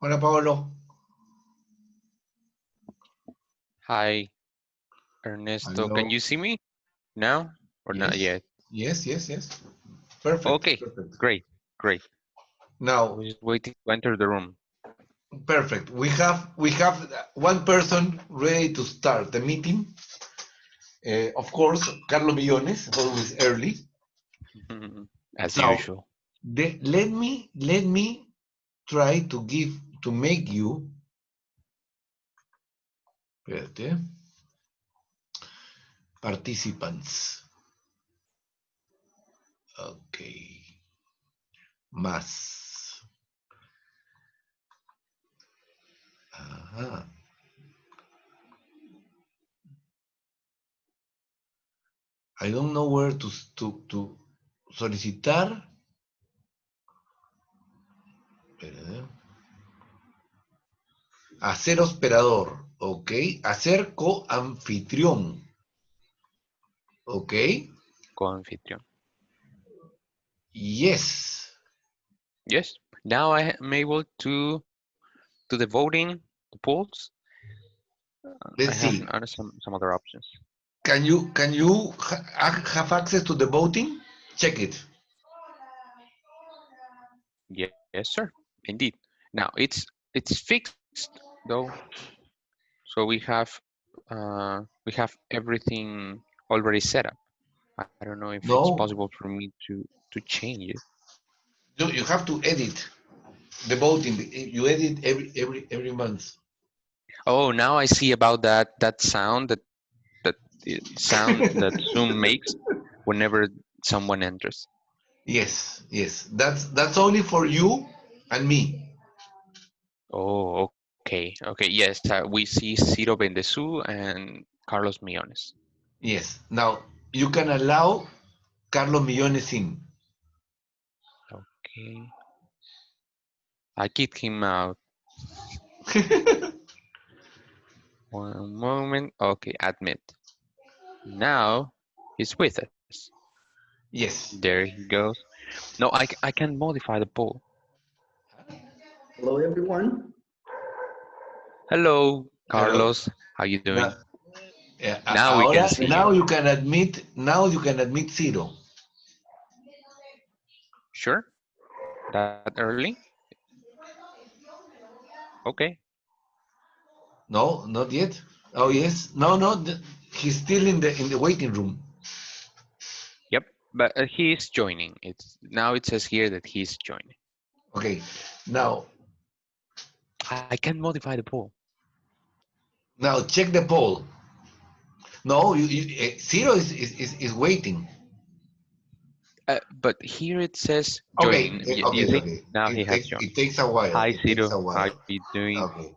Hola, Paolo. Hi, Ernesto. Can Hello. you see me now or not Yes. yet? Yes. Perfect. Okay, Perfect. great, great. I Now, was just waiting to enter the room. perfect. We have one person ready to start the meeting. Of course, Carlos Millones, always early. As Now, usual. let me try to make you. Espérate. Participants. Okay. Más. Ajá. I don't know where to solicitar. Espérate. Hacer hospedador, ok. Hacer coanfitrión, ok. Co-anfitrión. Yes. Yes. Now I am able to do the voting, the polls. I Let's have see. some other options. Can you have access to the voting? Check it. Yes, sir. Indeed. Now it's fixed though, so we have everything already set up. I don't know if it's No, possible for me to change it. you have to edit the voting. You edit every month. Oh, now I see about that sound sound that Zoom makes whenever someone enters. Yes. That's only for you and me. Oh, okay. Yes, we see Ciro Bendezu and Carlos Millones. Yes. Now you can allow Carlos Millones in. Okay, I kicked him out. One moment. Okay, admit. Now he's with us. Yes. There he goes. No, I can modify the poll. Hello, everyone. Hello, Hello. Carlos. How you doing? Now, Now we can ahora, see you. now you can admit zero. Sure? That early? Okay. No, not yet. Oh yes. No. He's still in the waiting room. Yep, but he's joining. It's now it says here that he's joining. Okay. Now, I can modify the poll. now check the poll. No, zero is waiting. But here it says Okay. joining. You see? Now he It has takes joined. it takes a while. Hi, It takes Ciro. a How while. you doing? Okay.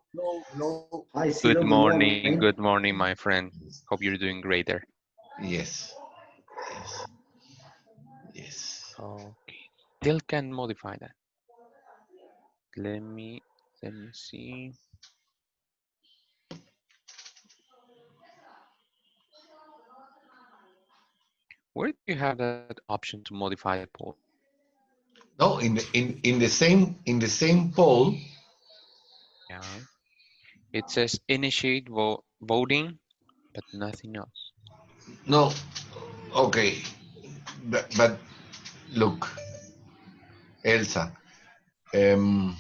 Hello. Hi, Good Ciro. Good morning. morning. Good morning, my friend. Hope you're doing great there. Yes. Yes. Yes. Okay. Still can modify that. Let me see. Where do you have that option to modify the poll? No, in the same poll. Yeah. It says initiate voting, but nothing else. No. Okay. But look, Elsa. Um,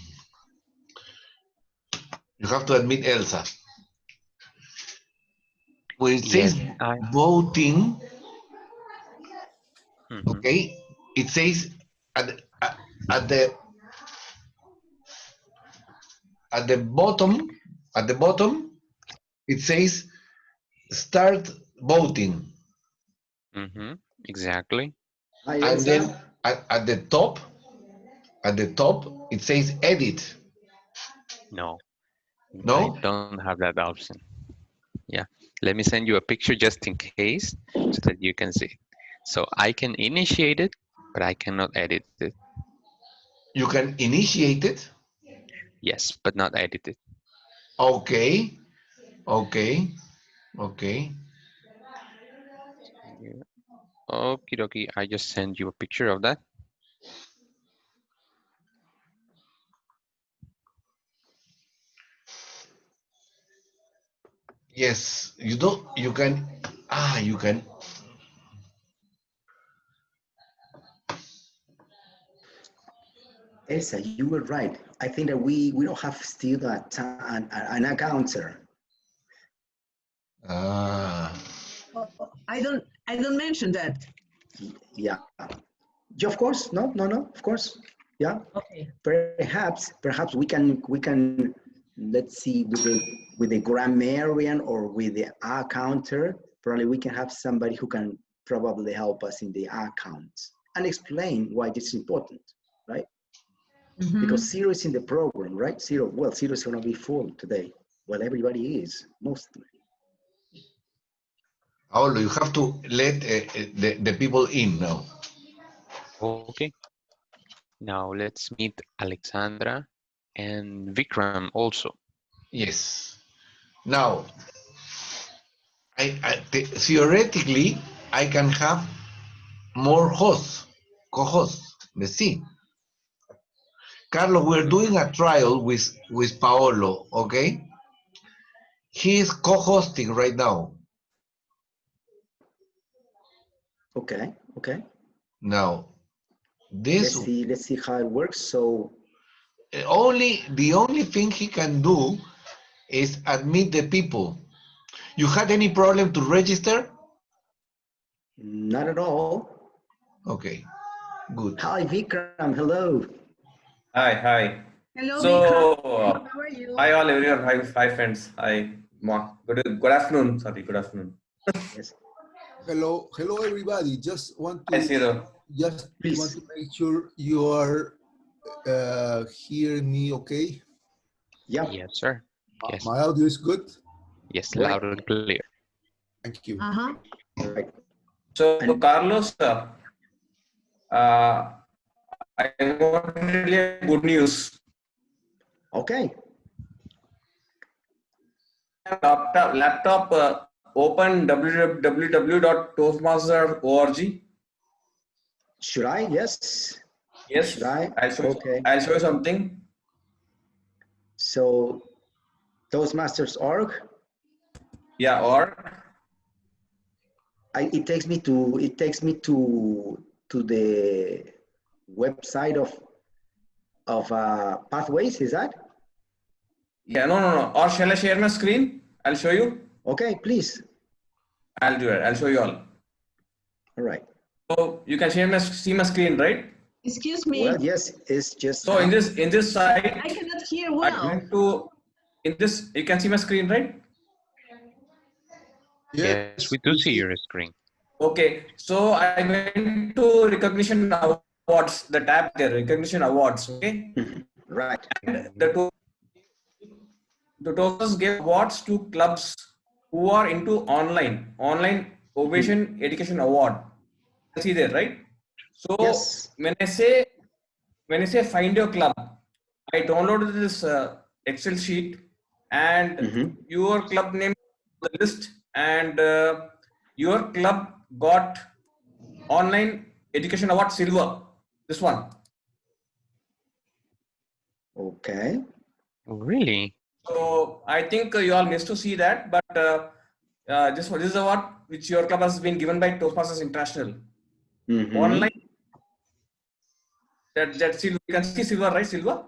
you have to admit Elsa. When it Yes, says I. voting, Mhm. okay, it says at the at the bottom at the bottom it says start voting, Mhm. Exactly. Hi, and then Elsa. at the top it says edit. No, I No, don't have that option. Yeah. Let me send you a picture just in case so that you can see it. So I can initiate it, but I cannot edit it. you can initiate it. Yes, but not edit it. Okay, okay, okay. Okie dokie. I just sent you a picture of that. Yes, you don't. You can. You can. Elsa, you were right. I think that we don't have still an accounter. I don't mention that. Yeah. Yeah, of course. No. Of course. Yeah. Okay. Perhaps we can let's see with the grammarian or with the accounter. Probably we can have somebody who can probably help us in the accounts and explain why this is important, right? Because Ciro is in the program, right? Ciro is going to be full today. Well, everybody is, mostly. Paolo, you have to let the people in now. Okay. Now let's meet Alexandra and Vikram also. Yes. Now, theoretically, I can have more hosts, co-hosts. Let's see. Carlos, we're doing a trial with Paolo, okay? He is co-hosting right now. Okay. Now, this Let's see how it works. So the only thing he can do is admit the people. You had any problem to register? not at all. Okay, good. Hi, Vikram. Hello. Hi. Hello, So, Vikram. How are you? hi all everyone. Hi friends. Hi, good afternoon. Sorry, good afternoon. Yes. Hello everybody. Just want Hi, Ciro. to make sure you are hearing me okay. Yeah. Yes, sir. Yes. My audio is good. Yes, loud and clear. Thank you. Right. So, Carlos, I want to tell you good news. Okay. Laptop open www.toastmaster.org. Should I? Yes. Yes. Should I? I'll show you something. So Toastmasters.org. Yeah, or It takes me to the website of Pathways. Is that? yeah, no. Or shall I share my screen? I'll show you. Okay, please. I'll do it. I'll show you all. All right. So you can see my screen, right? Excuse me. Well, yes, it's just. So in this site, I cannot hear I well. went to you can see my screen, right? Yes, we do see your screen. Okay, so I went to recognition awards, the tab there, recognition awards. Okay, Right. and the Toastmasters gave awards to clubs who are into online ovation education award. See there, right? So Yes. when I say find your club, I downloaded this Excel sheet and your club name on the list, and your club got online education award silver. This one. Okay. Really? So I think you all missed to see that, but this is award which your club has been given by Toastmasters International. Online. That silver, you can see silver, right? Silver.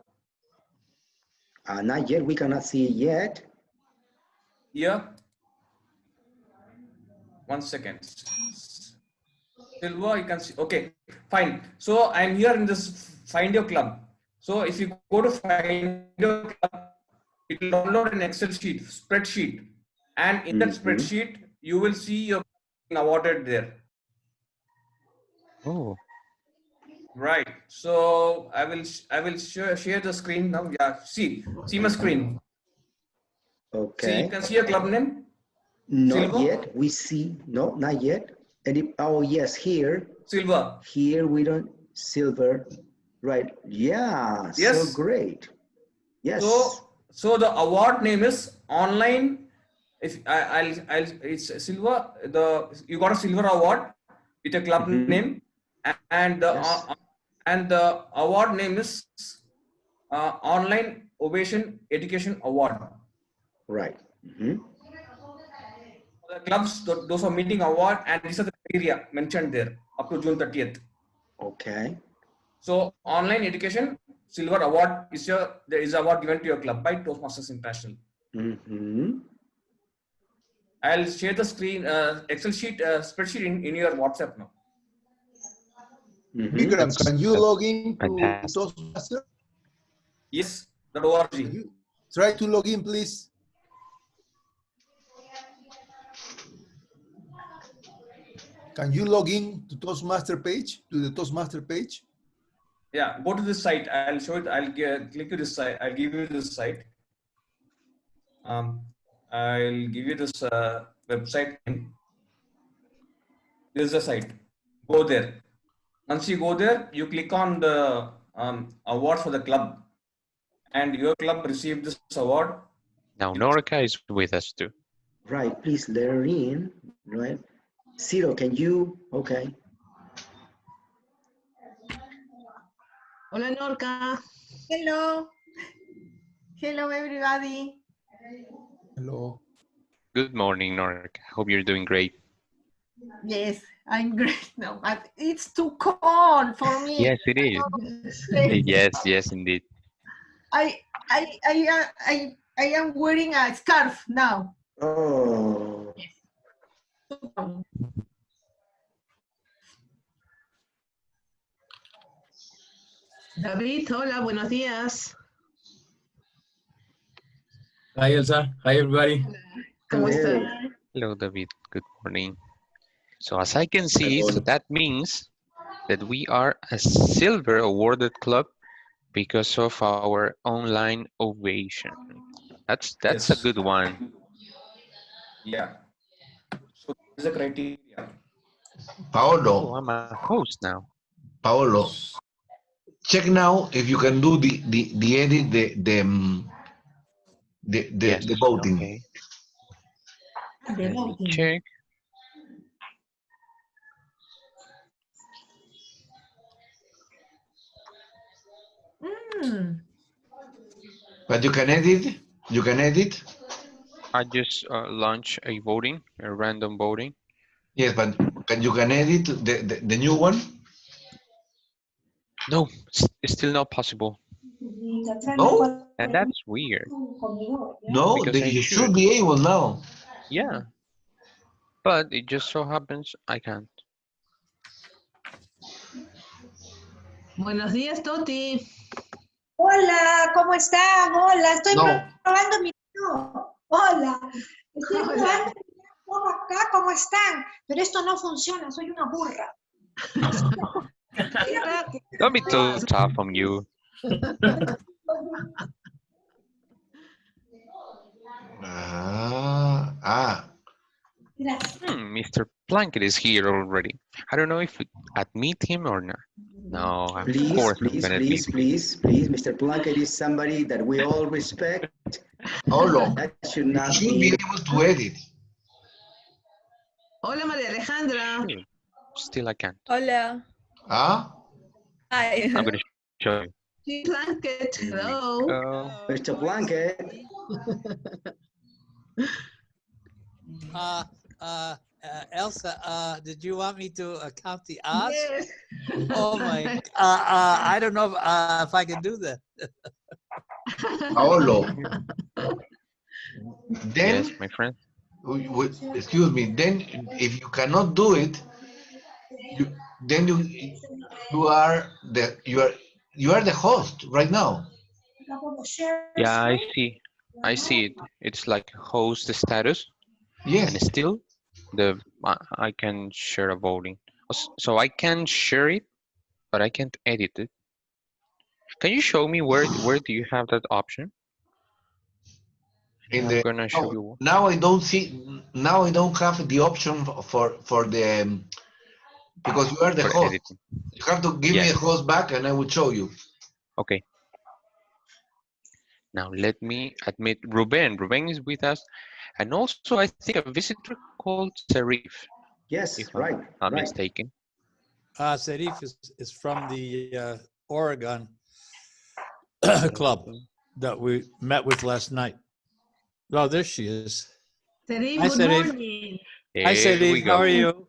Not yet. We cannot see it yet. Yeah. 1 second. Silver, you can see. Okay, fine. So I'm here in this find your club. So if you go to find your club, it will download an Excel sheet, spreadsheet, and in that spreadsheet you will see your awarded there. Oh. Right. So I will share the screen now. Yeah. See my screen. Okay. See, you can see your club name. Not Silver? yet. We see. No, not yet. Oh yes, here. Silver. Here we don't silver. Right. Yeah. Yes. So great. Yes. So the award name is online. If I'll it's silver. You got a silver award with a club name, and the award name is online ovation education award. Right. clubs, those are meeting award, and these are the criteria mentioned there up to June 30th. Okay. So online education silver award is there is award given to your club by Toastmasters International. Mm-hmm. I'll share the screen Excel sheet spreadsheet in your WhatsApp now. Mm-hmm. Vikram, can you log in to fantastic. Toastmaster? Yes, .org. Can you try to log in, please? Can you log in to Toastmaster page, to the Toastmaster page? Yeah, go to this site. I'll show it. I'll click to this site. I'll give you this site. I'll give you this website. This is the site. Go there. Once you go there, you click on the award for the club, and your club received this award. Now Norka is with us too. Right, please let her in, right? Ciro, can you, okay. Hola, Norka. Hello. Hello, everybody. Hello. Good morning, Norka. Hope you're doing great. Yes, I'm great now, but it's too cold for me. Yes, it is. Yes, indeed. I am wearing a scarf now. Oh, David, hola, buenos días. Hi, Elsa. Hi, everybody. ¿Cómo Hey. estás? Hello, David. Good morning. So as I can see, so that means that we are a silver awarded club because of our online ovation. That's Yes. a good one. Yeah. So this is the criteria. Oh, Paolo, I'm a host now. Paolo, check now if you can do the edit, Yes, the voting. okay. The Let me voting. check. But you can edit. You can edit. I just launched a voting, a random voting. Yes, but you can edit the new one. No, it's still not possible. No, And that's weird. no, Because I you should. should be able now. Yeah. But it just so happens I can't. Buenos días, Toti. Hola, ¿cómo están? Hola, estoy No. probando mi no. Hola, estoy probando mi acá, ¿cómo están? Pero esto no funciona, soy una burra. Don't be too tough on you. Mr. Plunkett is here already. I don't know if we admit him or not. No, of course I'm gonna admit him. please, Mr. Plunkett is somebody that we all respect. Paolo, That should you not should be. be able to edit. Hola, María Alejandra. Still I can't. Hola. Ah, Hi. I'm gonna show you. Plunkett, hello. Mr. Plunkett. Elsa, did you want me to count the odds? Yes. Oh my! I don't know if I can do that. Paolo. Then, Yes, my friend. excuse me. Then, if you cannot do it, you are the host right now. Yeah, I see. I see it. It's like host status. Yes. And still, I can share a voting. So I can share it, but I can't edit it. Can you show me where do you have that option? I'm gonna show you. Now I don't see. Now I don't have the option for the because you are the host. Editing. You have to give me a host back, and I will show you. Okay. Now let me admit Ruben. Ruben is with us, and also I think a visitor called Serife. Yes, if right. I'm not mistaken. Serife is from the Oregon club that we met with last night. Oh, there she is. Serife, Hi, good Serife. morning. Hi, Here we Serife. How go. are you?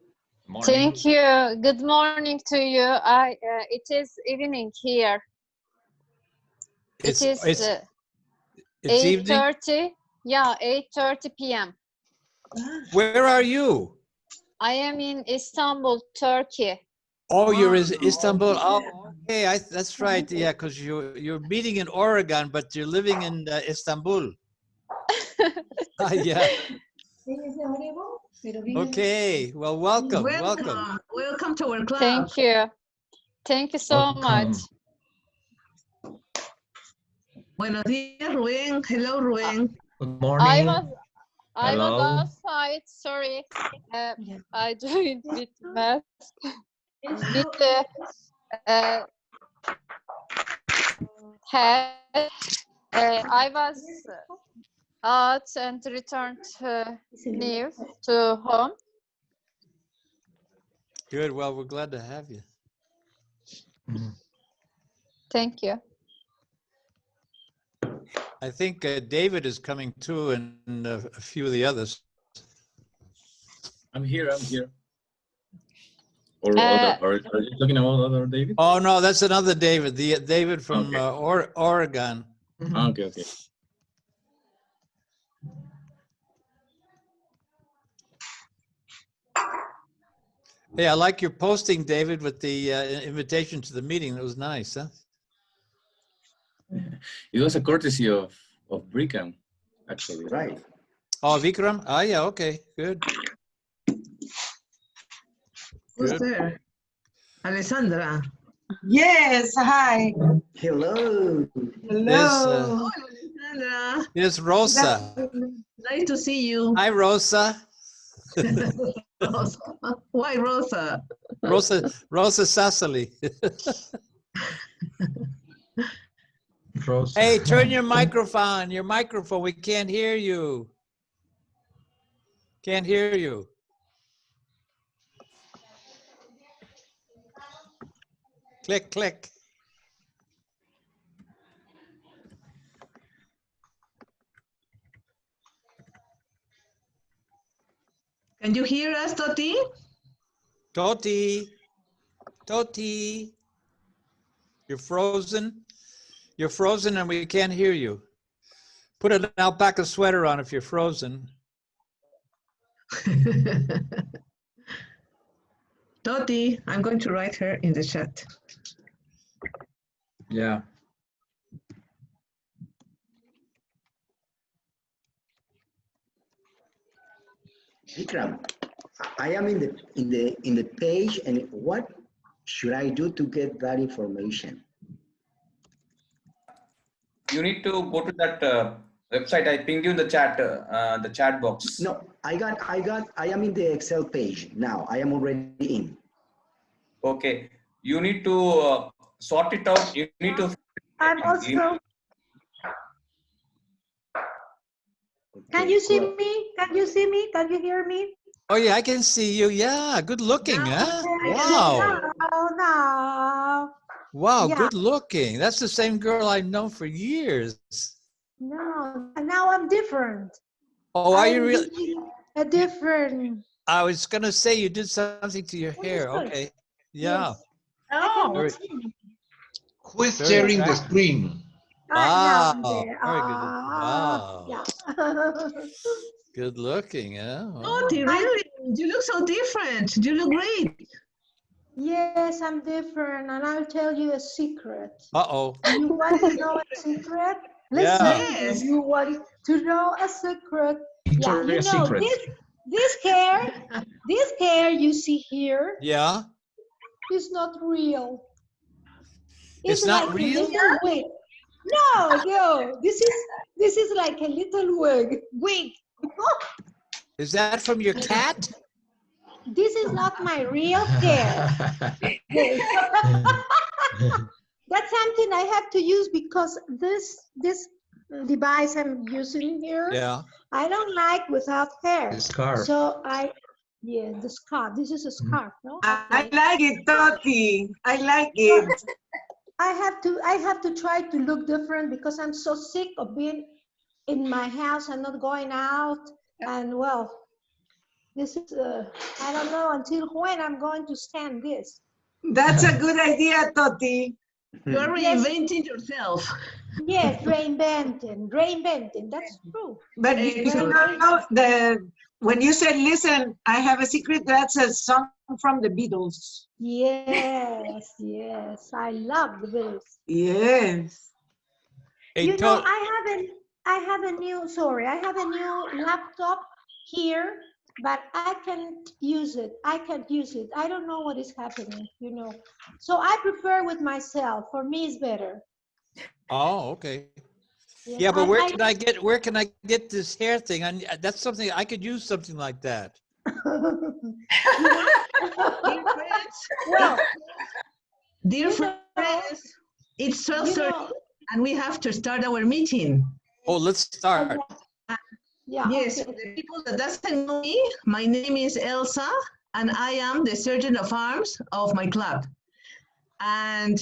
Thank you. Good morning to you. It is evening here. It's It is it's evening. 8:30. Yeah, 8:30 p.m. Where are you? I am in Istanbul, Turkey. Oh, you're in Istanbul. Oh, okay. That's right. Yeah, because you're meeting in Oregon, but you're living in Istanbul. Yeah. Okay. Well, welcome. Welcome. Welcome to our club. Thank you. Thank you so much. Buenos días, Ruben. Hello, Ruben. Good morning. I was Hello. outside. Sorry. I joined with mask. With the head. I was out and returned near to home. Good. Well, we're glad to have you. Thank you. I think David is coming too, and a few of the others. I'm here. Or are you talking about other David? Oh no, that's another David. The David from Oregon. Okay. Hey, I like your posting, David, with the invitation to the meeting. That was nice, huh? It was a courtesy of Vikram, actually. Right. Oh, Vikram? Oh, yeah, okay, good. Who's Good. there? Alexandra. Yes, hi. Hello. Hello. Alexandra. Here's Rosa. Nice to see you. Hi, Rosa. Rosa. Why Rosa? Rosa Zazzali. Rosa. Hey, turn your microphone. We can't hear you. Can't hear you. Click, click. Can you hear us, Toti? Toti. You're frozen. You're frozen and we can't hear you. Put an alpaca sweater on if you're frozen. Toti, I'm going to write her in the chat. Yeah. Vikram, I am in the page, and what should I do to get that information? You need to go to that website. I pinged you in the chat box. No, I am in the Excel page now. I am already in. Okay. You need to sort it out. You need to. I'm also. Can you see me? Can you see me? Can you hear me? Oh yeah, I can see you. Yeah, good looking, huh? Wow. No. Wow, Yeah. good looking. That's the same girl I've known for years. No, now I'm different. Oh, are you really? A different. I was gonna say you did something to your hair. Okay. Yeah. Oh. Very, Who is very sharing the attractive. screen? Wow. There. Very good. Wow. Yeah. Good looking, huh? Wow. Toti, really? You look so different. You look great. Yes, I'm different, and I'll tell you a secret. Uh-oh. You want to know a secret? Listen, Yes. you want to know a secret? Yeah, you know, secret. this hair you see here Yeah. is not real. It's not like real? a little wig. No, this is like a little wig. Is that from your cat? This is not my real hair. That's something I have to use because this device I'm using here, Yeah. I don't like without hair. The scarf. So the scarf. This is a scarf, no? I like it, Toti. I like it. I have to try to look different because I'm so sick of being in my house and not going out And well, this is, I don't know until when I'm going to stand this. That's a good idea, Toti. You're reinventing yourself. Yes, reinventing, that's true. But you know, when you said listen, I have a secret, that's a song from the Beatles. Yes, yes, I love the Beatles. Yes. Hey, You know, I have a new laptop here, but I can't use it. I don't know what is happening, you know. So I prefer with myself. For me, it's better. Oh, okay. Yes, Yeah, but where can I get this hair thing? That's something I could use something like that. Well, dear friends, it's 12:30 and we have to start our meeting. Oh, let's start. Yeah, yes, okay. for the people that doesn't know me, my name is Elsa and I am the Sergeant of Arms of my club. And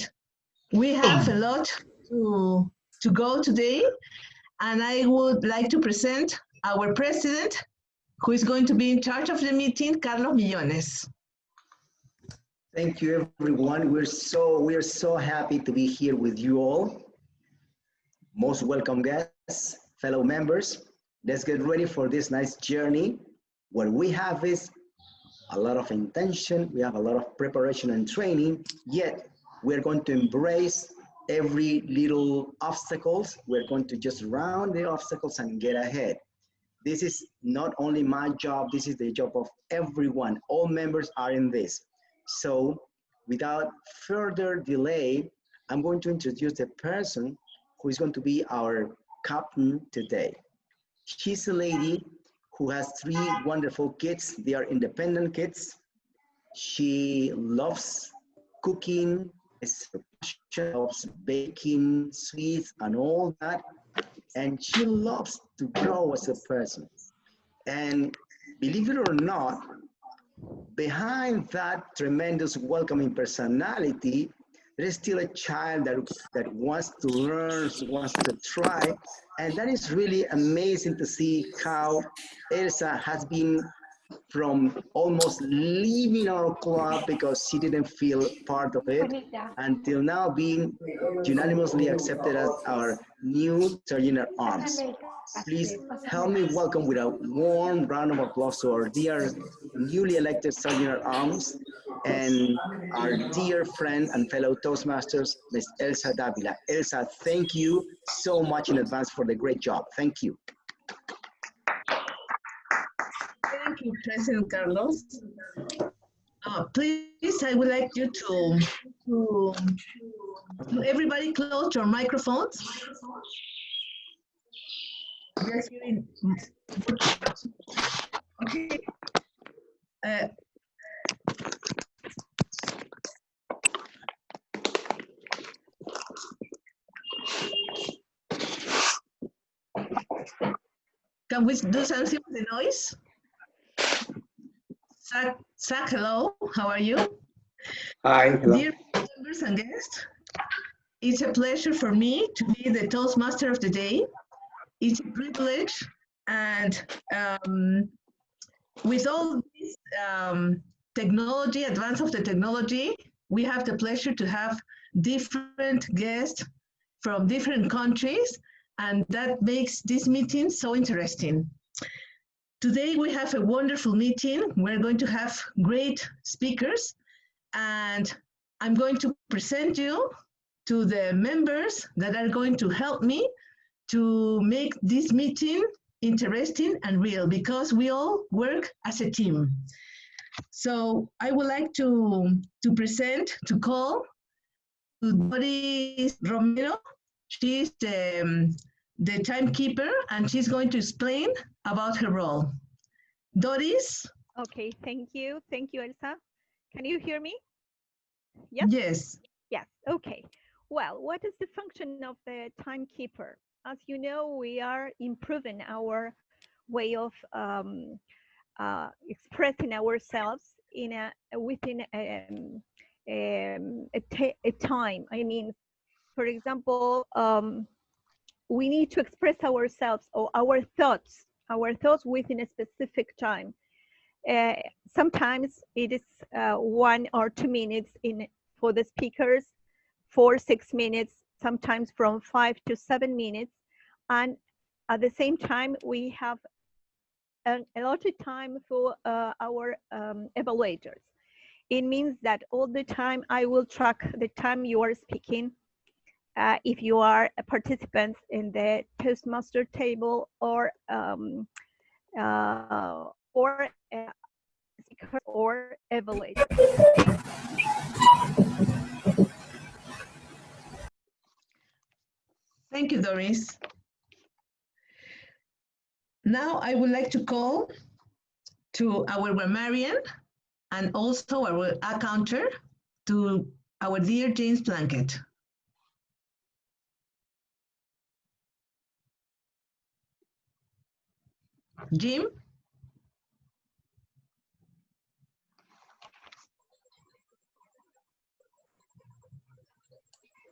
we have a lot to go today. And I would like to present our president, who is going to be in charge of the meeting, Carlos Millones. Thank you, everyone. We're so happy to be here with you all. Most welcome guests, fellow members. Let's get ready for this nice journey. What we have is a lot of intention. We have a lot of preparation and training, yet we're going to embrace every little obstacles. We're going to just round the obstacles and get ahead. This is not only my job, this is the job of everyone. All members are in this. So without further delay, I'm going to introduce the person who is going to be our captain today. She's a lady who has 3 wonderful kids. They are independent kids. She loves cooking, loves baking, sweets, and all that. And she loves to grow as a person. And believe it or not, behind that tremendous welcoming personality, there is still a child that wants to learn, wants to try. And that is really amazing to see how Elsa has been from almost leaving our club because she didn't feel part of it, until now being unanimously accepted as our new Sergeant at Arms. Please help me welcome with a warm round of applause to our dear newly elected Sergeant at Arms and our dear friend and fellow Toastmasters, Ms. Elsa Davila. Elsa, thank you so much in advance for the great job. Thank you. Thank you, President Carlos. Please, I would like you to everybody close your microphones. Yes, okay. Can we do something with the noise? Zack, hello, how are you? Hi, hello. Dear members and guests, it's a pleasure for me to be the Toastmaster of the day. It's a privilege, and with all this technology, advance of the technology, we have the pleasure to have different guests from different countries, and that makes this meeting so interesting. Today we have a wonderful meeting. We're going to have great speakers, and I'm going to present you to the members that are going to help me to make this meeting interesting and real, because we all work as a team. So I would like to call Doris Romero. She's the timekeeper, and she's going to explain about her role. Doris? Okay, thank you. Thank you, Elsa. Can you hear me? Yep. Yes. Yes, okay. Well, what is the function of the timekeeper? As you know, we are improving our way of expressing ourselves within a time. I mean, for example, we need to express ourselves or our thoughts our thoughts within a specific time. Sometimes it is 1 or 2 minutes for the speakers, 4 to 6 minutes, sometimes from 5 to 7 minutes. And at the same time, we have a lot of time for our evaluators. It means that all the time I will track the time you are speaking. If you are a participant in the Toastmaster table or speaker or evaluator. Thank you, Doris. Now I would like to call to our grammarian and also our accounter, to our dear James Plunkett. Jim?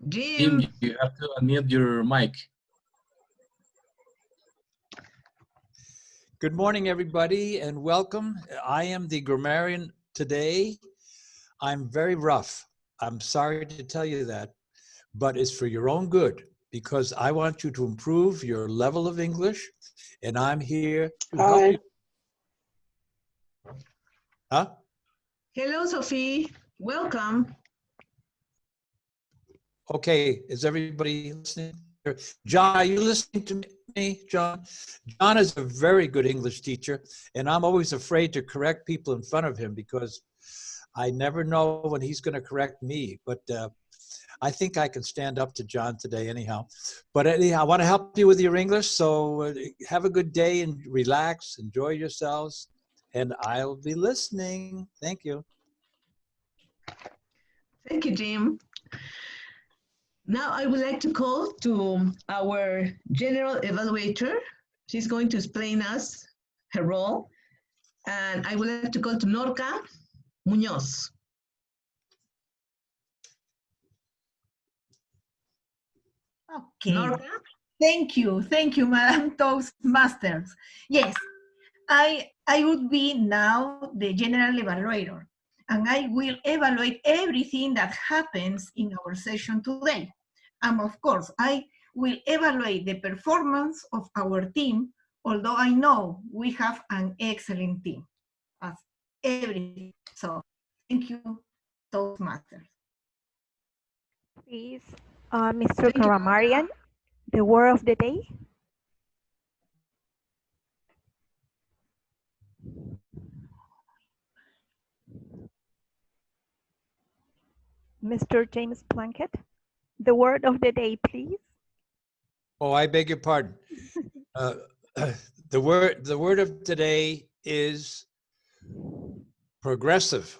Jim, you have to unmute your mic. Good morning, everybody, and welcome. I am the grammarian today. I'm very rough. I'm sorry to tell you that, but it's for your own good, because I want you to improve your level of English, and I'm here to help you. Huh? Hello, Sophie. Welcome. Okay, is everybody listening? John, are you listening to me, John? John is a very good English teacher, and I'm always afraid to correct people in front of him because I never know when he's going to correct me. But I think I can stand up to John today anyhow. But anyhow, I want to help you with your English, so have a good day and relax, enjoy yourselves, and I'll be listening. Thank you. Thank you, Jim. Now I would like to call to our general evaluator. She's going to explain us her role. And I would like to call to Norka Muñoz. Okay. Norka? Thank you, Madam Toastmasters. Yes, I would be now the general evaluator, and I will evaluate everything that happens in our session today. And of course, I will evaluate the performance of our team, although I know we have an excellent team, as everything. So thank you, Toastmasters. Please, Mr. Grammarian, the word of the day. Mr. James Plunkett, the word of the day, please. Oh, I beg your pardon. The word of today is progressive.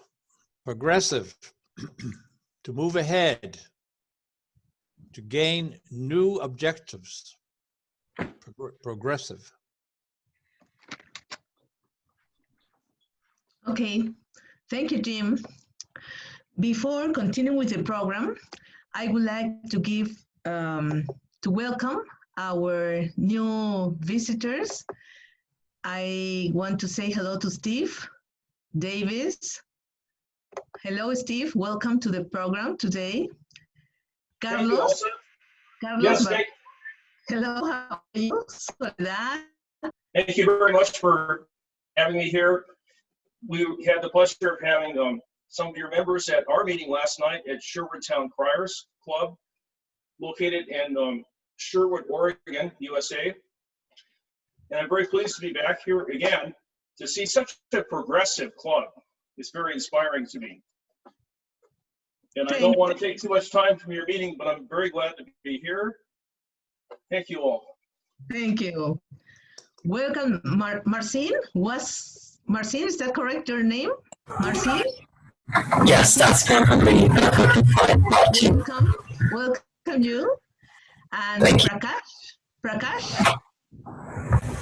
Progressive. To move ahead. To gain new objectives. Progressive. Okay, thank you, Jim. Before continuing with the program, I would like to welcome our new visitors. I want to say hello to Steve Davis. Hello, Steve. Welcome to the program today. Carlos. Yes, hello, how are you? Soledad. Thank you very much for having me here. We had the pleasure of having some of your members at our meeting last night at Sherwood Town Criers Club, located in Sherwood, Oregon, USA. And I'm very pleased to be back here again to see such a progressive club. It's very inspiring to me. And I don't want to take too much time from your meeting, but I'm very glad to be here. Thank you all. Thank you. Welcome, Marcin. Marcin, is that correct, your name? Marcin? Yes, that's perfectly fine. Welcome you. And Thank you. Prakash.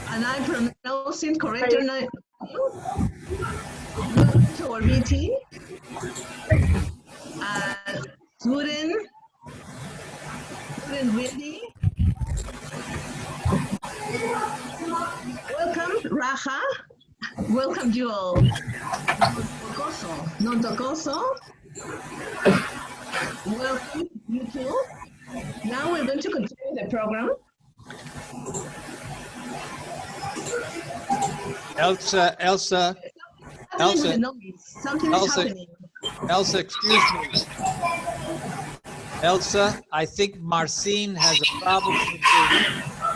And I'm pronouncing correct your name. Welcome to our meeting. Student Wendy. Welcome Raja, welcome you all. Non Tocoso, welcome you too. Now we're going to continue the program. Elsa, Something is happening. Elsa, excuse me. Elsa, I think Marcin has a problem with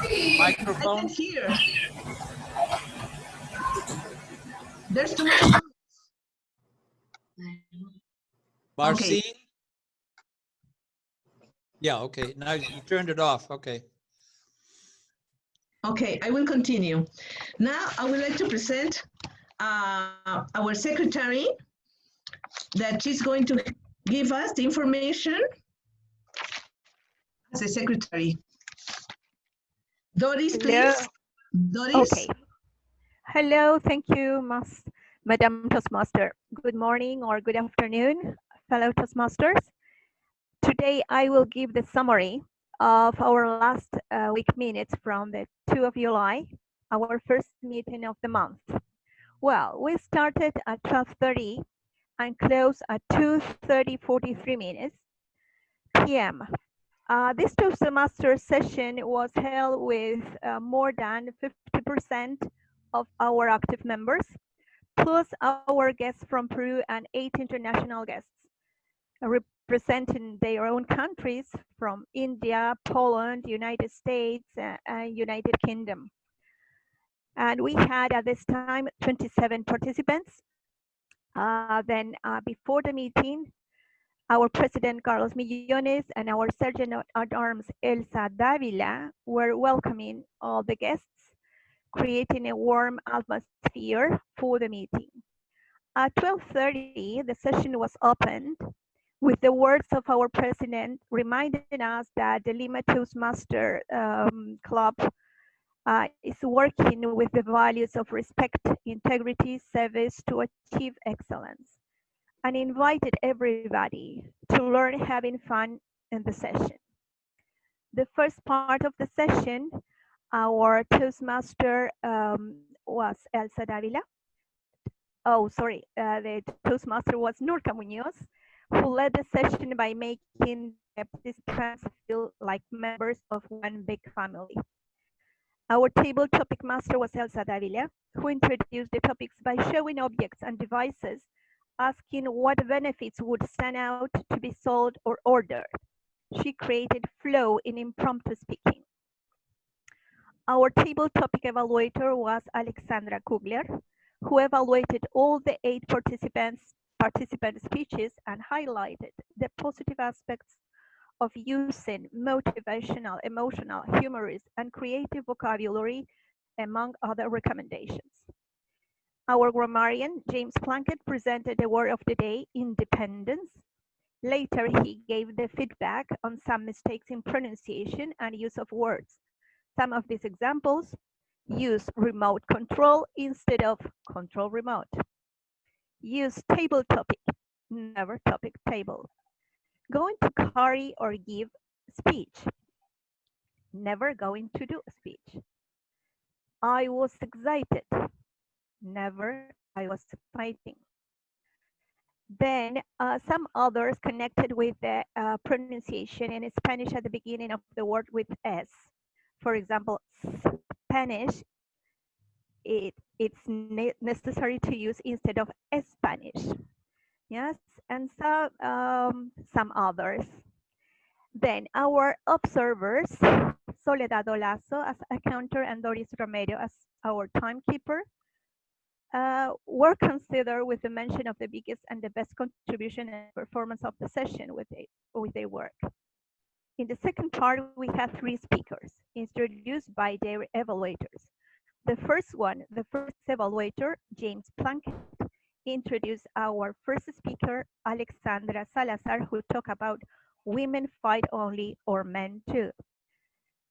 the microphone. I can't hear. There's too much noise. Marcin? Okay. Yeah, okay. Now you turned it off. Okay. Okay, I will continue. Now I would like to present our secretary that she's going to give us the information as a secretary. Doris, please. Doris. Okay. Hello, thank you, Madam Toastmaster. Good morning or good afternoon, fellow Toastmasters. Today I will give the summary of our last week minutes from the 2 of July, our first meeting of the month. Well, we started at 12:30 and closed at 2:43 p.m. This Toastmaster session was held with more than 50% of our active members, plus our guests from Peru and 8 international guests, representing their own countries from India, Poland, United States, and United Kingdom. And we had at this time 27 participants. Before the meeting, our President Carlos Millones and our Sergeant at Arms Elsa Davila were welcoming all the guests, creating a warm atmosphere for the meeting. At 12:30, the session was opened with the words of our president reminding us that the LimaToastmasters Club is working with the values of respect, integrity, service to achieve excellence, and invited everybody to learn having fun in the session. The first part of the session, our Toastmaster was Elsa Davila. Oh, sorry, the Toastmaster was Norka Muñoz, who led the session by making the participants feel like members of one big family. Our table topic master was Elsa Davila, who introduced the topics by showing objects and devices, asking what benefits would stand out to be sold or ordered. She created flow in impromptu speaking. Our table topic evaluator was Alexandra Cugler, who evaluated all the 8 participant speeches and highlighted the positive aspects of using motivational, emotional, humorous, and creative vocabulary, among other recommendations. Our grammarian, James Plunkett, presented the word of the day, independence. Later, he gave the feedback on some mistakes in pronunciation and use of words. Some of these examples: use remote control instead of control remote. Use table topic, never topic table. Going to carry or give speech, never going to do a speech. I was excited, never I was fighting. Then some others connected with the pronunciation in Spanish at the beginning of the word with S. For example, Spanish, it's necessary to use instead of Spanish. Yes, and some others. Then our observers, Soledad Olazo as accountant and Doris as our timekeeper, were considered with the mention of the biggest and the best contribution and performance of the session with their work. In the second part, we have 3 speakers introduced by their evaluators. The first evaluator, James Plunkett, introduced our first speaker, Alejandra Salazar, who talked about women fight only or men too.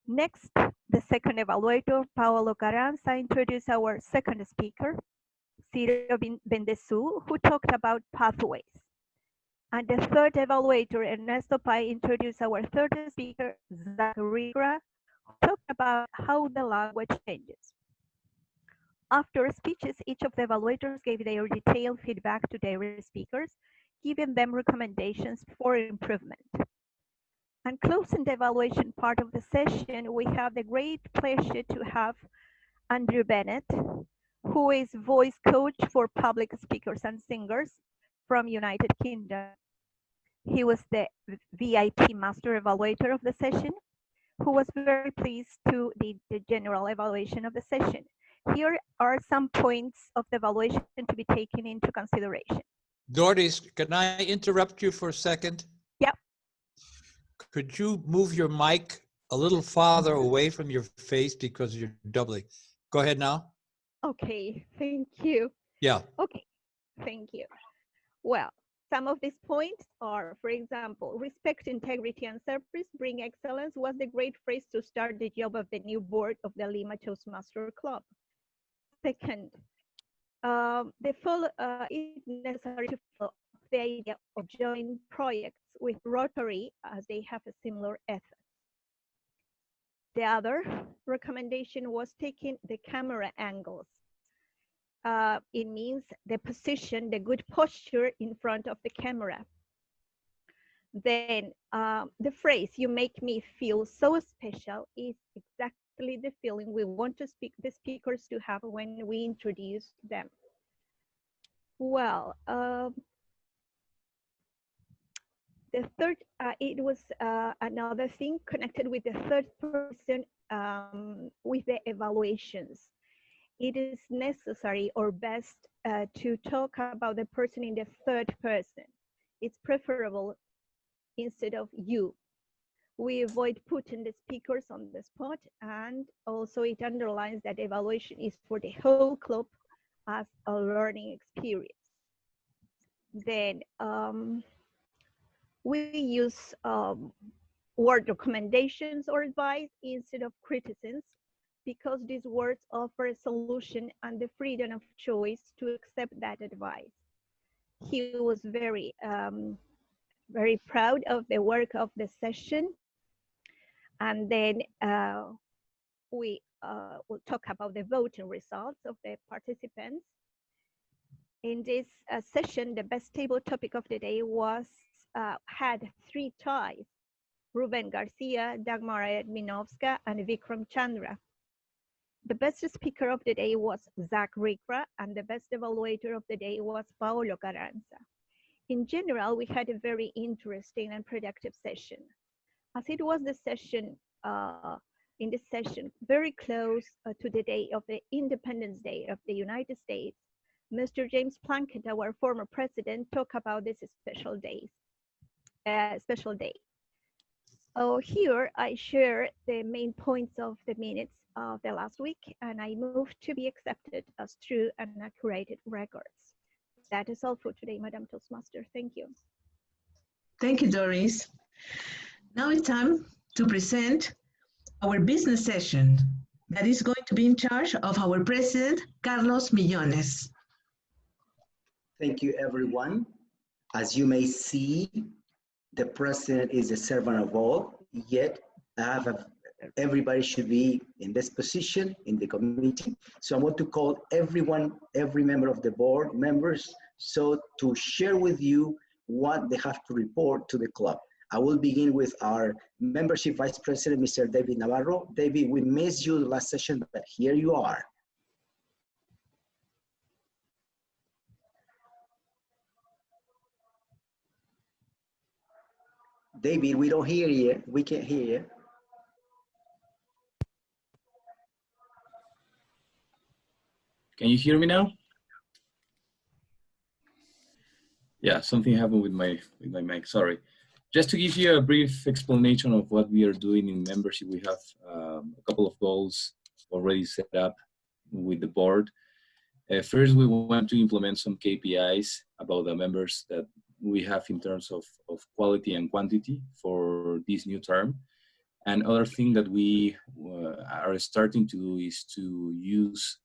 Next, the second evaluator, Paolo Carranza, introduced our second speaker, Ciro Bendezu, who talked about pathways. And the third evaluator, Ernesto Pye, introduced our third speaker, Zack Ricra, who talked about how the language changes. After speeches, each of the evaluators gave their detailed feedback to their speakers, giving them recommendations for improvement. And closing the evaluation part of the session, we have the great pleasure to have Andrew Bennett, who is voice coach for public speakers and singers from United Kingdom. He was the VIP master evaluator of the session, who was very pleased to lead the general evaluation of the session. Here are some points of the evaluation to be taken into consideration. Doris, can I interrupt you for a second? Yep. Could you move your mic a little farther away from your face because you're doubling? Go ahead now. Okay, thank you. Yeah. Okay, thank you. Well, some of these points are, for example, respect, integrity, and service bring excellence was the great phrase to start the job of the new board of the LimaToastmasters Club. Second, it's necessary to follow up the idea of joint projects with Rotary as they have a similar ethos. The other recommendation was taking the camera angles. It means the position, the good posture in front of the camera. Then the phrase, "you make me feel so special," is exactly the feeling we want to the speakers to have when we introduce them. Well, the third, it was another thing connected with the third person with the evaluations. It is necessary or best to talk about the person in the third person. It's preferable instead of you. We avoid putting the speakers on the spot, and also it underlines that evaluation is for the whole club as a learning experience. Then we use word recommendations or advice instead of criticisms, because these words offer a solution and the freedom of choice to accept that advice. He was very, very proud of the work of the session. And then we will talk about the voting results of the participants. In this session, the best table topic of the day was had 3 ties: Ruben Garcia, Dagmar Edminovska, and Vikram Chandra. The best speaker of the day was Zack Ricra, and the best evaluator of the day was Paolo Carranza. In general, we had a very interesting and productive session. As it was the session, in this session, very close to the day of the Independence Day of the United States, Mr. James Plunkett, our former president, talked about this special day. Here I share the main points of the minutes of the last week, and I move to be accepted as true and accurate records. That is all for today, Madam Toastmaster. Thank you. Thank you, Doris. Now it's time to present our business session that is going to be in charge of our president, Carlos Millones. Thank you, everyone. As you may see, the president is a servant of all, yet everybody should be in this position in the committee. So I want to call everyone, every member of the board members, so to share with you what they have to report to the club. I will begin with our membership vice president, Mr. David Navarro. David, we missed you the last session, but here you are. David, we don't hear you. We can't hear you. Can you hear me now? Yeah, something happened with my mic, sorry. Just to give you a brief explanation of what we are doing in membership, we have a couple of goals already set up with the board. First, we want to implement some KPIs about the members that we have in terms of quality and quantity for this new term. And other thing that we are starting to do is to use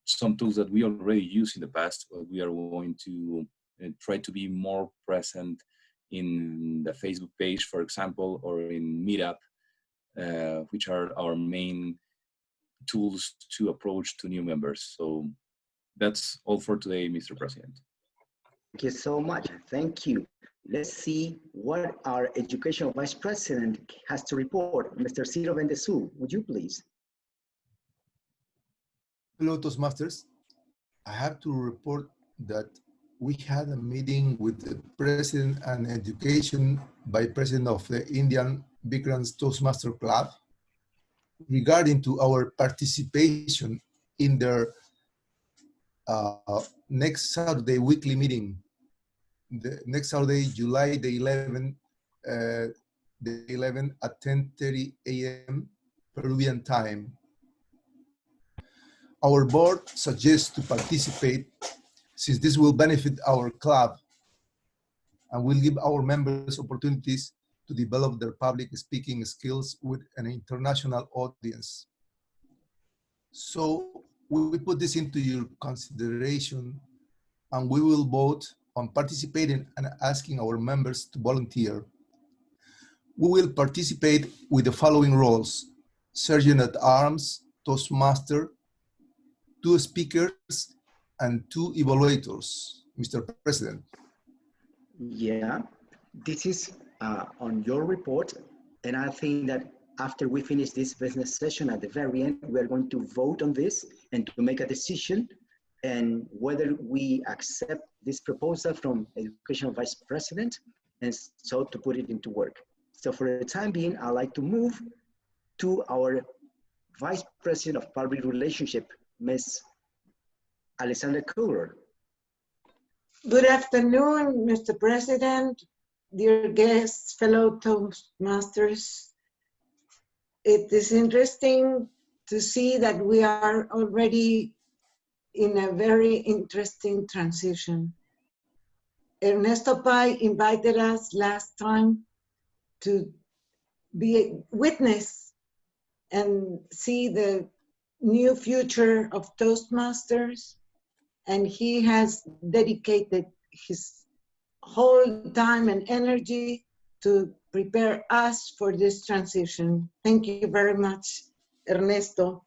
some tools that we already used in the past, but we are going to try to be more present in the Facebook page, for example, or in Meetup, which are our main tools to approach to new members. So that's all for today, Mr. President. Thank you so much. Thank you. Let's see what our Educational Vice President has to report. Mr. Ciro Bendezu, would you please? Hello, Toastmasters. I have to report that we had a meeting with the President and Education Vice President of the Indian Vikram's Toastmaster Club regarding to our participation in their next Saturday weekly meeting. The next Saturday, July the 11th, at 10:30 a.m. Peruvian time. Our board suggests to participate since this will benefit our club and will give our members opportunities to develop their public speaking skills with an international audience. So we put this into your consideration and we will vote on participating and asking our members to volunteer. We will participate with the following roles: Sergeant at Arms, Toastmaster, 2 speakers, and 2 evaluators, Mr. President. Yeah, this is on your report. And I think that after we finish this business session at the very end, we are going to vote on this and to make a decision and whether we accept this proposal from Educational Vice President and so to put it into work. So for the time being, I'd like to move to our Vice President of Public Relationship, Ms. Alexandra Cugler. Good afternoon, Mr. President, dear guests, fellow Toastmasters. It is interesting to see that we are already in a very interesting transition. Ernesto Pye invited us last time to be a witness and see the new future of Toastmasters, and he has dedicated his whole time and energy to prepare us for this transition. Thank you very much, Ernesto.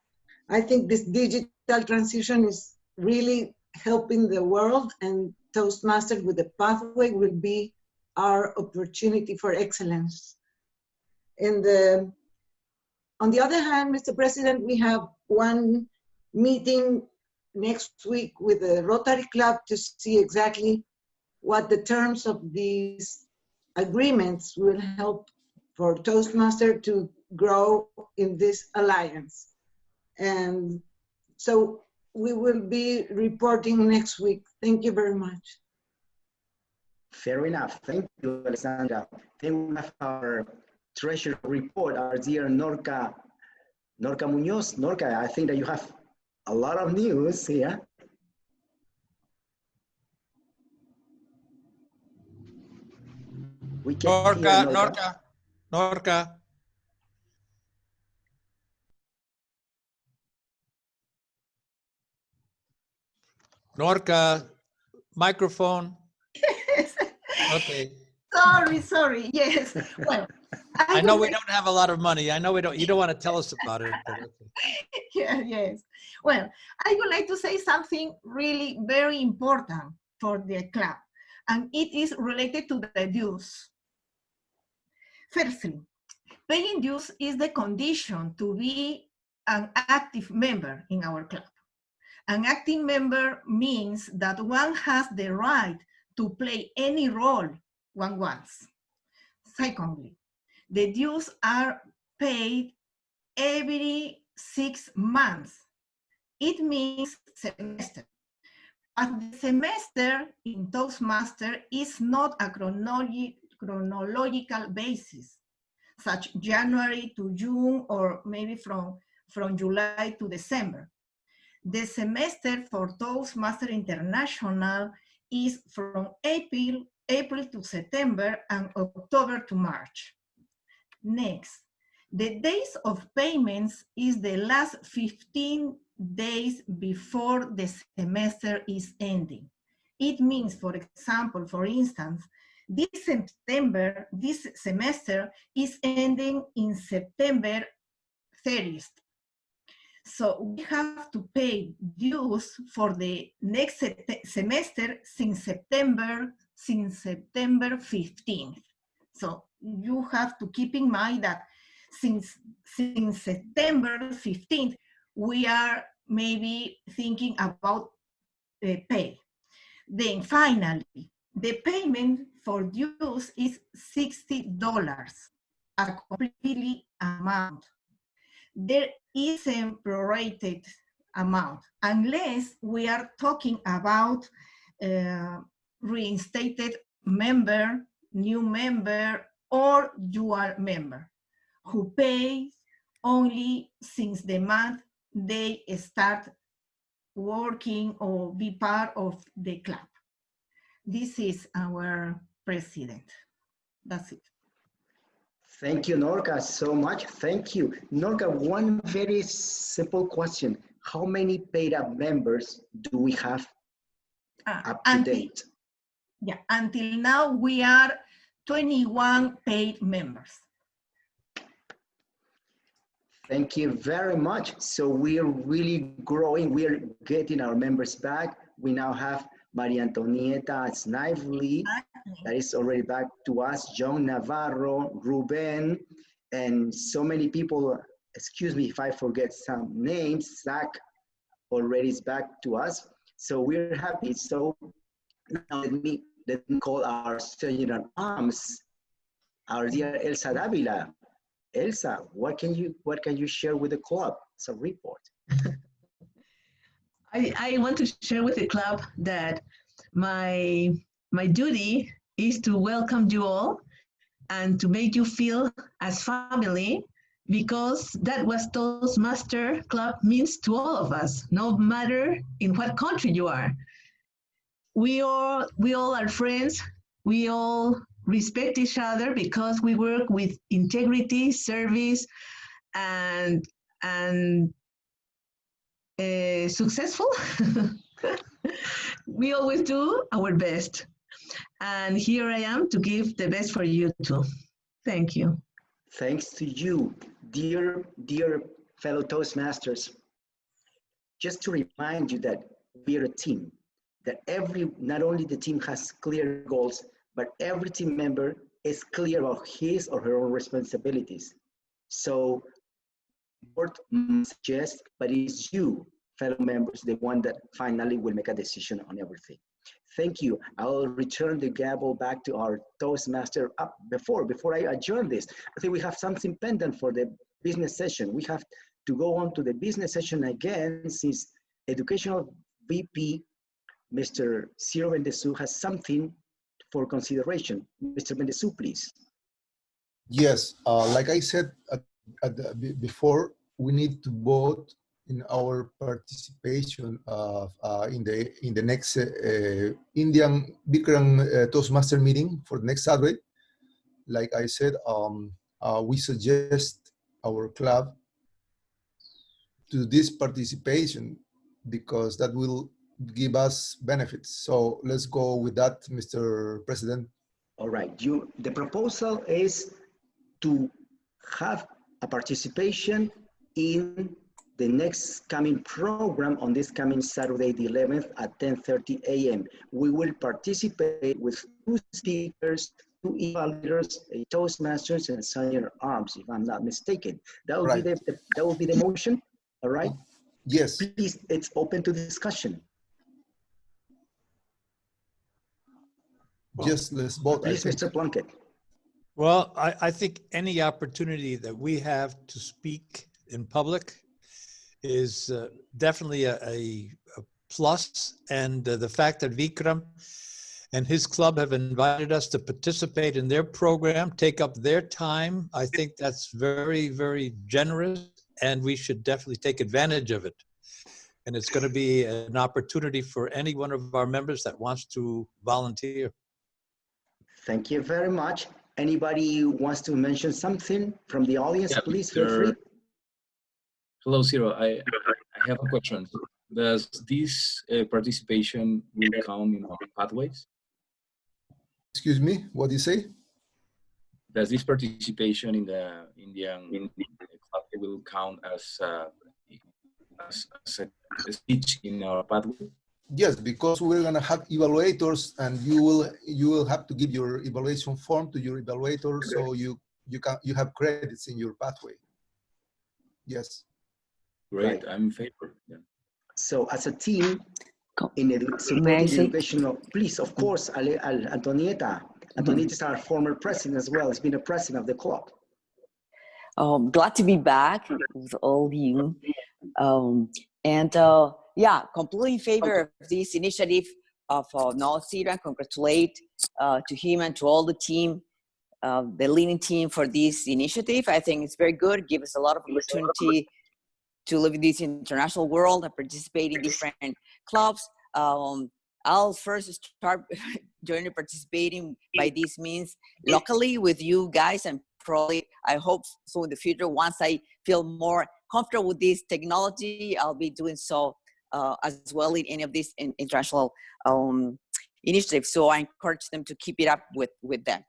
I think this digital transition is really helping the world, and Toastmasters with the pathway will be our opportunity for excellence. On the other hand, Mr. President, we have one meeting next week with the Rotary Club to see exactly what the terms of these agreements will help for Toastmaster to grow in this alliance. And so we will be reporting next week. Thank you very much. Fair enough. Thank you, Alexandra. Then we have our treasury report, our dear Norka Muñoz. Norka, I think that you have a lot of news here. We can hear Norka. Norka, microphone. Okay. Sorry, yes. Well, I know we don't have a lot of money. I know you don't want to tell us about it. But okay. Yes. Well, I would like to say something really very important for the club, and it is related to the dues. Firstly, paying dues is the condition to be an active member in our club. An active member means that one has the right to play any role one wants. Secondly, the dues are paid every 6 months. It means semester. But the semester in Toastmaster is not a chronological basis, such January to June or maybe from July to December. The semester for Toastmaster International is from April to September and October to March. Next, the days of payments is the last 15 days before the semester is ending. It means, for example, for instance, this semester is ending in September 30th. So we have to pay dues for the next semester since September 15th. So you have to keep in mind that since September 15th, we are maybe thinking about pay. Then finally, the payment for dues is $60, a completely amount. There isn't prorated amount unless we are talking about reinstated member, new member, or dual member who pays only since the month they start working or be part of the club. This is our president. That's it. Thank you, Norka, so much. Thank you. Norka, one very simple question. How many paid up members do we have up to date? Yeah, until now we are 21 paid members. Thank you very much. So we're really growing. We're getting our members back. We now have Maria Antonieta Snively, that is already back to us, John Navarro, Ruben, and so many people. Excuse me if I forget some names. Zack already is back to us. So we're happy. So now let me call our sergeant arms, our dear Elsa Davila. Elsa, what can you share with the club? It's a report. I want to share with the club that my duty is to welcome you all and to make you feel as family, because that what Toastmaster Club means to all of us, no matter in what country you are. We all are friends. We all respect each other because we work with integrity, service, and successful. We always do our best. And here I am to give the best for you too. Thank you. Thanks to you, dear fellow Toastmasters. Just to remind you that we're a team, that not only the team has clear goals, but every team member is clear of his or her own responsibilities. So, board suggests, but it's you, fellow members, the one that finally will make a decision on everything. Thank you. I'll return the gavel back to our Toastmaster. Before I adjourn this, I think we have something pending for the business session. We have to go on to the business session again, since Educational VP, Mr. Ciro Bendezu, has something for consideration. Mr. Bendezu, please. Yes, like I said before, we need to vote in our participation in the next Indian Vikram Toastmaster meeting for the next Saturday. Like I said, we suggest our club to this participation because that will give us benefits. So let's go with that, Mr. President. All right. The proposal is to have a participation in the next coming program on this coming Saturday, the 11th at 10:30 a.m. We will participate with 2 speakers, 2 evaluators, a Toastmasters, and Sergeant Arms, if I'm not mistaken. That will right. that will be the motion. All right. Yes. Please, it's open to discussion. Just let's vote. Please, Mr. Plunkett. Well, I think any opportunity that we have to speak in public is definitely a plus. And the fact that Vikram and his club have invited us to participate in their program, take up their time, I think that's very, very generous, and we should definitely take advantage of it. And it's going to be an opportunity for any one of our members that wants to volunteer. Thank you very much. Anybody wants to mention something from the audience, please feel free. Hello, Ciro. I have a question. Does this participation will count in our pathways? Excuse me, what do you say? Does this participation in the Indian club will count as as a speech in our pathway? Yes, because we're gonna have evaluators, and you will have to give your evaluation form to your evaluator, so you have credits in your pathway. Yes. Great, I'm in favor. Yeah. So as a team, in supporting the educational, please, of course, Antonieta. Antonieta is our former president as well. He's been a president of the club. Glad to be back with all of you. Yeah, completely in favor of this initiative of Ciro, and congratulate to him and to all the team, the leading team for this initiative. I think it's very good, give us a lot of opportunity to live in this international world and participate in different clubs. I'll first start joining participating by this means locally with you guys, and probably I hope so in the future, once I feel more comfortable with this technology, I'll be doing so as well in any of these international initiatives. So I encourage them to keep it up with them.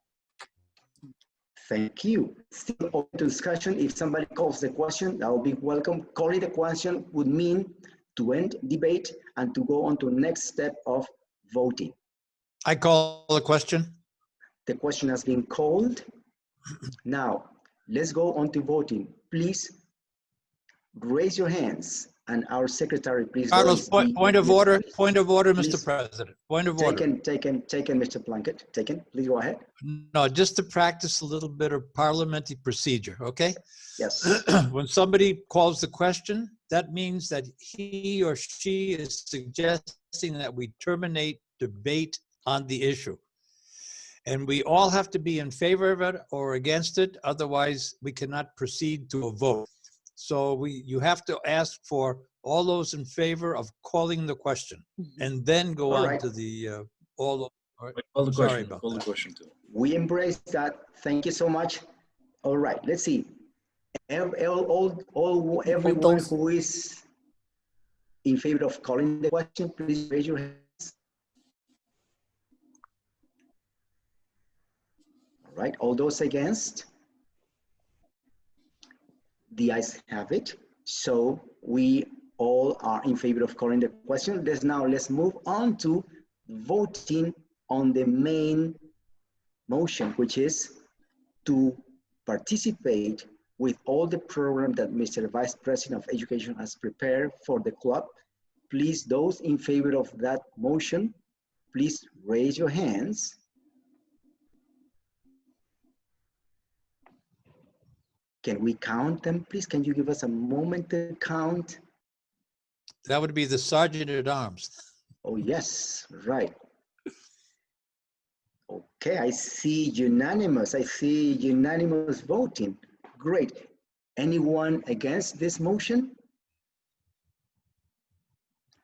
Thank you. Still open to discussion. If somebody calls the question, that will be welcome. Calling the question would mean to end debate and to go on to the next step of voting. I call the question. The question has been called. Now, let's go on to voting. Please raise your hands, and our secretary, please. Carlos, point of order, Mr. President. Point of order. Taken, Mr. Plunkett. Taken, please go ahead. No, just to practice a little bit of parliamentary procedure, okay? Yes. When somebody calls the question, that means that he or she is suggesting that we terminate debate on the issue. And we all have to be in favor of it or against it, otherwise we cannot proceed to a vote. So you have to ask for all those in favor of calling the question, and then go on to the all the question too. We embrace that. Thank you so much. All right, let's see. Everyone who is in favor of calling the question, please raise your hands. All right, all those against? The ayes have it. So we all are in favor of calling the question. Let's move on to voting on the main motion, which is to participate with all the program that Mr. Vice President of Education has prepared for the club. Please, those in favor of that motion, please raise your hands. Can we count them, please? Can you give us a moment to count? That would be the Sergeant at Arms. Oh, yes, right. Okay, I see unanimous. I see unanimous voting. Great. Anyone against this motion?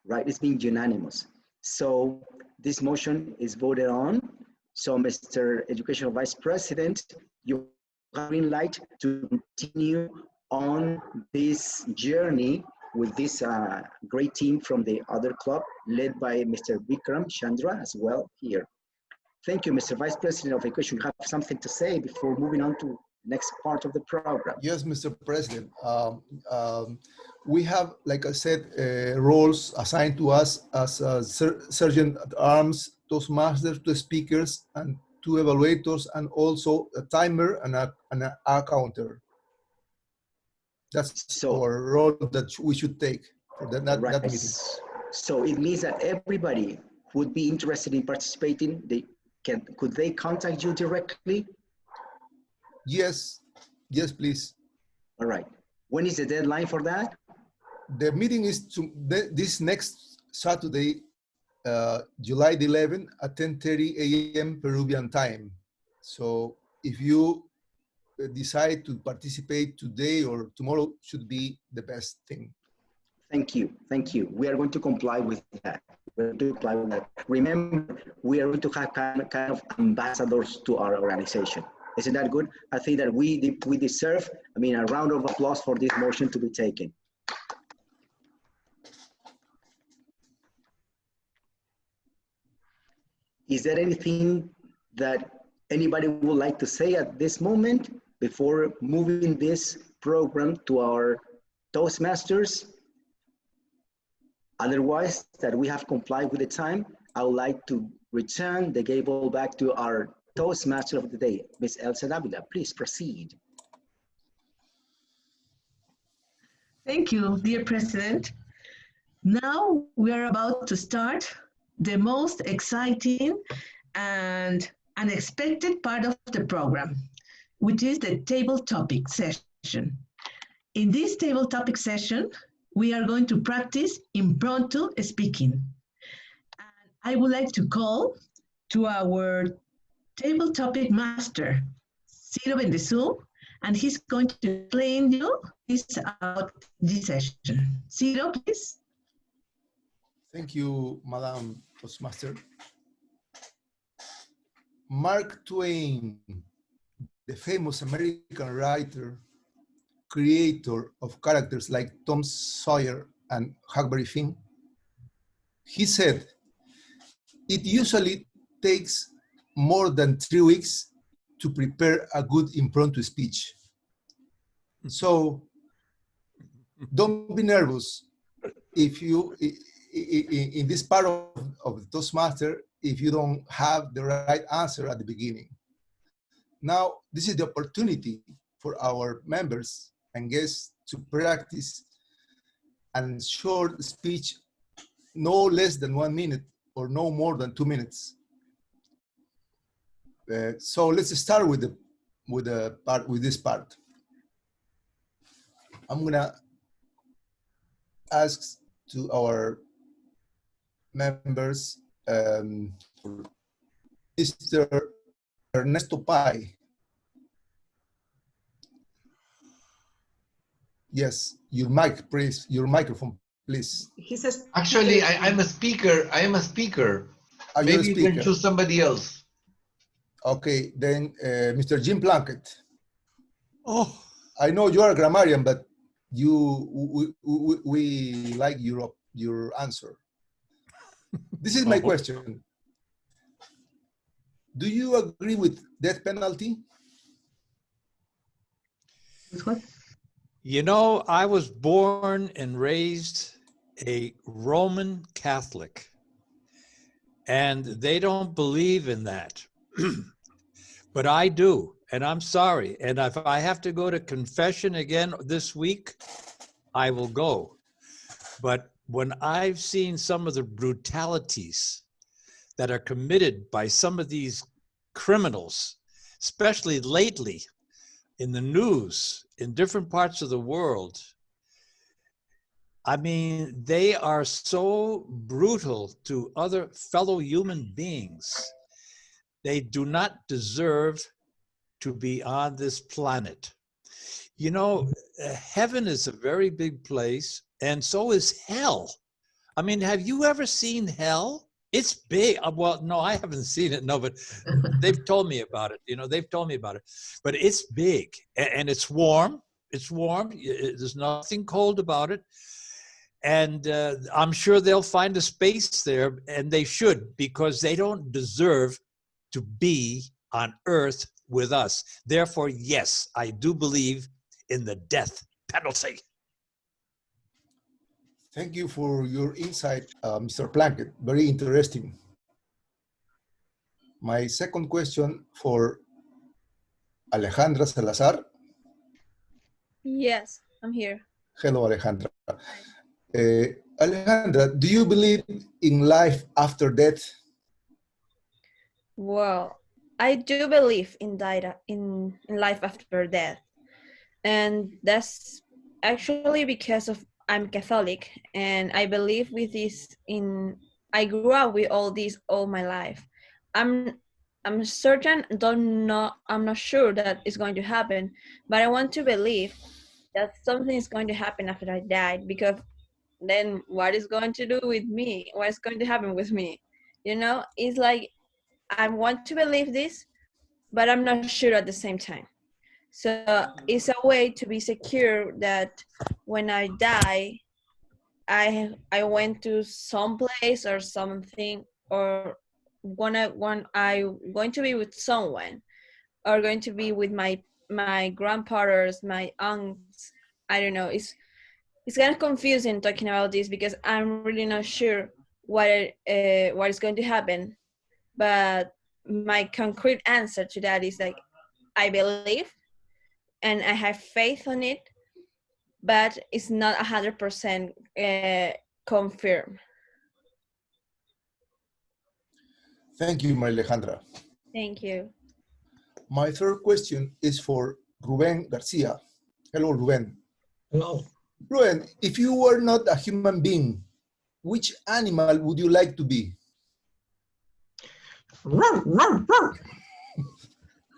Right, it's been unanimous. So this motion is voted on. So Mr. Educational Vice President, you green light to continue on this journey with this great team from the other club, led by Mr. Vikram Chandra as well here. Thank you, Mr. Vice President of Education. You have something to say before moving on to next part of the program. Yes, Mr. President. We have, like I said, roles assigned to us as Sergeant at Arms, Toastmasters, 2 speakers, and 2 evaluators, and also a timer and a counter. That's our role that we should take for that meeting. So it means that everybody who would be interested in participating, could they contact you directly? Yes, yes, please. All right. When is the deadline for that? The meeting is this next Saturday, July the 11th at 10:30 a.m. Peruvian time. So if you decide to participate today or tomorrow, should be the best thing. Thank you. Thank you. We are going to comply with that. We're going to comply with that. Remember, we are going to have kind of ambassadors to our organization. Isn't that good? I think that we deserve, a round of applause for this motion to be taken. Is there anything that anybody would like to say at this moment before moving this program to our Toastmasters? Otherwise, that we have complied with the time, I would like to return the gavel back to our Toastmaster of the day, Ms. Elsa Davila. Please proceed. Thank you, dear President. Now we are about to start the most exciting and unexpected part of the program, which is the table topic session. In this table topic session, we are going to practice impromptu speaking. And I would like to call to our table topic master, Ciro Bendezu, and he's going to explain you this about this session. Ciro, please. Thank you, Madam Toastmaster. Mark Twain, the famous American writer, creator of characters like Tom Sawyer and Huckleberry Finn, he said, "It usually takes more than 3 weeks to prepare a good impromptu speech. So don't be nervous if you, in this part of the Toastmaster, if you don't have the right answer at the beginning. Now, this is the opportunity for our members and guests to practice a short speech, no less than 1 minute or no more than 2 minutes. So let's start with this part. I'm gonna ask to our members, Mr. Ernesto Pye. Yes, your mic, please. Your microphone, please. He says. Actually, I'm a speaker. I am a speaker. Are you a Maybe you speaker? can choose somebody else. Okay, then Mr. Jim Plunkett. Oh, I know you are a grammarian, but we like your answer. This is my question. Do you agree with death penalty? you know, I was born and raised a Roman Catholic, and they don't believe in that. But I do, and I'm sorry. And if I have to go to confession again this week, I will go. But when I've seen some of the brutalities that are committed by some of these criminals, especially lately in the news, in different parts of the world, I mean, they are so brutal to other fellow human beings. They do not deserve to be on this planet. You know, heaven is a very big place, and so is hell. I mean, have you ever seen hell? It's big. Well, no, I haven't seen it. No, but they've told me about it. You know, they've told me about it. But it's big, and it's warm. It's warm. There's nothing cold about it. And I'm sure they'll find a space there, and they should, because they don't deserve to be on earth with us. Therefore, yes, I do believe in the death penalty. Thank you for your insight, Mr. Plunkett. Very interesting. My second question for Alejandra Salazar. Yes, I'm here. Hello, Alejandra. Alejandra, do you believe in life after death? Well, I do believe in life after death. And that's actually because of I'm Catholic, and I believe with this I grew up with all this all my life. I'm certain, I'm not sure that it's going to happen, but I want to believe that something is going to happen after I died, because then what is going to do with me? What is going to happen with me? You know, it's like I want to believe this, but I'm not sure at the same time. So it's a way to be secure that when I die, I went to some place or something, or when I'm going to be with someone, or going to be with my grandfathers, my aunts. I don't know. it's kind of confusing talking about this because I'm really not sure what is going to happen. But my concrete answer to that is like, I believe and I have faith on it, but it's not 100% confirmed. Thank you, Maria Alejandra. Thank you. My third question is for Ruben Garcia. Hello, Ruben. Hello. Ruben, if you were not a human being, which animal would you like to be?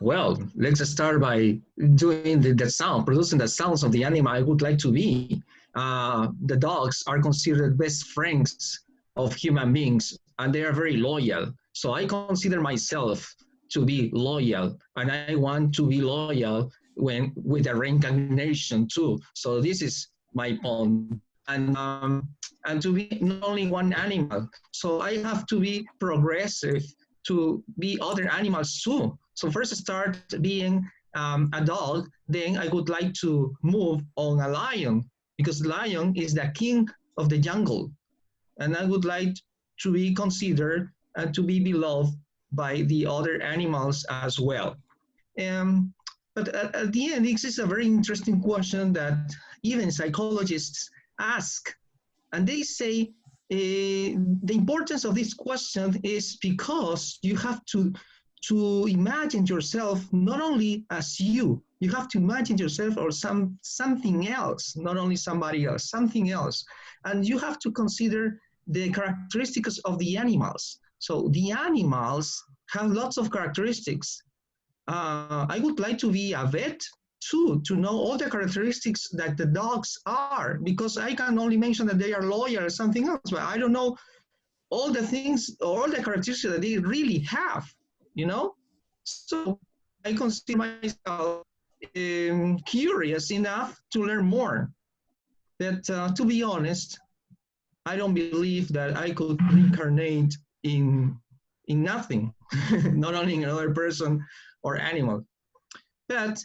Well, let's start by doing the sound, producing the sounds of the animal I would like to be. The dogs are considered best friends of human beings, and they are very loyal. So I consider myself to be loyal, and I want to be loyal with the reincarnation too. So this is my point. And to be not only one animal, so I have to be progressive to be other animals too. So first start being a dog, then I would like to move on a lion, because lion is the king of the jungle. And I would like to be considered and to be beloved by the other animals as well. But at the end, this is a very interesting question that even psychologists ask. And they say the importance of this question is because you have to imagine yourself not only as you have to imagine yourself or something else, not only somebody else, something else. And you have to consider the characteristics of the animals. So the animals have lots of characteristics. I would like to be a vet too, to know all the characteristics that the dogs are, because I can only mention that they are loyal or something else, but I don't know all the things, all the characteristics that they really have, you know? So I consider myself curious enough to learn more. But to be honest, I don't believe that I could reincarnate in nothing, not only in another person or animal. But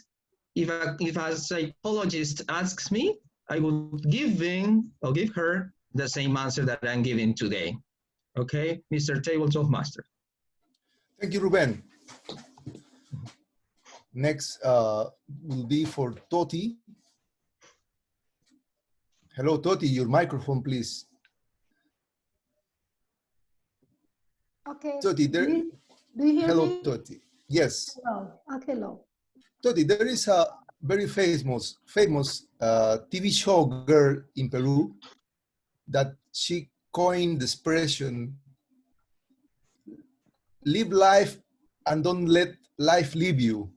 if a psychologist asks me, I would give him or give her the same answer that I'm giving today. Okay, Mr. Toastmaster. Thank you, Ruben. Next will be for Toti. Hello, Toti, your microphone, please. Okay. Toti, there. Do you hear Hello, me? Toti. Yes. Hello. Okay, hello. Toti, there is a very famous TV show girl in Peru that she coined the expression, live life and don't let life leave you.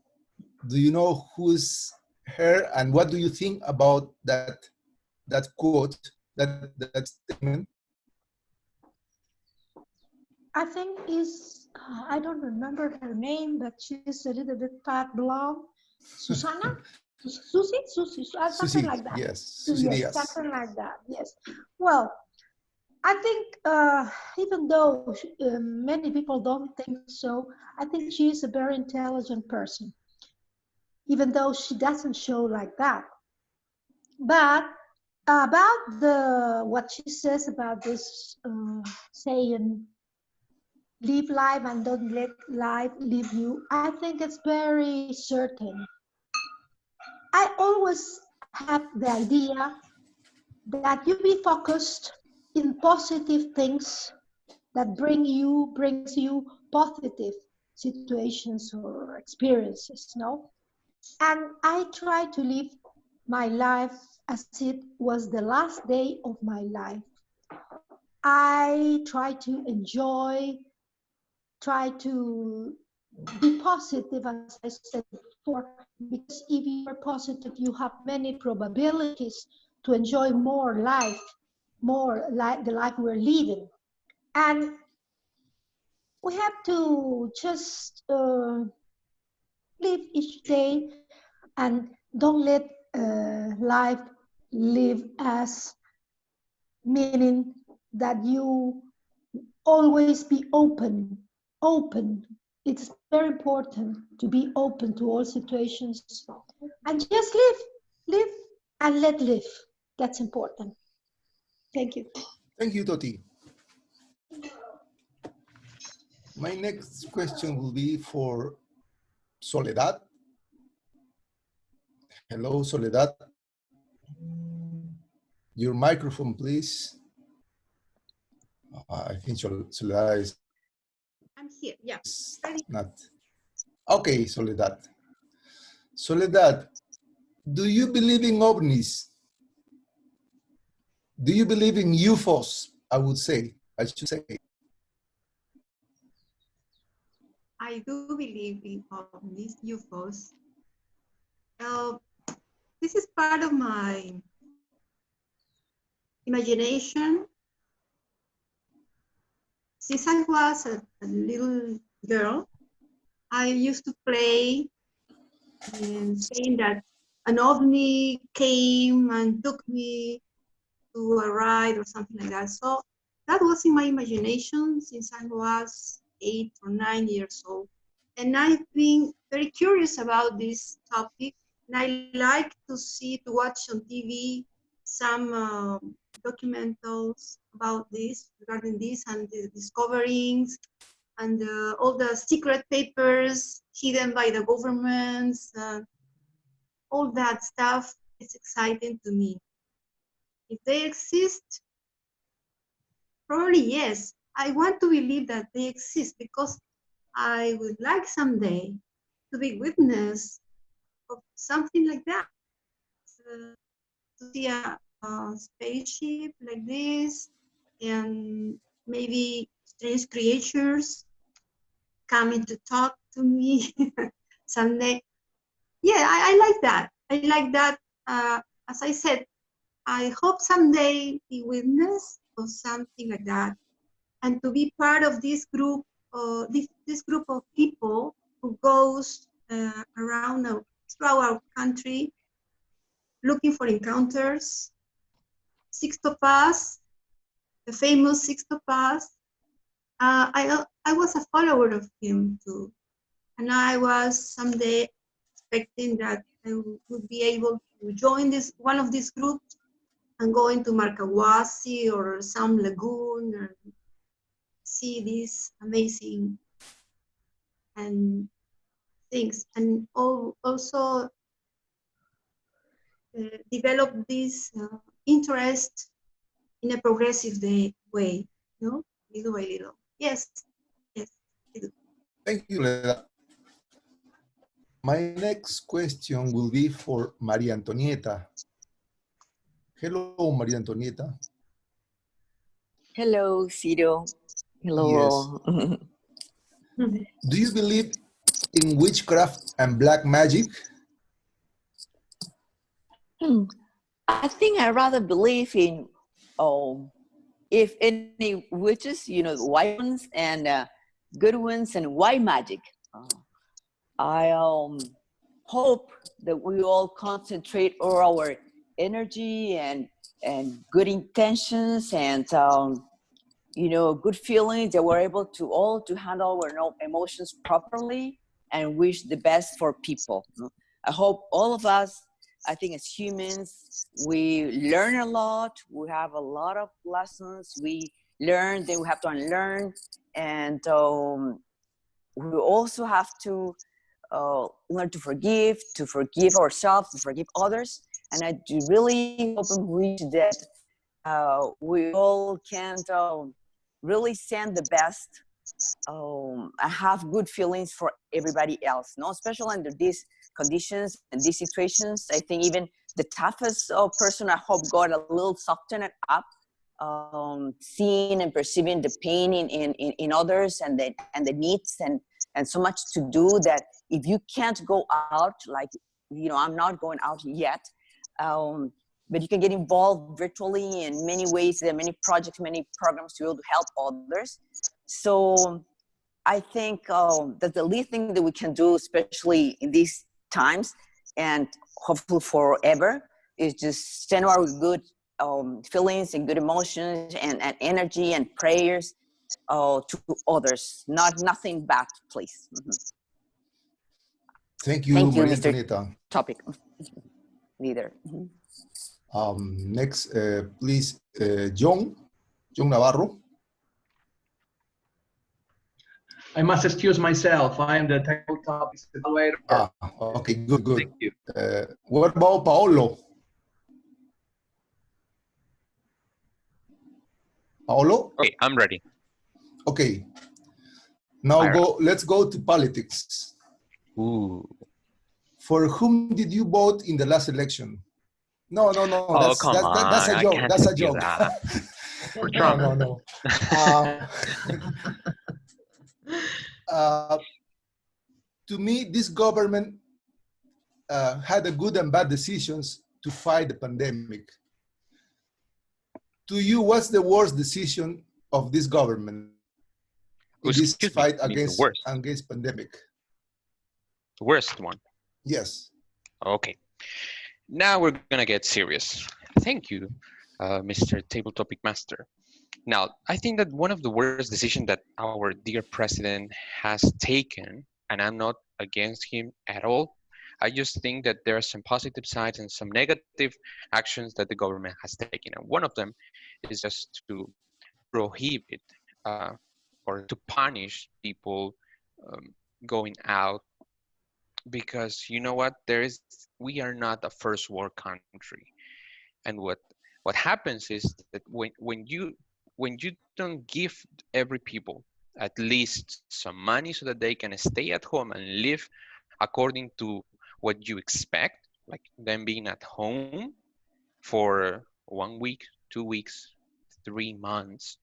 Do you know who's her and what do you think about that quote, that statement? I think I don't remember her name, but she's a little bit fat blonde. Susana? Susie, something like that. Yes, Susie yes, Diaz. something like that, yes. Well, I think even though many people don't think so, I think she is a very intelligent person, even though she doesn't show like that. But about what she says about this saying, live life and don't let life leave you, I think it's very certain. I always have the idea that you be focused in positive things that brings you positive situations or experiences, no? And I try to live my life as it was the last day of my life. I try to enjoy, try to be positive, as I said before, because if you are positive, you have many probabilities to enjoy more life, more like the life we're living. And we have to just live each day and don't let life live as, meaning that you always be open. It's very important to be open to all situations and just live and let live. That's important. Thank you. Thank you, Toti. My next question will be for Soledad. Hello, Soledad. Your microphone, please. I think Soledad is I'm here, yeah. not. Okay, Soledad. Soledad, do you believe in ovnis? Do you believe in UFOs? I should say. I do believe in ovnis, UFOs. This is part of my imagination. Since I was a little girl, I used to play and saying that an ovni came and took me to a ride or something like that. So that was in my imagination since I was 8 or 9 years old. And I've been very curious about this topic. And I like to watch on TV some documentals about this, regarding this and the discoverings and all the secret papers hidden by the governments. All that stuff is exciting to me. If they exist, probably yes. I want to believe that they exist because I would like someday to be witness of something like that. To see a spaceship like this and maybe strange creatures coming to talk to me someday. Yeah, I like that. I like that. As I said, I hope someday be witness of something like that, and to be part of this group, this group of people who goes around throughout our country, looking for encounters. Sixto Paz, the famous Sixto Paz. I was a follower of him too, and I was someday expecting that I would be able to join one of these groups and go into Marcahuasi or some lagoon and see these amazing things, and also develop this interest in a progressive way, little by little. Yes, yes, I do. Thank you, Leda. My next question will be for Maria Antonieta. Hello, Maria Antonieta. Hello, Ciro. Hello. Yes. Do you believe in witchcraft and black magic? I think I rather believe in, if any witches, white ones and good ones and white magic. I hope that we all concentrate all our energy and good intentions and good feelings, that we're able to handle our emotions properly and wish the best for people. I hope all of us, I think as humans, we learn a lot. We have a lot of lessons we learn, then we have to unlearn, and we also have to learn to forgive ourselves, to forgive others. And I do really hope and wish that we all can really send the best, have good feelings for everybody else, especially under these conditions and these situations. I think even the toughest person, I hope, got a little softened up, seeing and perceiving the pain in others and the needs and so much to do, that if you can't go out, like, I'm not going out yet, but you can get involved virtually in many ways. There are many projects, many programs to be able to help others. So I think that the least thing that we can do, especially in these times and hopefully forever, is just send our good feelings and good emotions and energy and prayers to others. Nothing bad, please. Thank you, Thank you, Maria Mr. Antonieta. Topic leader. Next, please, John Navarro. I must excuse myself. I am the technical topics evaluator. Okay, good. Thank you. What about Paolo? Paolo? Okay, I'm ready. Okay. Now let's go to politics. Ooh. For whom did you vote in the last election? No. Oh, That's a joke. That's a joke. No. To me, this government had a good and bad decisions to fight the pandemic. To you, what's the worst decision of this government in this fight against pandemic? The worst one? Yes. Okay. Now we're gonna get serious. Thank you, Mr. Table Topic Master. Now, I think that one of the worst decisions that our dear president has taken, and I'm not against him at all, I just think that there are some positive sides and some negative actions that the government has taken. And one of them is just to prohibit or to punish people going out, because you know what, we are not a first world country. And what happens is that when you don't give every people at least some money so that they can stay at home and live according to what you expect, like them being at home for 1 week, 2 weeks, 3 months,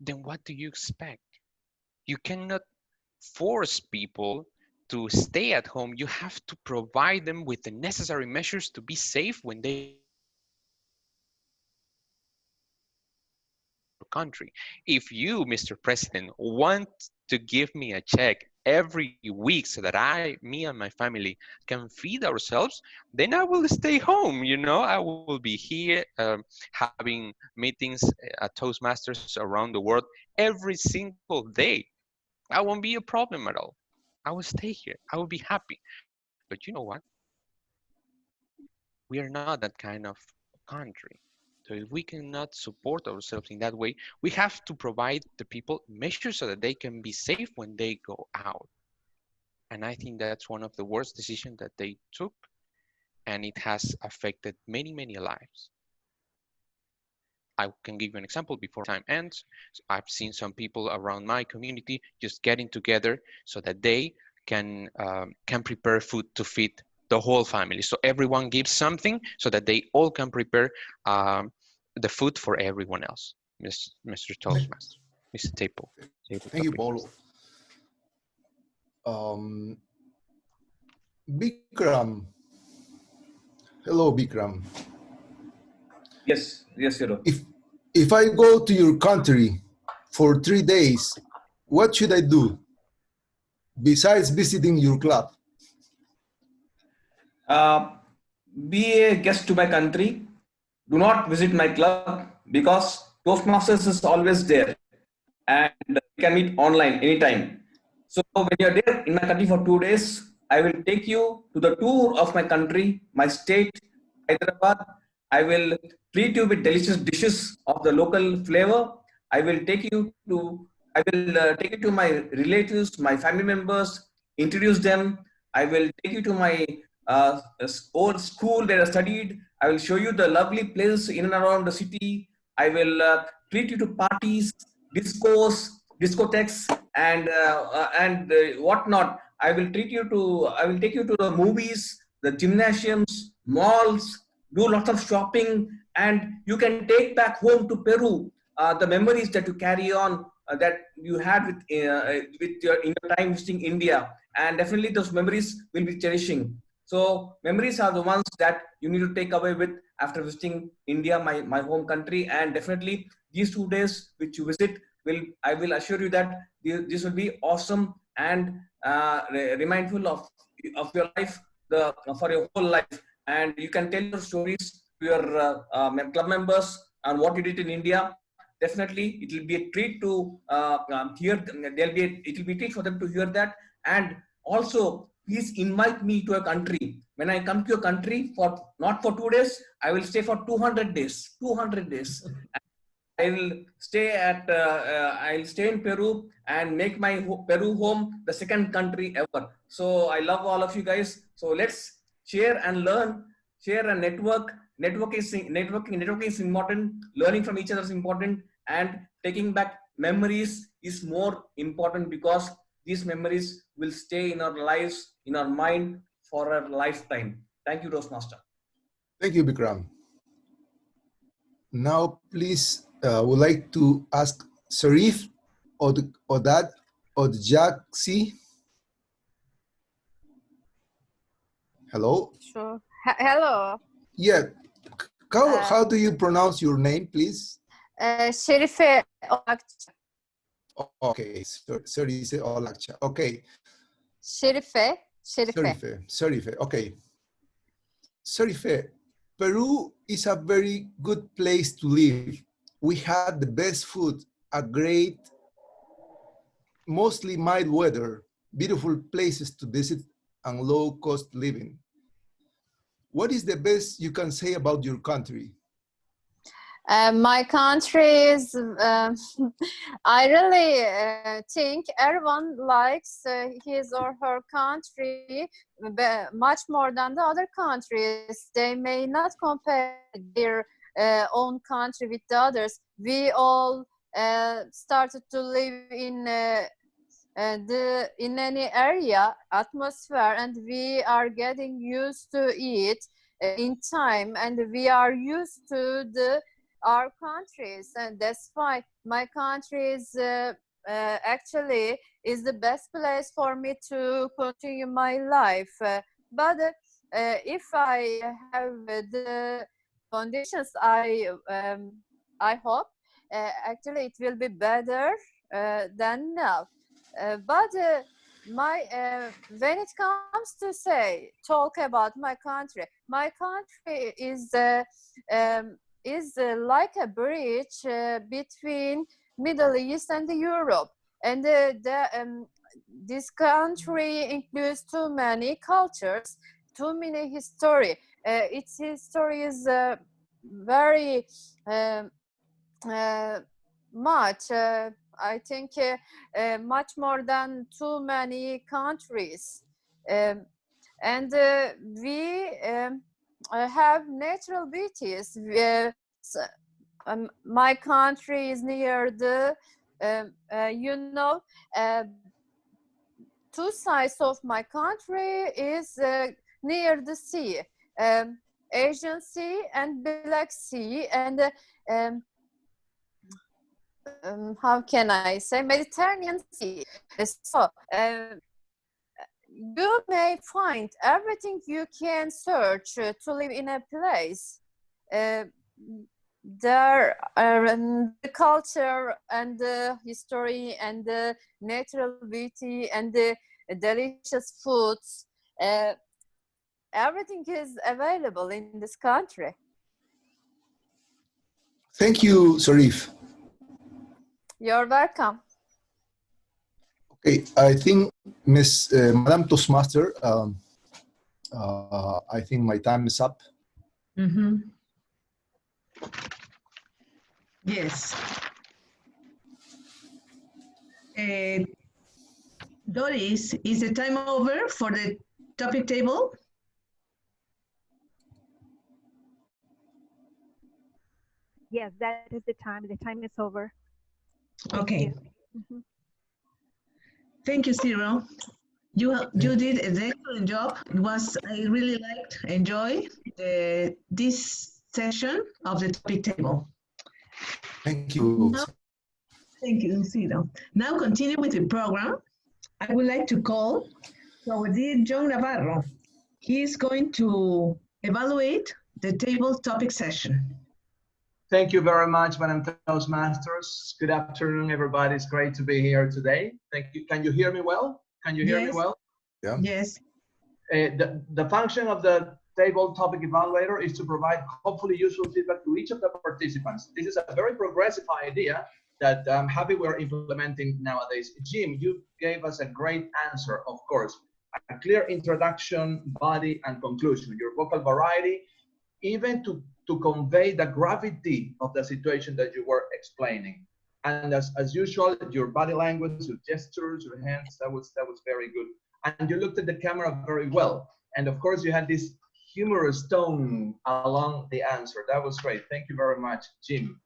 then what do you expect? You cannot force people to stay at home. You have to provide them with the necessary measures to be safe when they country. If you, Mr. President, want to give me a check every week so that me and my family can feed ourselves, then I will stay home. You know, I will be here having meetings at Toastmasters around the world every single day. I won't be a problem at all. I will stay here. I will be happy. But you know what? We are not that kind of country. So if we cannot support ourselves in that way, we have to provide the people measures so that they can be safe when they go out. And I think that's one of the worst decisions that they took, and it has affected many, many lives. I can give you an example before time ends. I've seen some people around my community just getting together so that they can prepare food to feed the whole family. So everyone gives something so that they all can prepare the food for everyone else. Mr. Toastmaster, Mr. Table. Thank you, Paolo. Vikram. Hello, Vikram. Yes, Ciro. If I go to your country for 3 days, what should I do besides visiting your club? Be a guest to my country. Do not visit my club, because Toastmasters is always there and you can meet online anytime. So when you're there in my country for 2 days, I will take you to the tour of my country, my state, Hyderabad. I will treat you with delicious dishes of the local flavor. I will take you to my relatives, my family members, introduce them. I will take you to my old school where I studied. I will show you the lovely places in and around the city. I will treat you to parties, discos, discotheques, and whatnot. I will take you to the movies, the gymnasiums, malls, do lots of shopping, and you can take back home to Peru the memories that you carry on that you had in your time visiting India, and definitely those memories will be cherishing. So memories are the ones that you need to take away with after visiting India, my home country, and definitely these 2 days which you visit I will assure you that this will be awesome and remindful of your life, for your whole life, and you can tell your stories to your club members on what you did in India. Definitely, it will be a treat to hear. It will be a treat for them to hear that, and also please invite me to a country. When I come to a country for not for 2 days, I will stay for 200 days. 200 days. I will stay at I'll stay in Peru and make my Peru home the second country ever. So I love all of you guys. So let's share and learn, share and network. Networking is important. Learning from each other is important, and taking back memories is more important because these memories will stay in our lives, in our mind for a lifetime. Thank you, Toastmaster. Thank you, Vikram. Now, please, would like to ask Serife or Dad or Jaxi. Hello? Sure. Hello. Yeah. How do you pronounce your name, please? Serife. Okay, Serife Olakcha. Okay. Serife. Okay. Serife, Peru is a very good place to live. We had the best food, a great, mostly mild weather, beautiful places to visit, and low-cost living. What is the best you can say about your country? My country is, I really think everyone likes his or her country much more than the other countries. They may not compare their own country with the others. We all started to live in any area, atmosphere, and we are getting used to it in time, and we are used to our countries, and that's why my country is actually is the best place for me to continue my life. But if I have the conditions, I hope actually it will be better than now. But when it comes to talk about my country is like a bridge between Middle East and Europe, and this country includes too many cultures, too many history. Its history is very much. I think much more than too many countries, and we have natural beauties. My country is near the, two sides of my country is near the sea, Asian Sea and Black Sea, and how can I say, Mediterranean Sea. So you may find everything you can search to live in a place. There are the culture and the history and the natural beauty and the delicious foods. Everything is available in this country. Thank you, Serife. You're welcome. Okay, I think Madam Toastmaster, I think my time is up. Mm-hmm. Yes. Doris, is the time over for the topic table? Yes, that is the time. The time is over. Okay. Thank you, Ciro. You did an excellent job. I really enjoy this session of the topic table. Thank you. Thank you, Ciro. Now continue with the program. I would like to call our dear John Navarro. He is going to evaluate the table topic session. Thank you very much, Madam Toastmasters. Good afternoon, everybody. It's great to be here today. Thank you. Can you hear me well? Can you hear me well? Yeah. Yes. The function of the table topic evaluator is to provide hopefully useful feedback to each of the participants. This is a very progressive idea that I'm happy we're implementing nowadays. Jim, you gave us a great answer, of course. a clear introduction, body, and conclusion. Your vocal variety, even to convey the gravity of the situation that you were explaining. And as usual, your body language, your gestures, your hands, that was very good. And you looked at the camera very well. And of course, you had this humorous tone along the answer. That was great. Thank you very much, Jim.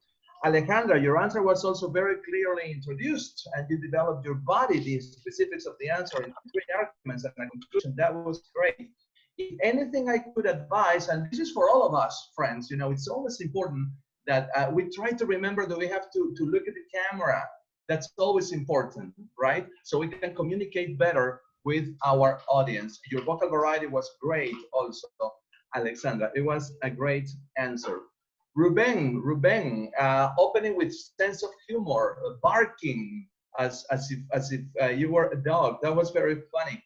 Alejandra, your answer was also very clearly introduced, and you developed your body, the specifics of the answer in 3 arguments and a conclusion. That was great. If anything I could advise, and this is for all of us, friends, you know, it's always important that we try to remember that we have to look at the camera. That's always important, right? So we can communicate better with our audience. Your vocal variety was great also, Alexandra. It was a great answer. Ruben, opening with sense of humor, barking as if you were a dog. That was very funny.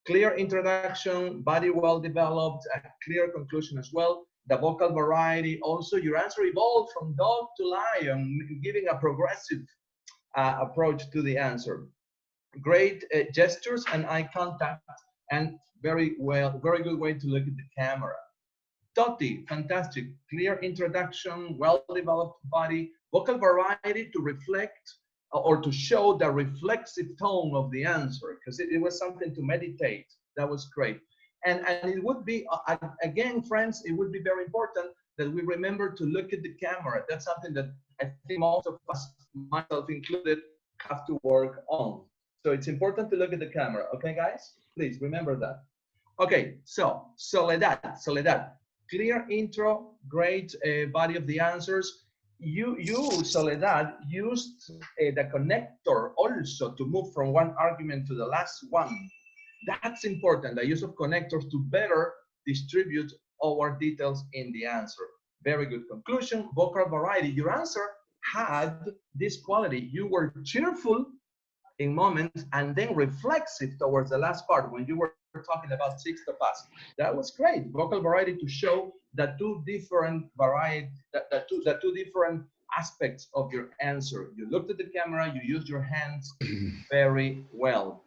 Clear introduction, body well developed, a clear conclusion as well. The vocal variety, also your answer evolved from dog to lion, giving a progressive approach to the answer. Great gestures and eye contact, and very good way to look at the camera. Toti, fantastic, clear introduction, well-developed body, vocal variety to reflect or to show the reflexive tone of the answer, because it was something to meditate. That was great. And it would be, again, friends, it would be very important that we remember to look at the camera. That's something that I think most of us, myself included, have to work on. So it's important to look at the camera. Okay, guys? Please remember that. Okay, so Soledad, clear intro, great body of the answers. You Soledad, used the connector also to move from one argument to the last one. That's important, the use of connectors to better distribute our details in the answer. Very good conclusion. Vocal variety, your answer had this quality. You were cheerful in moments and then reflexive towards the last part when you were talking about six to pass. That was great. Vocal variety to show the two different the two different aspects of your answer. You looked at the camera, you used your hands very well.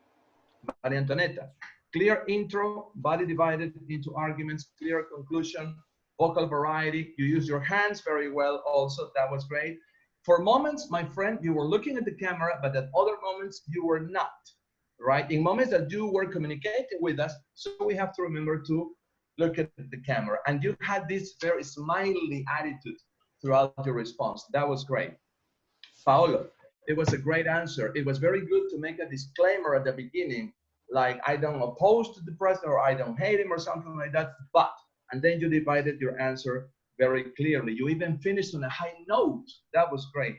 Maria Antonieta, clear intro, body divided into arguments, clear conclusion, vocal variety. You use your hands very well also. That was great. For moments, my friend, you were looking at the camera, but at other moments you were not, right? In moments that you were communicating with us, so we have to remember to look at the camera. And you had this very smiley attitude throughout your response. That was great. Paolo, it was a great answer. It was very good to make a disclaimer at the beginning, like I don't oppose to the president or I don't hate him or something like that, but, and then you divided your answer very clearly. You even finished on a high note. That was great.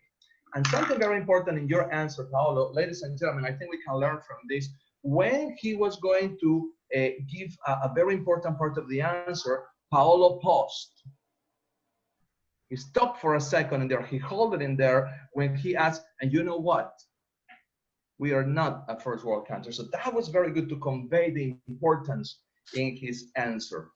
And something very important in your answer, Paolo, ladies and gentlemen, I think we can learn from this. When he was going to give a very important part of the answer, Paolo paused. He stopped for a second in there. He held it in there when he asked, and you know what? We are not a first world country. So that was very good to convey the importance in his answer.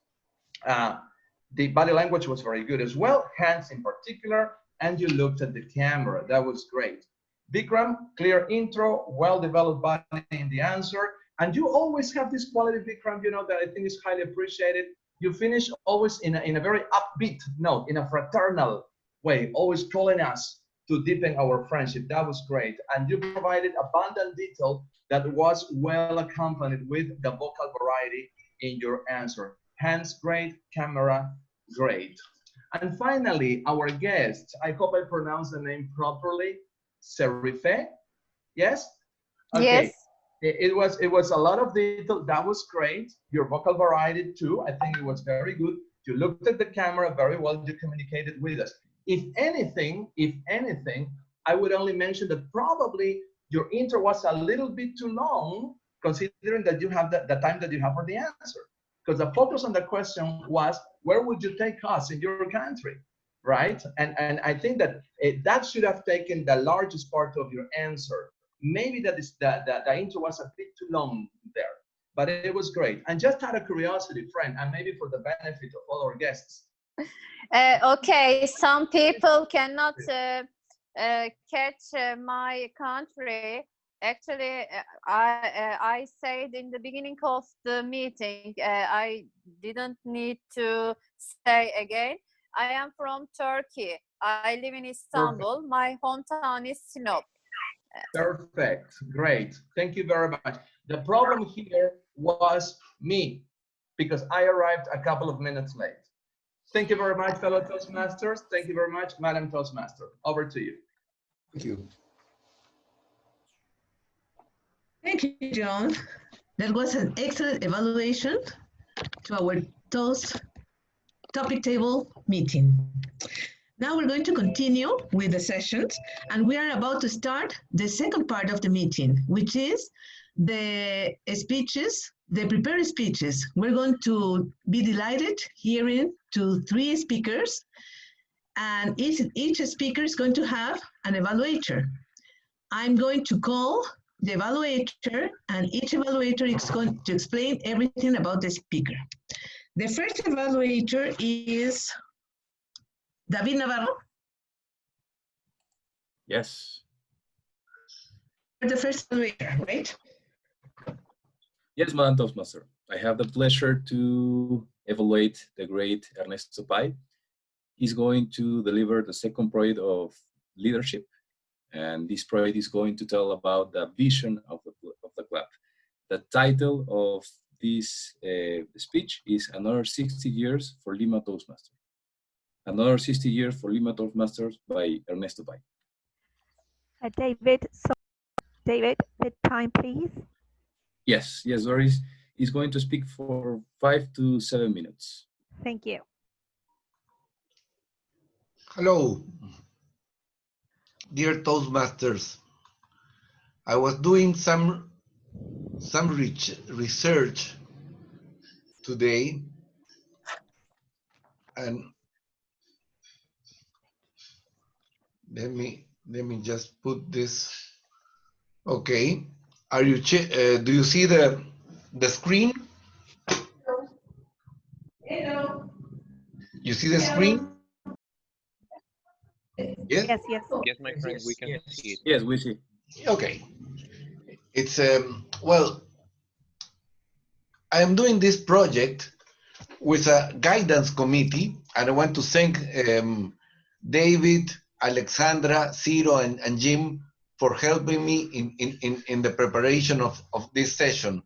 The body language was very good as well, hands in particular, and you looked at the camera. That was great. Vikram, clear intro, well-developed body in the answer. And you always have this quality, Vikram, you know, that I think is highly appreciated. You finish always in a very upbeat note, in a fraternal way, always calling us to deepen our friendship. That was great. And you provided abundant detail that was well accompanied with the vocal variety in your answer. Hands great, camera great. And finally, our guest, I hope I pronounced the name properly, Serife, yes? Okay. Yes. It was a lot of detail. That was great. Your vocal variety too. I think it was very good. You looked at the camera very well. You communicated with us. If anything, I would only mention that probably your intro was a little bit too long, considering that you have the time that you have for the answer. Because the focus on the question was, where would you take us in your country, right? And I think that that should have taken the largest part of your answer. Maybe that is the intro was a bit too long there, but it was great. And just out of curiosity, friend, and maybe for the benefit of all our guests. Okay, some people cannot catch my country. Actually, I said in the beginning of the meeting, I didn't need to say again. I am from Turkey. I live in Istanbul. Perfect. My hometown is Sinop. Perfect. Great. Thank you very much. The problem here was me because I arrived a couple of minutes late. Thank you very much, fellow Toastmasters. Thank you very much, Madam Toastmaster. Over to you. Thank you. Thank you, John. That was an excellent evaluation to our Toast topic table meeting. Now we're going to continue with the sessions, and we are about to start the second part of the meeting, which is the speeches, the prepared speeches. We're going to be delighted hearing to 3 speakers, and each speaker is going to have an evaluator. I'm going to call the evaluator, and each evaluator is going to explain everything about the speaker. The first evaluator is David Navarro. Yes. The first evaluator, right? Yes, Madam Toastmaster. I have the pleasure to evaluate the great Ernesto Pye. He's going to deliver the second project of leadership, and this project is going to tell about the vision of the club. The title of this speech is Another 60 Years for LimaToastmasters. Another 60 Years for LimaToastmasters by Ernesto Pye. David, the time, please. Yes, Doris is going to speak for 5 to 7 minutes. Thank you. Hello, dear Toastmasters. I was doing some research today, and let me just put this. Okay, are you do you see the screen? Hello. You see the screen? Yes. Yes, yes. Yes, my friend, we can see it. Yes, we see. Okay. It's well, I am doing this project with a guidance committee, and I want to thank David, Alexandra, Ciro, and Jim for helping me in the preparation of this session.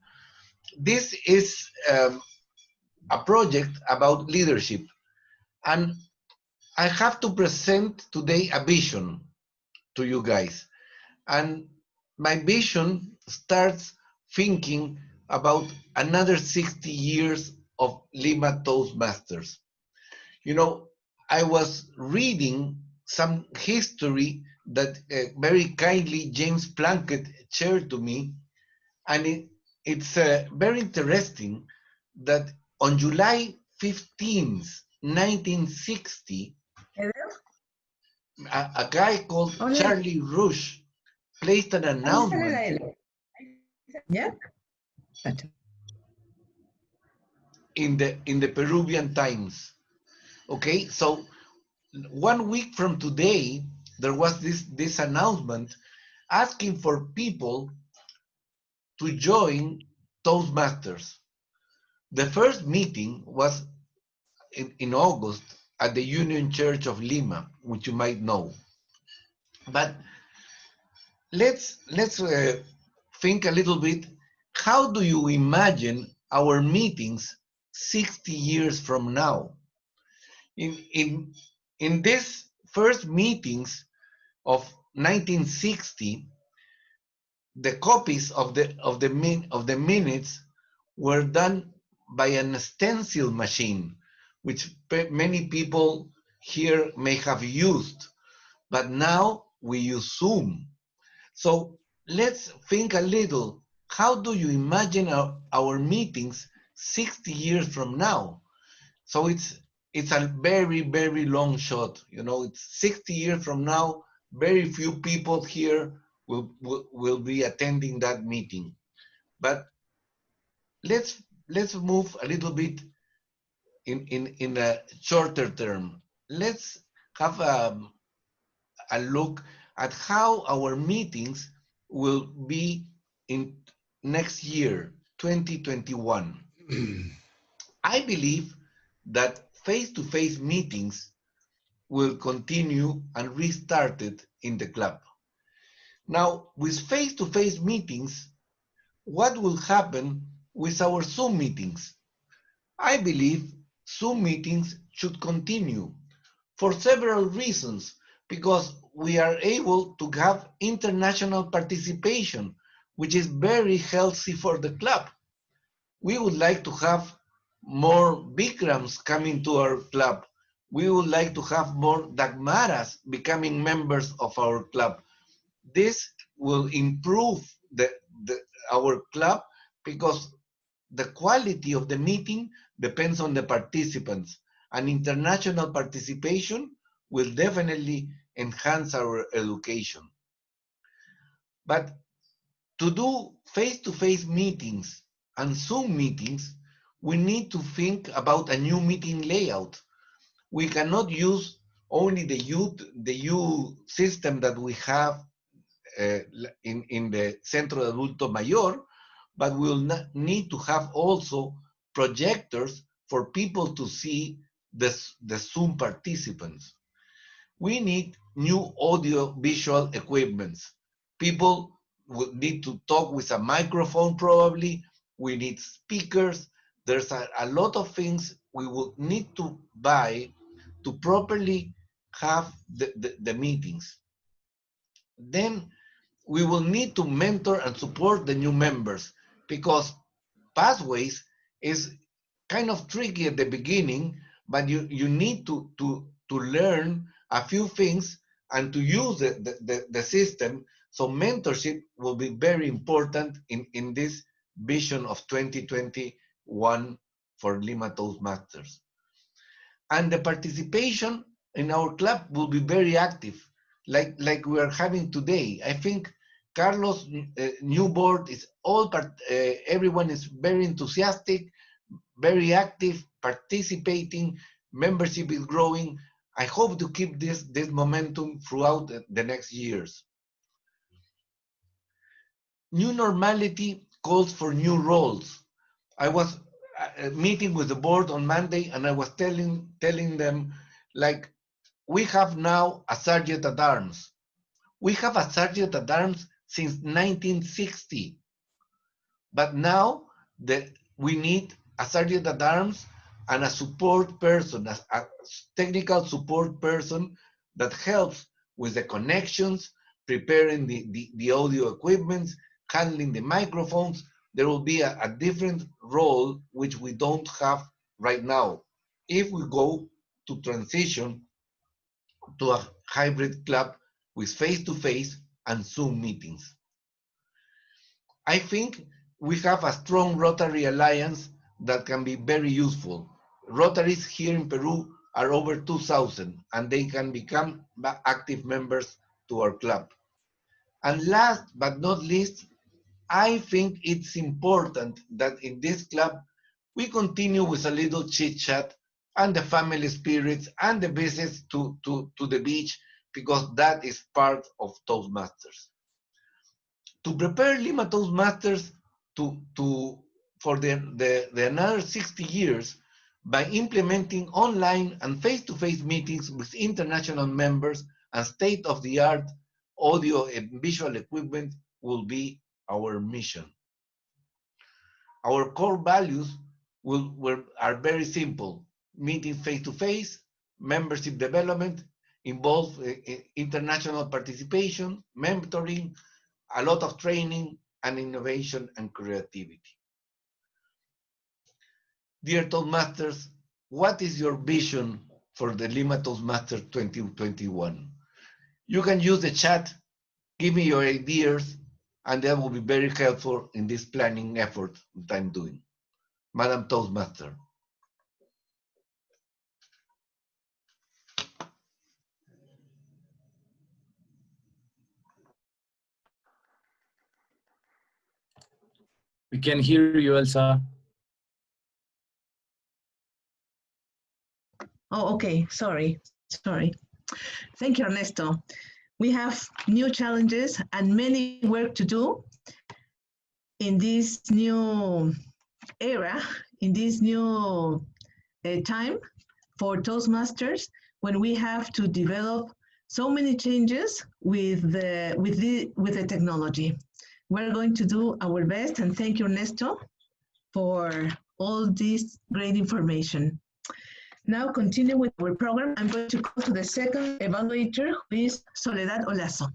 This is a project about leadership, and I have to present today a vision to you guys. And my vision starts thinking about another 60 years of LimaToastmasters. You know, I was reading some history that very kindly James Plunkett shared to me, and it's very interesting that on July 15th, 1960, a guy called Charlie Rush placed an announcement in the Peruvian Times. Okay, so 1 week from today, there was this announcement asking for people to join Toastmasters. The first meeting was in August at the Union Church of Lima, which you might know. But let's think a little bit. How do you imagine our meetings 60 years from now? In this first meetings of 1960, the copies of the minutes were done by an stencil machine, which many people here may have used, but now we use Zoom. So let's think a little. How do you imagine our meetings 60 years from now? So it's a very, very long shot. You know, it's 60 years from now, very few people here will be attending that meeting. But let's move a little bit in a shorter term. Let's have a look at how our meetings will be in next year, 2021. I believe that face-to-face meetings will continue and restarted in the club. Now, with face-to-face meetings, what will happen with our Zoom meetings? I believe Zoom meetings should continue for several reasons, because we are able to have international participation, which is very healthy for the club. We would like to have more Vikrams coming to our club. We would like to have more Dagmaras becoming members of our club. This will improve our club, because the quality of the meeting depends on the participants, and international participation will definitely enhance our education. But to do face-to-face meetings and Zoom meetings, we need to think about a new meeting layout. We cannot use only the U system that we have in the Centro de Adulto Mayor, but we'll need to have also projectors for people to see the Zoom participants. We need new audio visual equipments. People will need to talk with a microphone probably. We need speakers. There's a lot of things we will need to buy to properly have the meetings. Then we will need to mentor and support the new members, because pathways is kind of tricky at the beginning, but you need to learn a few things and to use the system. So mentorship will be very important in this vision of 2021 for LimaToastmasters. And the participation in our club will be very active, like we are having today. I think Carlos' new board is everyone is very enthusiastic, very active, participating, membership is growing. I hope to keep this momentum throughout the next years. New normality calls for new roles. I was meeting with the board on Monday, and I was telling them, like, we have now a sergeant at arms. We have a sergeant at arms since 1960. But now we need a sergeant at arms and a support person, a technical support person that helps with the connections, preparing the audio equipment, handling the microphones. There will be a different role which we don't have right now if we go to transition to a hybrid club with face-to-face and Zoom meetings. I think we have a strong Rotary alliance that can be very useful. Rotaries here in Peru are over 2,000, and they can become active members to our club. And last but not least, I think it's important that in this club, we continue with a little chit-chat and the family spirits and the visits to the beach, because that is part of Toastmasters. To prepare LimaToastmasters for the another 60 years, by implementing online and face-to-face meetings with international members and state-of-the-art audio and visual equipment will be our mission. Our core values are very simple: meeting face-to-face, membership development, involve international participation, mentoring, a lot of training, and innovation and creativity. Dear Toastmasters, what is your vision for the LimaToastmasters 2021? You can use the chat, give me your ideas, and that will be very helpful in this planning effort that I'm doing. Madam Toastmaster. We can hear you, Elsa. Oh, okay. Sorry. Thank you, Ernesto. We have new challenges and many work to do in this new era, in this new time for Toastmasters, when we have to develop so many changes with the technology. We're going to do our best, and thank you, Ernesto, for all this great information. Now, continue with our program. I'm going to go to the second evaluator, who is Soledad Olazo.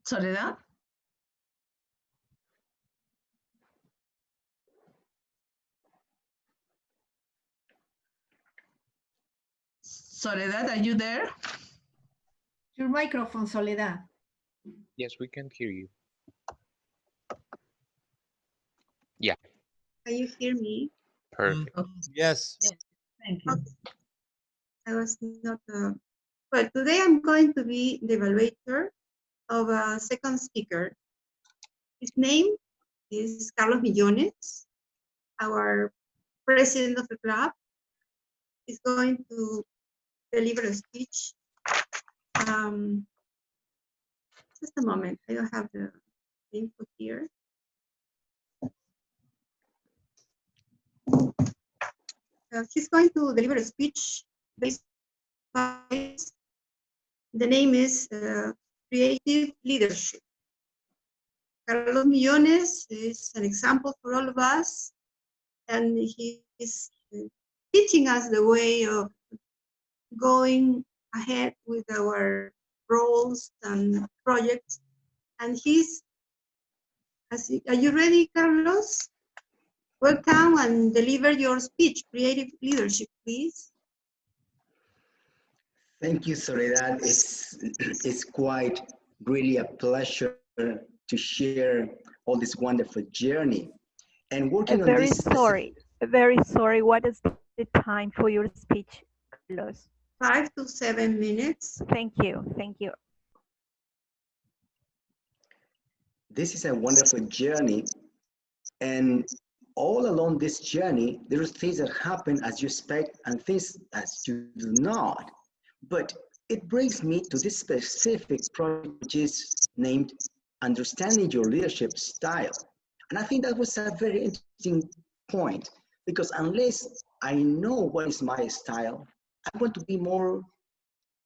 Soledad? Soledad, are you there? Your microphone, Soledad. Yes, we can hear you. Yeah. Can you hear me? Perfect. Yes. Thank you. Okay. I was not. Well, today I'm going to be the evaluator of a second speaker. His name is Carlos Millones, our president of the club. Is going to deliver a speech. Just a moment, I don't have the info here. He's going to deliver a speech based on, the name is Creative Leadership. Carlos Millones is an example for all of us, and he is teaching us the way of going ahead with our roles and projects. And are you ready, Carlos? Welcome and deliver your speech, Creative Leadership, please. Thank you, Soledad. It's quite really a pleasure to share all this wonderful journey and working on this. Very sorry. What is the time for your speech, Carlos? 5 to 7 minutes. Thank you. Thank you. This is a wonderful journey, and all along this journey, there are things that happen as you expect and things as you do not. But it brings me to this specific project, which is named Understanding Your Leadership Style. And I think that was a very interesting point, because unless I know what is my style, I want to be more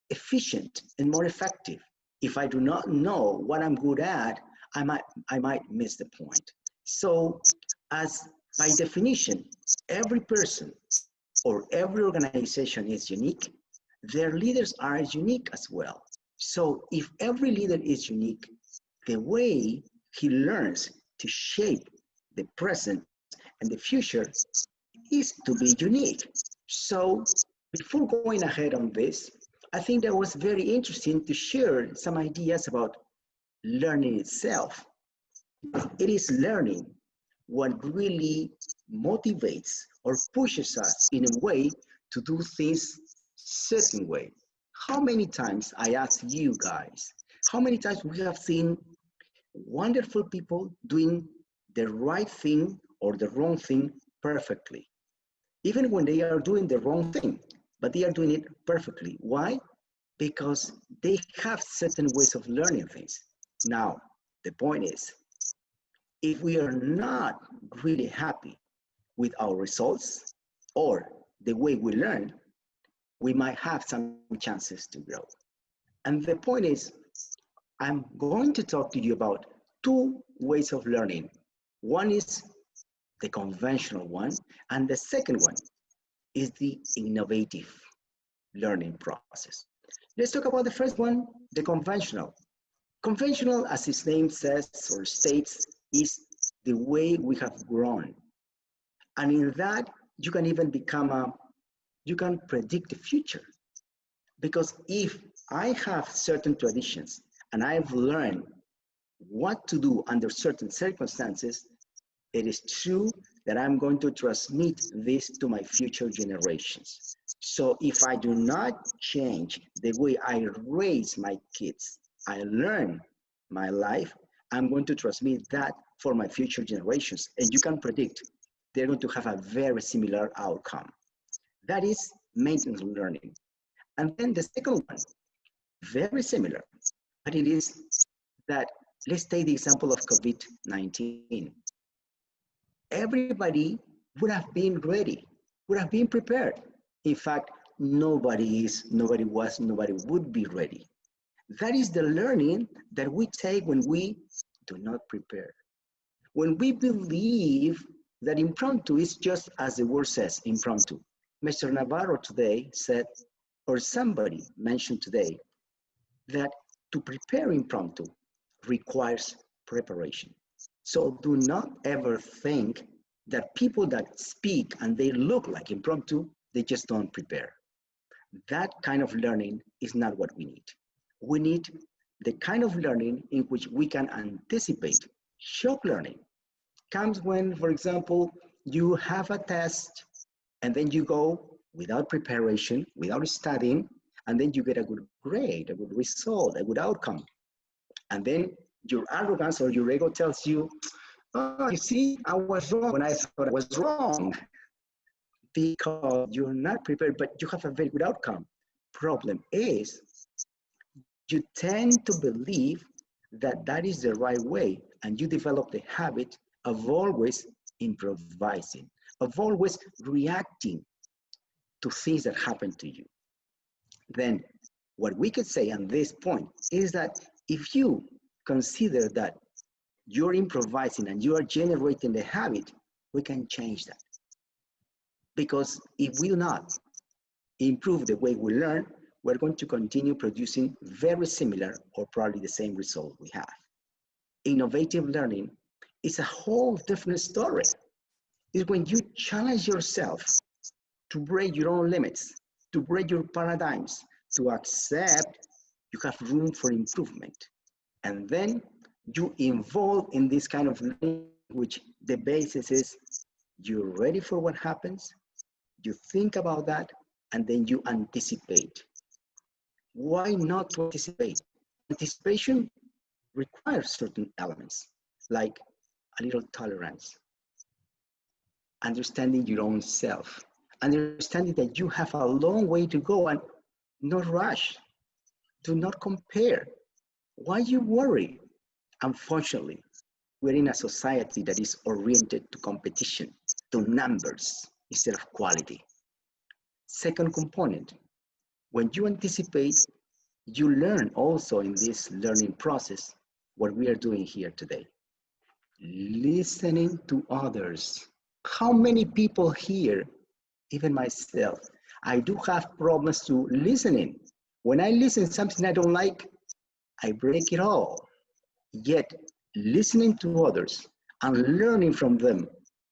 efficient and more effective. If I do not know what I'm good at, I might miss the point. So as by definition, every person or every organization is unique, their leaders are unique as well. So if every leader is unique, the way he learns to shape the present and the future is to be unique. So before going ahead on this, I think that was very interesting to share some ideas about learning itself. It is learning what really motivates or pushes us in a way to do things certain way. How many times, I ask you guys, how many times we have seen wonderful people doing the right thing or the wrong thing perfectly, even when they are doing the wrong thing, but they are doing it perfectly. Why? Because they have certain ways of learning things. Now, the point is, if we are not really happy with our results or the way we learn, we might have some chances to grow. And the point is, I'm going to talk to you about two ways of learning. One is the conventional one, and the second one is the innovative learning process. Let's talk about the first one, the conventional. Conventional, as its name says or states, is the way we have grown. And in that, you can even you can predict the future. Because if I have certain traditions and I've learned what to do under certain circumstances, it is true that I'm going to transmit this to my future generations. So if I do not change the way I raise my kids, I learn my life, I'm going to transmit that for my future generations. And you can predict they're going to have a very similar outcome. That is maintenance learning. And then the second one, very similar, but it is that, let's take the example of COVID-19. Everybody would have been ready, would have been prepared. In fact, nobody would be ready. That is the learning that we take when we do not prepare. When we believe that impromptu is just as the word says, impromptu. Mr. Navarro today said, or somebody mentioned today, that to prepare impromptu requires preparation. So do not ever think that people that speak and they look like impromptu, they just don't prepare. That kind of learning is not what we need. We need the kind of learning in which we can anticipate. Shock learning comes when, for example, you have a test and then you go without preparation, without studying, and then you get a good grade, a good result, a good outcome. And then your arrogance or your ego tells you, oh, you see, I was wrong when I thought I was wrong. Because you're not prepared, but you have a very good outcome. Problem is, you tend to believe that that is the right way, and you develop the habit of always improvising, of always reacting to things that happen to you. Then what we could say on this point is that if you consider that you're improvising and you are generating the habit, we can change that. Because if we do not improve the way we learn, we're going to continue producing very similar or probably the same result we have. Innovative learning is a whole different story. It's when you challenge yourself to break your own limits, to break your paradigms, to accept you have room for improvement. And then you involve in this kind of learning, which the basis is you're ready for what happens, you think about that, and then you anticipate. Why not to anticipate? Anticipation requires certain elements, like a little tolerance, understanding your own self, understanding that you have a long way to go and not rush. Do not compare. Why you worry? Unfortunately, we're in a society that is oriented to competition, to numbers instead of quality. Second component, when you anticipate, you learn also in this learning process what we are doing here today. Listening to others. How many people here, even myself, I do have problems to listening. When I listen to something I don't like, I break it all. Yet, listening to others and learning from them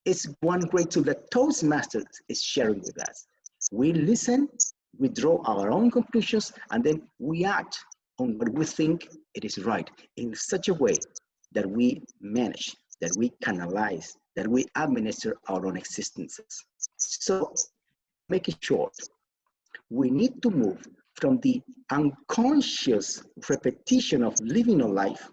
is one great tool that Toastmasters is sharing with us. We listen, we draw our own conclusions, and then we act on what we think it is right in such a way that we manage, that we canalize, that we administer our own existences. So, make it short, we need to move from the unconscious repetition of living a life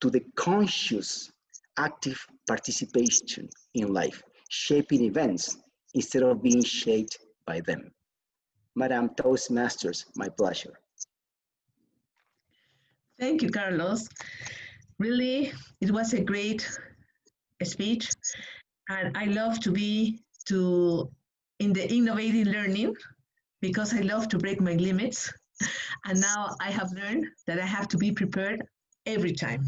to the conscious, active participation in life, shaping events instead of being shaped by them. Madam Toastmasters, my pleasure. Thank you, Carlos. Really, it was a great speech, and I love to be in the innovative learning because I love to break my limits, and now I have learned that I have to be prepared every time.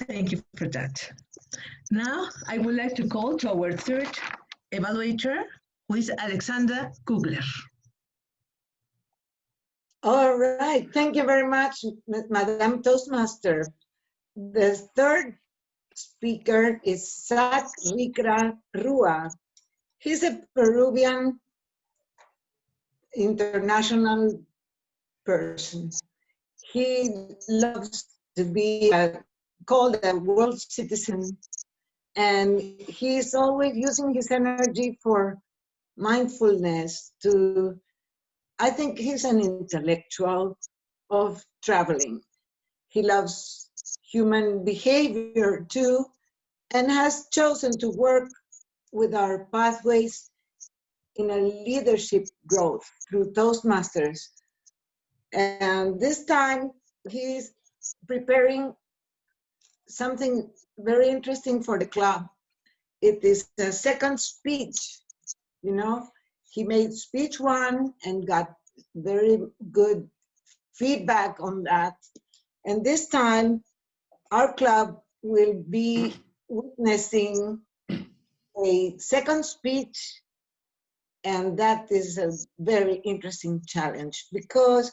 Thank you for that. Now, I would like to call to our third evaluator, who is Alexandra Cugler. All right, thank you very much, Madam Toastmaster. The third speaker is Zack Ricra Rua. He's a Peruvian international person. He loves to be called a world citizen, and he's always using his energy for mindfulness to, I think he's an intellectual of traveling. He loves human behavior too, and has chosen to work with our pathways in a leadership growth through Toastmasters. And this time he's preparing something very interesting for the club. It is a second speech, you know. He made speech 1 and got very good feedback on that. And this time our club will be witnessing a second speech, and that is a very interesting challenge because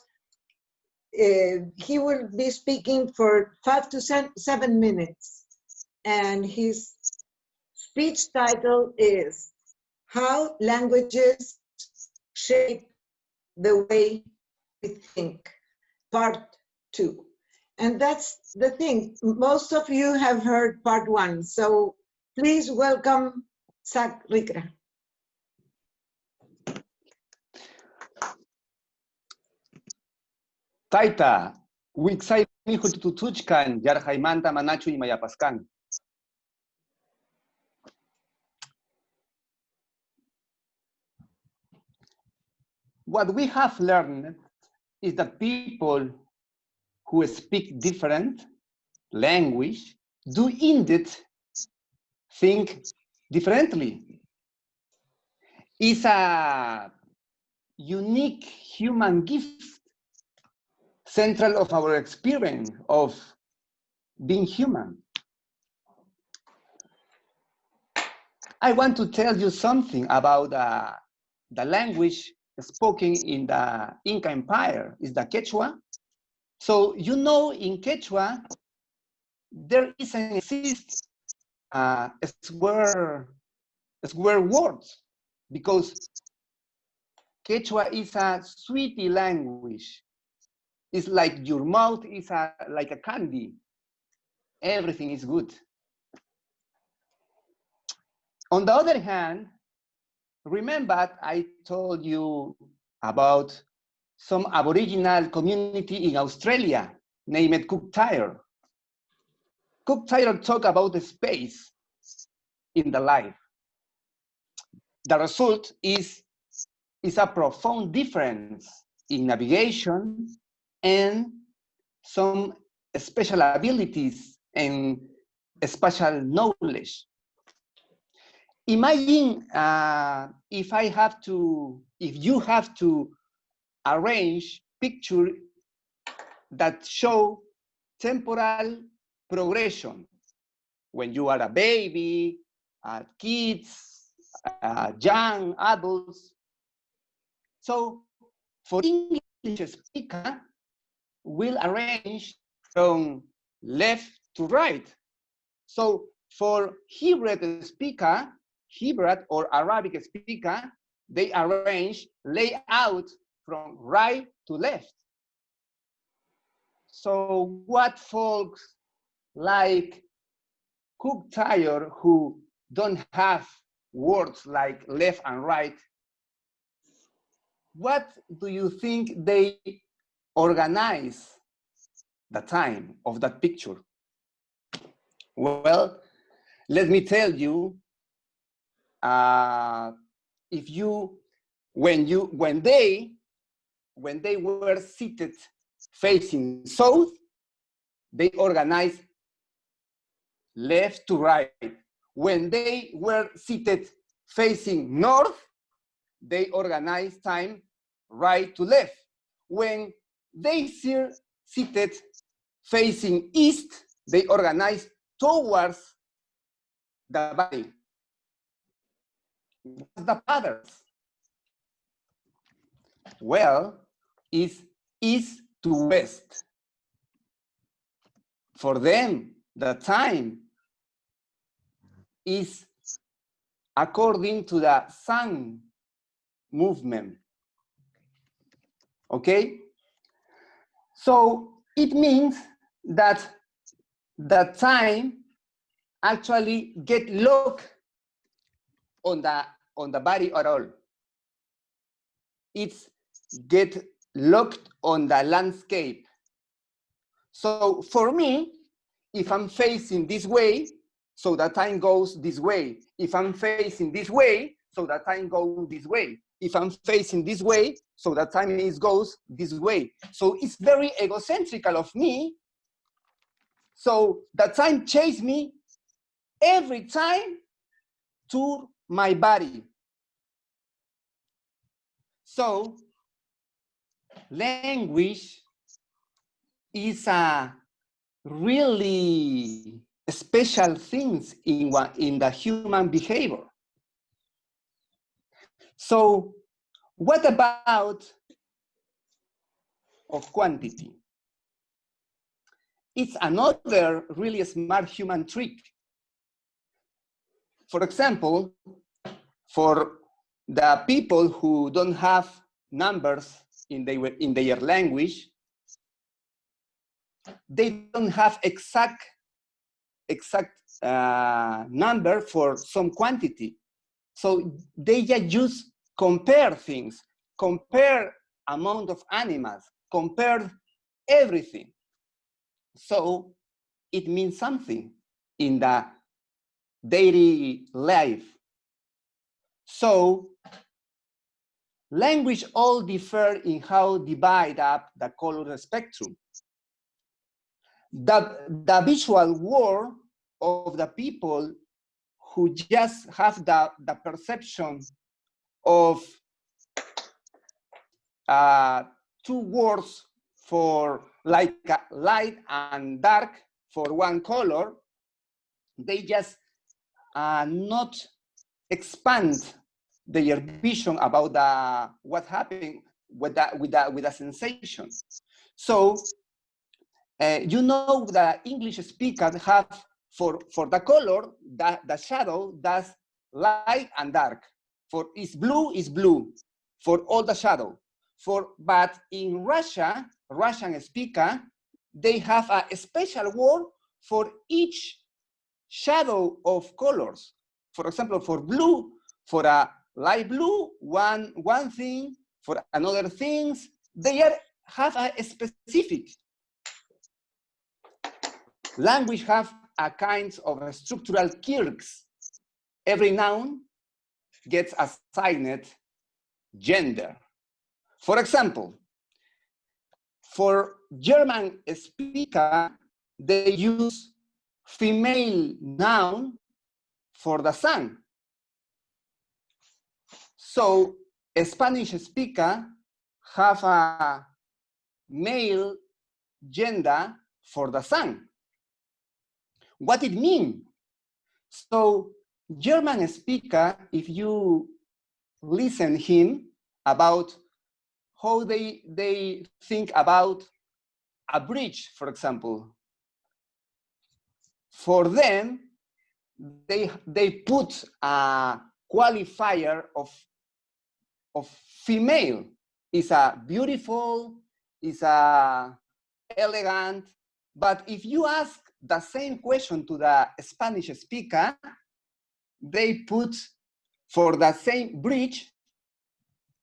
he will be speaking for 5 to 7 minutes, and his speech title is How Languages Shape the Way We Think, Part 2. And that's the thing. Most of you have heard Part 1, so please welcome Zack Ricra. Taita, wiksay ni hututuchkan, yarhaymanta manachu imayapaskan. What we have learned is that people who speak different language do indeed think differently. It's a unique human gift, central of our experience of being human. I want to tell you something about the language spoken in the Inca Empire, is the Quechua. So you know, in Quechua, there doesn't exist square words, because Quechua is a sweetie language. It's like your mouth is like a candy. Everything is good. On the other hand, remember I told you about some Aboriginal community in Australia named Cook Tire. Cook Tire talk about the space in the life. The result is a profound difference in navigation and some special abilities and special knowledge. Imagine if you have to arrange pictures that show temporal progression when you are a baby, kids, young adults. So for English speaker, we'll arrange from left to right. So for Hebrew speaker, Hebrew or Arabic speaker, they arrange layout from right to left. So what folks like Cook Tire who don't have words like left and right, what do you think they organize the time of that picture? Well, let me tell you, when they were seated facing south, they organized left to right. When they were seated facing north, they organized time right to left. When they seated facing east, they organized towards the body. What's the patterns? Well, it's east to west. For them, the time is according to the sun movement. Okay? So it means that the time actually get locked on the body at all. It's get locked on the landscape. So for me, if I'm facing this way, so the time goes this way. If I'm facing this way, so that time goes this way. If I'm facing this way, so that time goes this way. So it's very egocentrical of me. So that time chase me every time to my body. So language is a really special things in the human behavior. So what about of quantity? It's another really smart human trick. For example, for the people who don't have numbers in their language, they don't have exact number for some quantity. So they just compare things, compare amount of animals, compare everything. So it means something in the daily life. So language all differ in how divide up the color spectrum. The visual world of the people who just have the perception of two words for like light and dark for one color, they just not expand their vision about what happened with the sensation. So you know the English speakers have for the color the shadow that's light and dark. For is blue for all the shadow. But in Russian speaker, they have a special word for each shadow of colors. For example, for blue, for a light blue, one thing, for another things, they have a specific. Language have a kind of structural quirks. Every noun gets assigned gender. For example, for German speaker, they use female noun for the sun. So a Spanish speaker have a male gender for the sun. What it means? So German speaker, if you listen him about how they think about a bridge, for example, for them, they put a qualifier of female. Is a beautiful, is a elegant, but if you ask the same question to the Spanish speaker, they put for the same bridge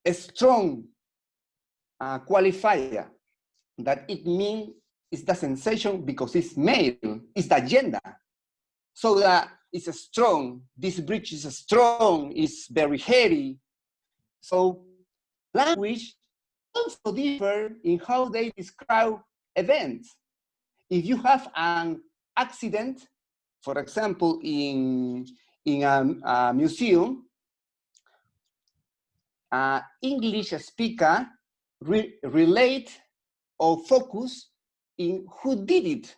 a strong qualifier that it means it's the sensation because it's male, it's the gender. So that it's a strong, this bridge is strong, it's very heavy. So language also differ in how they describe events. If you have an accident, for example, in a museum, English speaker relate or focus in who did it.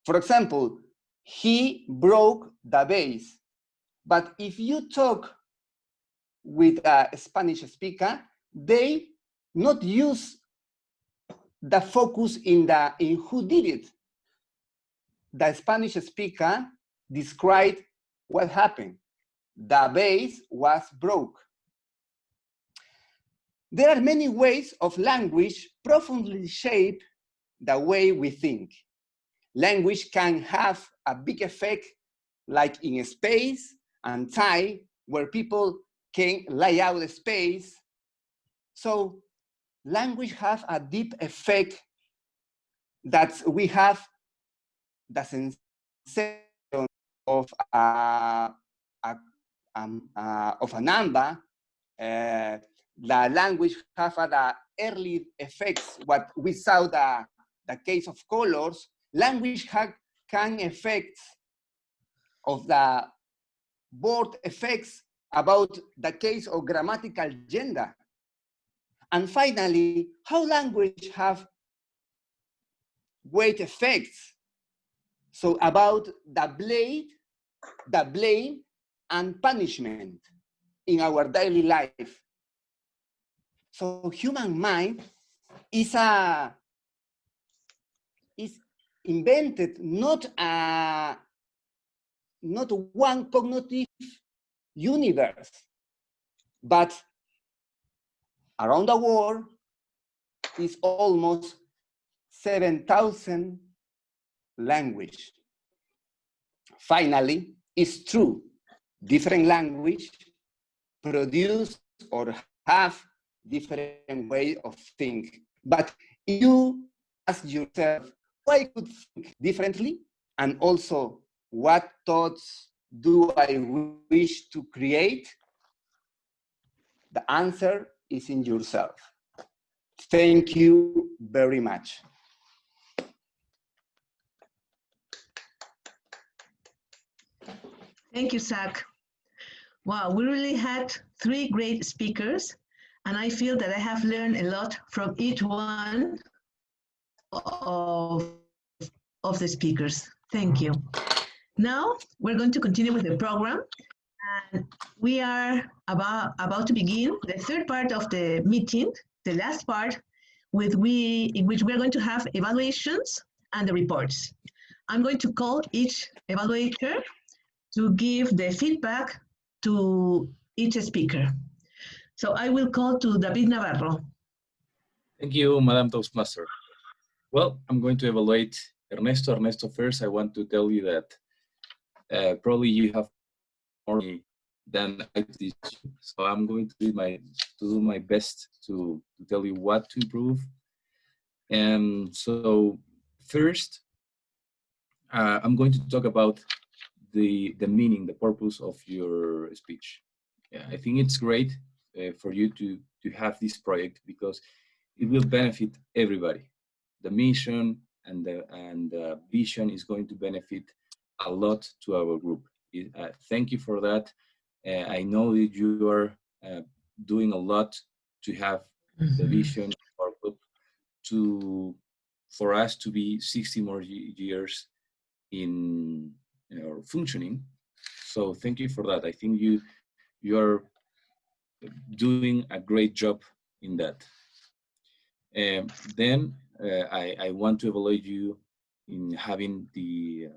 For example, he broke the vase. But if you talk with a Spanish speaker, they not use the focus in who did it. The Spanish speaker described what happened. The vase was broke. There are many ways of language profoundly shape the way we think. Language can have a big effect, like in space and time, where people can lay out the space. So language has a deep effect that we have the sensation of a of a number, the language have the early effects. What we saw the case of colors, language can affect of the board effects about the case of grammatical gender. And finally, how language have weight effects. So about the blame and punishment in our daily life. So human mind is invented not one cognitive universe, but around the world is almost 7,000 language. Finally, it's true, different language produce or have different way of thinking. But you ask yourself, why could think differently? And also, what thoughts do I wish to create? The answer is in yourself. Thank you very much. Thank you, Zack. Wow, we really had 3 great speakers, and I feel that I have learned a lot from each one of the speakers. Thank you. Now, we're going to continue with the program, and we are about to begin the 3rd part of the meeting, the last part, in which we're going to have evaluations and the reports. I'm going to call each evaluator to give the feedback to each speaker. So I will call to David Navarro. Thank you, Madam Toastmaster. Well, I'm going to evaluate Ernesto. Ernesto, first, I want to tell you that probably you have more than I did. So I'm going to do my best to tell you what to improve. And so first, I'm going to talk about the meaning, the purpose of your speech. Yeah, I think it's great for you to have this project because it will benefit everybody. The mission and the vision is going to benefit a lot to our group. Thank you for that. I know that you are doing a lot to have the vision of our group for us to be 60 more years in functioning. So thank you for that. I think you are doing a great job in that. Then I want to evaluate you in having the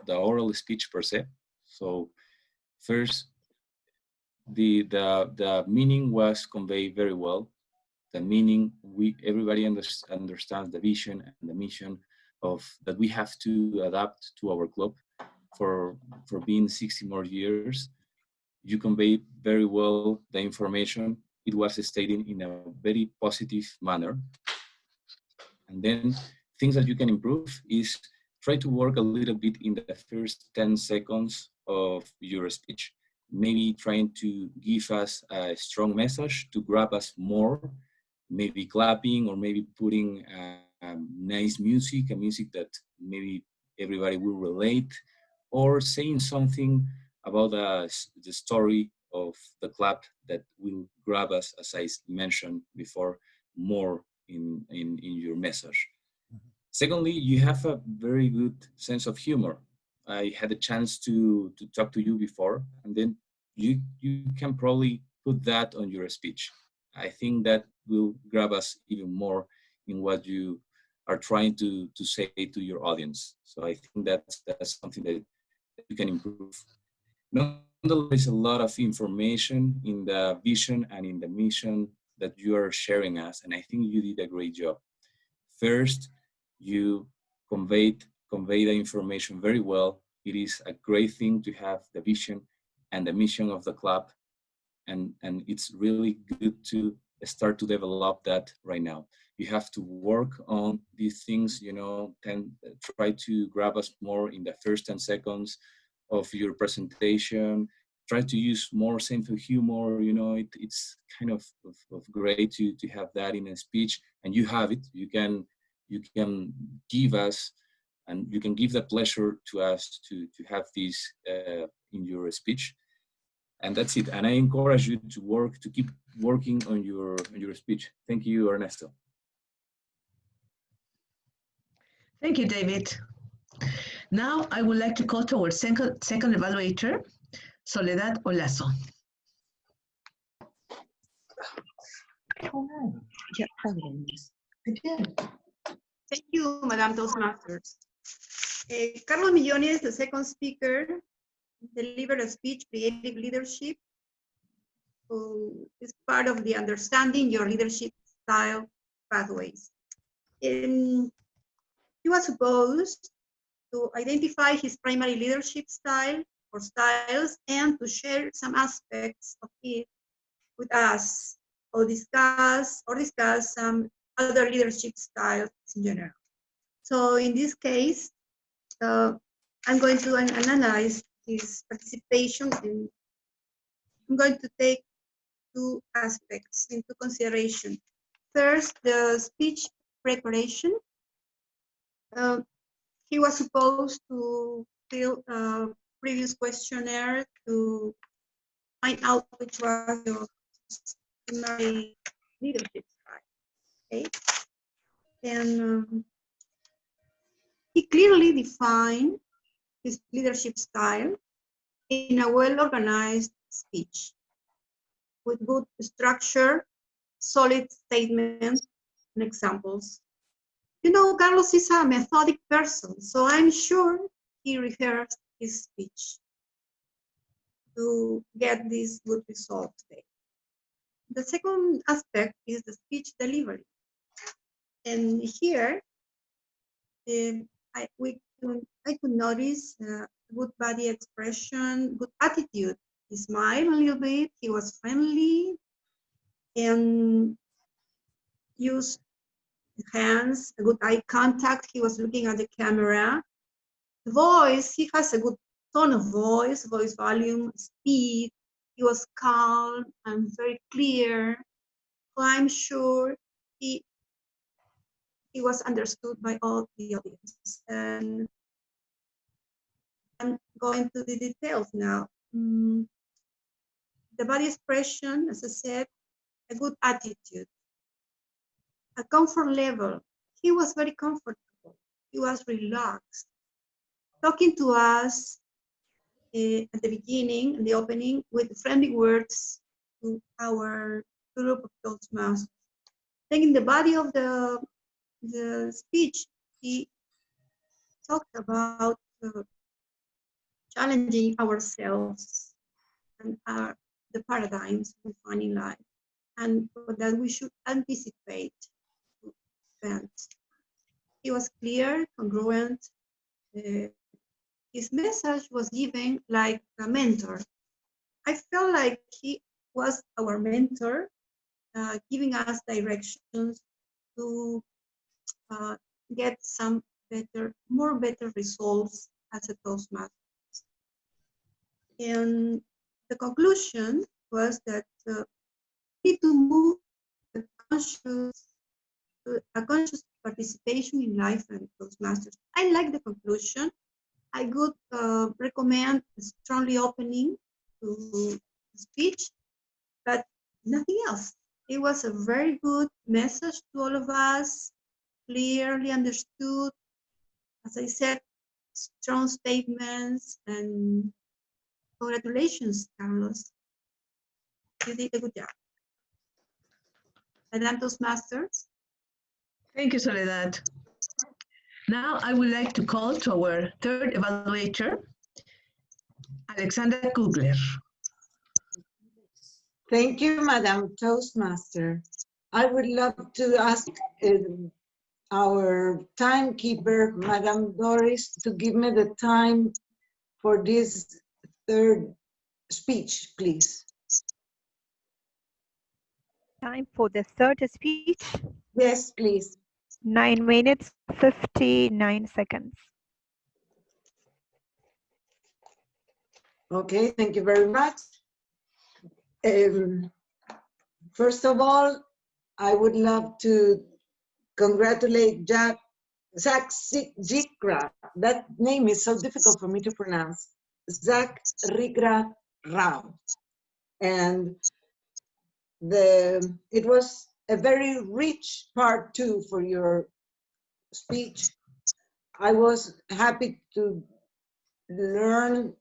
oral speech per se. So first, the meaning was conveyed very well. The meaning, everybody understands the vision and the mission of that we have to adapt to our club for being 60 more years. You convey very well the information. It was stated in a very positive manner. And then things that you can improve is try to work a little bit in the first 10 seconds of your speech. Maybe trying to give us a strong message to grab us more, maybe clapping or maybe putting nice music, a music that maybe everybody will relate, or saying something about the story of the club that will grab us, as I mentioned before, more in your message. Secondly, you have a very good sense of humor. I had a chance to talk to you before, and then you can probably put that on your speech. I think that will grab us even more in what you are trying to say to your audience. So I think that's something that you can improve. Nonetheless, there's a lot of information in the vision and in the mission that you are sharing us, and I think you did a great job. First, you convey the information very well. It is a great thing to have the vision and the mission of the club, and it's really good to start to develop that right now. You have to work on these things, try to grab us more in the first 10 seconds, of your presentation. Try to use more sense of humor. You know, it's kind of great to have that in a speech, and you have it. You can give us, and you can give that pleasure to us to have this in your speech. And that's it. And I encourage you to keep working on your speech. Thank you, Ernesto. Thank you, David. Now I would like to call to our second evaluator, Soledad Olazo. Thank you, Madam Toastmasters. Carlos Millones, the second speaker, delivered a speech, Creative Leadership, is part of the Understanding Your Leadership Style Pathways. He was supposed to identify his primary leadership style or styles and to share some aspects of it with us, or discuss some other leadership styles in general. So in this case, I'm going to analyze his participation, and I'm going to take two aspects into consideration. First, the speech preparation. He was supposed to fill a previous questionnaire to find out which was your primary leadership style. Okay, and he clearly defined his leadership style in a well-organized speech with good structure, solid statements, and examples. You know, Carlos is a methodic person, so I'm sure he rehearsed his speech to get this good result today. The second aspect is the speech delivery. And here, I could notice good body expression, good attitude. He smiled a little bit, he was friendly, and used hands, a good eye contact. He was looking at the camera. The voice, he has a good tone of voice volume, speed. He was calm and very clear. So I'm sure he was understood by all the audience. And I'm going to the details now. The body expression, as I said, a good attitude, a comfort level. He was very comfortable. He was relaxed, talking to us at the beginning, in the opening, with friendly words to our group of Toastmasters. Then in the body of the speech, he talked about challenging ourselves and the paradigms we find in life, and that we should anticipate to events. He was clear, congruent. His message was given like a mentor. I felt like he was our mentor, giving us directions to get some better results as a Toastmaster. And the conclusion was that we need to move a conscious participation in life and Toastmasters. I like the conclusion. I would recommend strongly opening to speech, but nothing else. It was a very good message to all of us, clearly understood. As I said, strong statements, and congratulations, Carlos. You did a good job. Madam Toastmasters. Thank you, Soledad. Now I would like to call to our third evaluator, Alexandra Cugler. Thank you, Madam Toastmaster. I would love to ask our timekeeper, Madam Doris, to give me the time for this third speech, please. Time for the third speech? Yes, please. 9 minutes, 59 seconds. Okay, thank you very much. First of all, I would love to congratulate Zack Ricra. That name is so difficult for me to pronounce. Zack Ricra Rao. And it was a very rich part too for your speech. I was happy to learn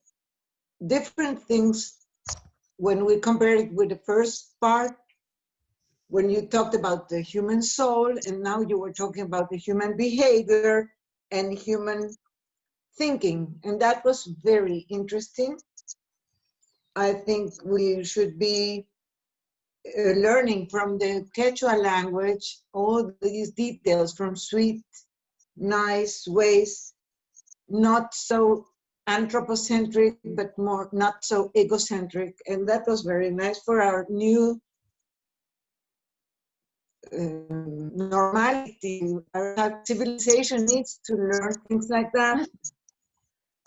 different things when we compared it with the first part, when you talked about the human soul, and now you were talking about the human behavior and human thinking, and that was very interesting. I think we should be learning from the Quechua language all these details from sweet, nice ways, not so anthropocentric, but more not so egocentric, and that was very nice for our new normality. Our civilization needs to learn things like that,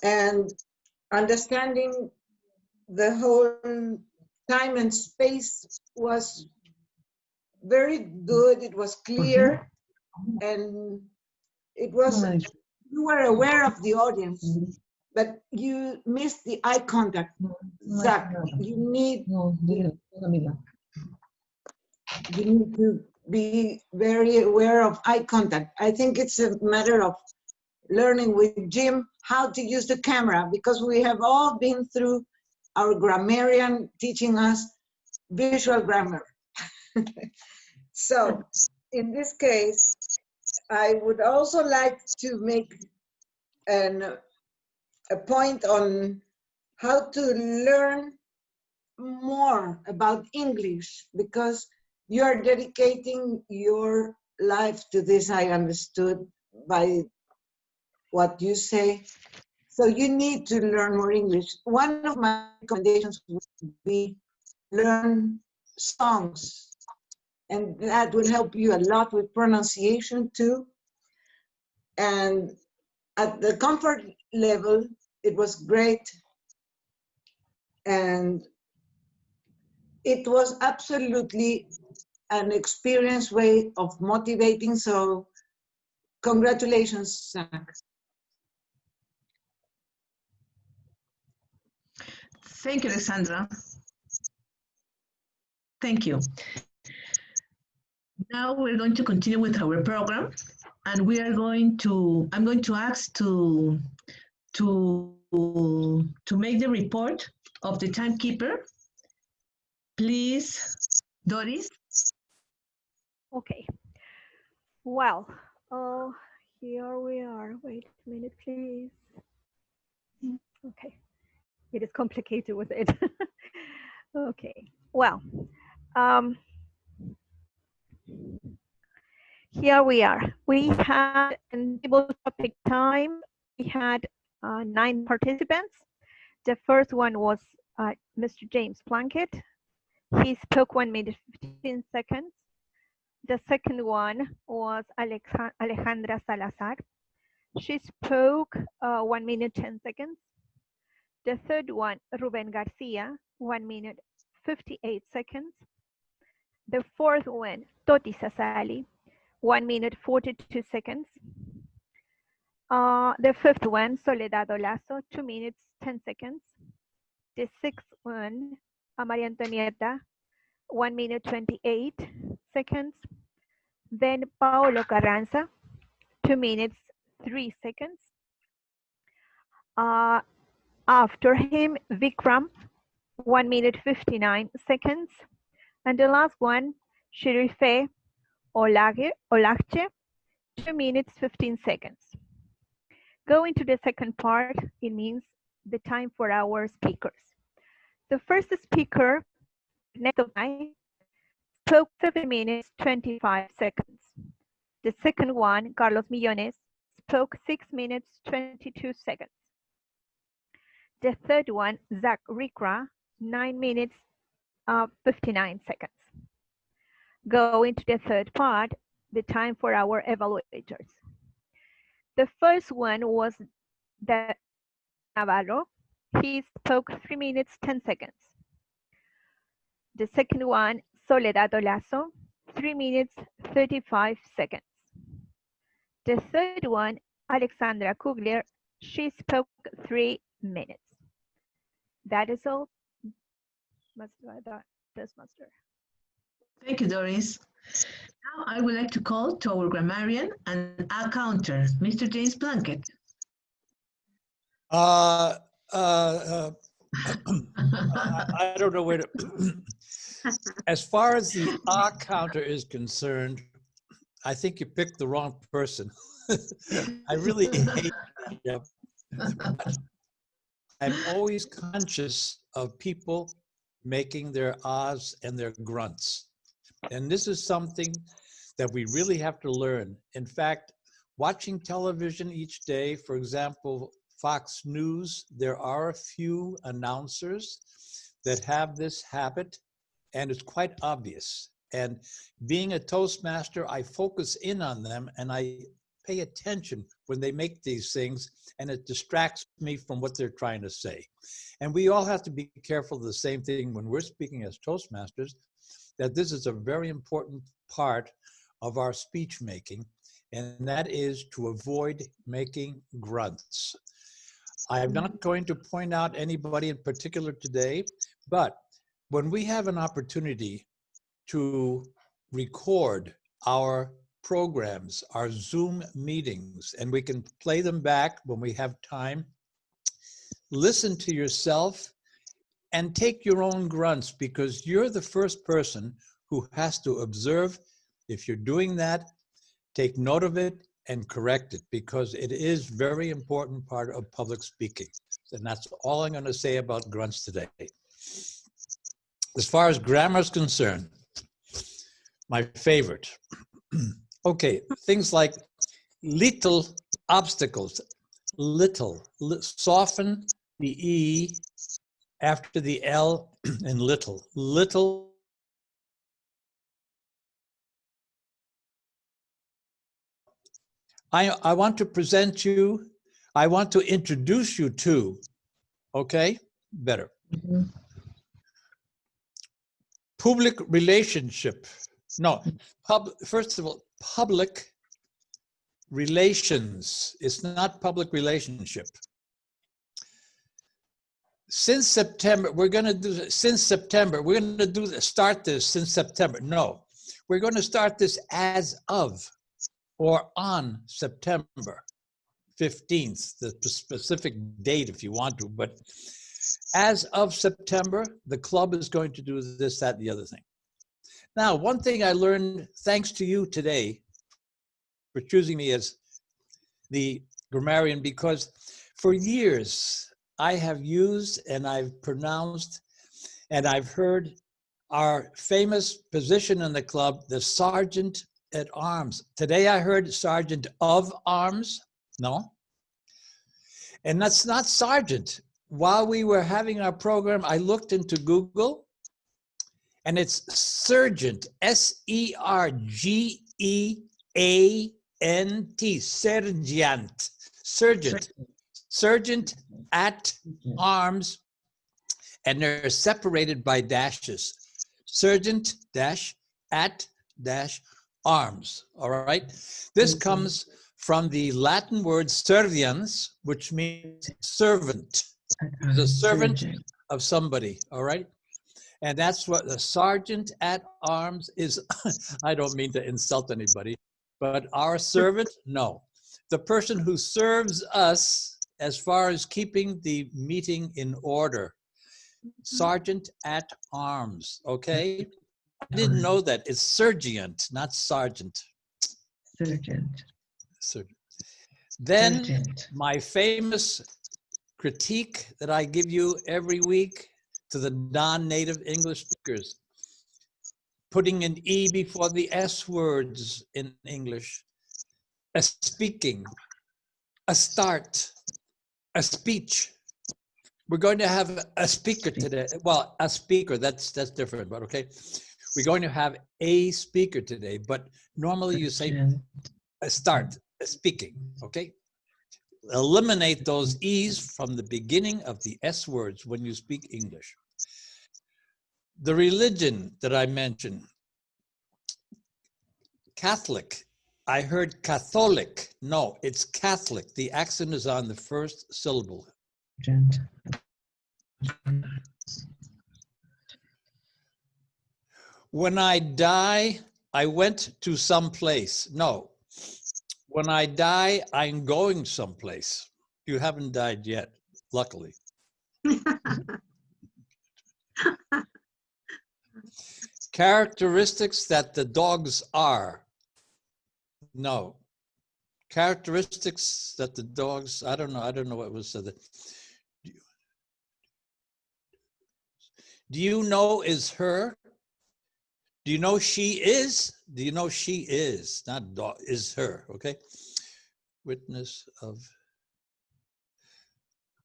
and understanding the whole time and space was very good. It was clear, and it was, you were aware of the audience, but you missed the eye contact. Zack, you need to be very aware of eye contact. I think it's a matter of learning with Jim how to use the camera, because we have all been through our grammarian teaching us visual grammar. So in this case, I would also like to make a point on how to learn more about English, because you are dedicating your life to this, I understood by what you say. So you need to learn more English. One of my recommendations would be learn songs, and that will help you a lot with pronunciation too. And at the comfort level, it was great. And it was absolutely an experienced way of motivating. So congratulations, Zack. Thank you, Alexandra. Thank you. Now we're going to continue with our program, and we are going to, I'm going to ask to make the report of the timekeeper. Please, Doris. Okay. Well, here we are. Wait a minute, please. Okay. It is complicated with it. Okay. Well, here we are. We had in table topic time, we had 9 participants. The first one was Mr. James Plunkett. He spoke 1 minute 15 seconds. The second one was Alejandra Salazar. She spoke 1 minute 10 seconds. The third one, Ruben Garcia, 1 minute 58 seconds. The fourth one, Toti Zazzali, 1 minute 42 seconds. The fifth one, Soledad Olazo, 2 minutes 10 seconds. The sixth one, Maria Antonieta, 1 minute 28 seconds. Then Paolo Carranza, 2 minutes 3 seconds. After him, Vikram, 1 minute 59 seconds. And the last one, Serife Olagche, 2 minutes 15 seconds. Going to the second part, it means the time for our speakers. The first speaker, Ernesto Pye, spoke 7 minutes 25 seconds. The second one, Carlos Millones, spoke 6 minutes 22 seconds. The third one, Zack Ricra, 9 minutes 59 seconds. Going to the third part, the time for our evaluators. The first one was the Navarro, he spoke 3 minutes, 10 seconds. The second one, Soledad Olazo, 3 minutes, 35 seconds. The third one, Alexandra Cugler, she spoke 3 minutes. That is all, Toastmaster. Thank you, Doris. Now I would like to call to our grammarian and our counter, Mr. James Plunkett. I don't know where to. As far as the counter is concerned, I think you picked the wrong person. I really hate that. But I'm always conscious of people making their ahs and their grunts. And this is something that we really have to learn. In fact, watching television each day, for example, Fox News, there are a few announcers that have this habit, and it's quite obvious. And being a Toastmaster, I focus in on them and I pay attention when they make these things, and it distracts me from what they're trying to say. And we all have to be careful of the same thing when we're speaking as Toastmasters, that this is a very important part of our speech making, and that is to avoid making grunts. I'm not going to point out anybody in particular today, but when we have an opportunity to record our programs, our Zoom meetings, and we can play them back when we have time, listen to yourself and take your own grunts, because you're the first person who has to observe. If you're doing that, take note of it and correct it, because it is very important part of public speaking. And that's all I'm going to say about grunts today. As far as grammar is concerned, my favorite. Okay, things like little obstacles, little, soften the E after the L in little, little. I want to present you, I want to introduce you to, okay, better. Mm-hmm. Public relationship. No, first of all, public relations. It's not public relationship. Since September, we're going to do this. Since September, we're going to do this, start this since September. No, we're going to start this as of or on September 15th, the specific date if you want to, but as of September, the club is going to do this, that, and the other thing. Now, one thing I learned, thanks to you today, for choosing me as the grammarian, because for years I have used and I've pronounced and I've heard our famous position in the club, the sergeant at arms. Today I heard sergeant of arms. No. And that's not sergeant. While we were having our program, I looked into Google and it's sergeant, S-E-R-G-E-A-N-T, sergeant, sergeant, sergeant at arms, and they're separated by dashes. Sergeant dash at dash arms, all right? This comes from the Latin word serviens, which means servant. The servant of somebody, all right? And that's what the sergeant at arms is. I don't mean to insult anybody, but our servant, no. The person who serves us as far as keeping the meeting in order. Sergeant at arms, okay? I didn't know that. It's sergeant, not sergeant. Sergeant. Sergeant. Then Sergeant. my famous critique that I give you every week to the non-native English speakers, putting an E before the S words in English, a speaking, a start, a speech. We're going to have a speaker today. Well, a speaker, that's different, but okay. We're going to have a speaker today, but normally you say a start, a speaking, okay? eliminate those E's from the beginning of the S words when you speak English. The religion that I mentioned, Catholic. I heard Catholic. No, it's Catholic. The accent is on the first syllable. When I die, I went to some place. No. When I die, I'm going someplace. You haven't died yet, luckily. Characteristics that the dogs are. No. Characteristics that the dogs, I don't know what was said. Do you know is her? Do you know she is? Do you know she is? Not dog, is her, okay? Witness of.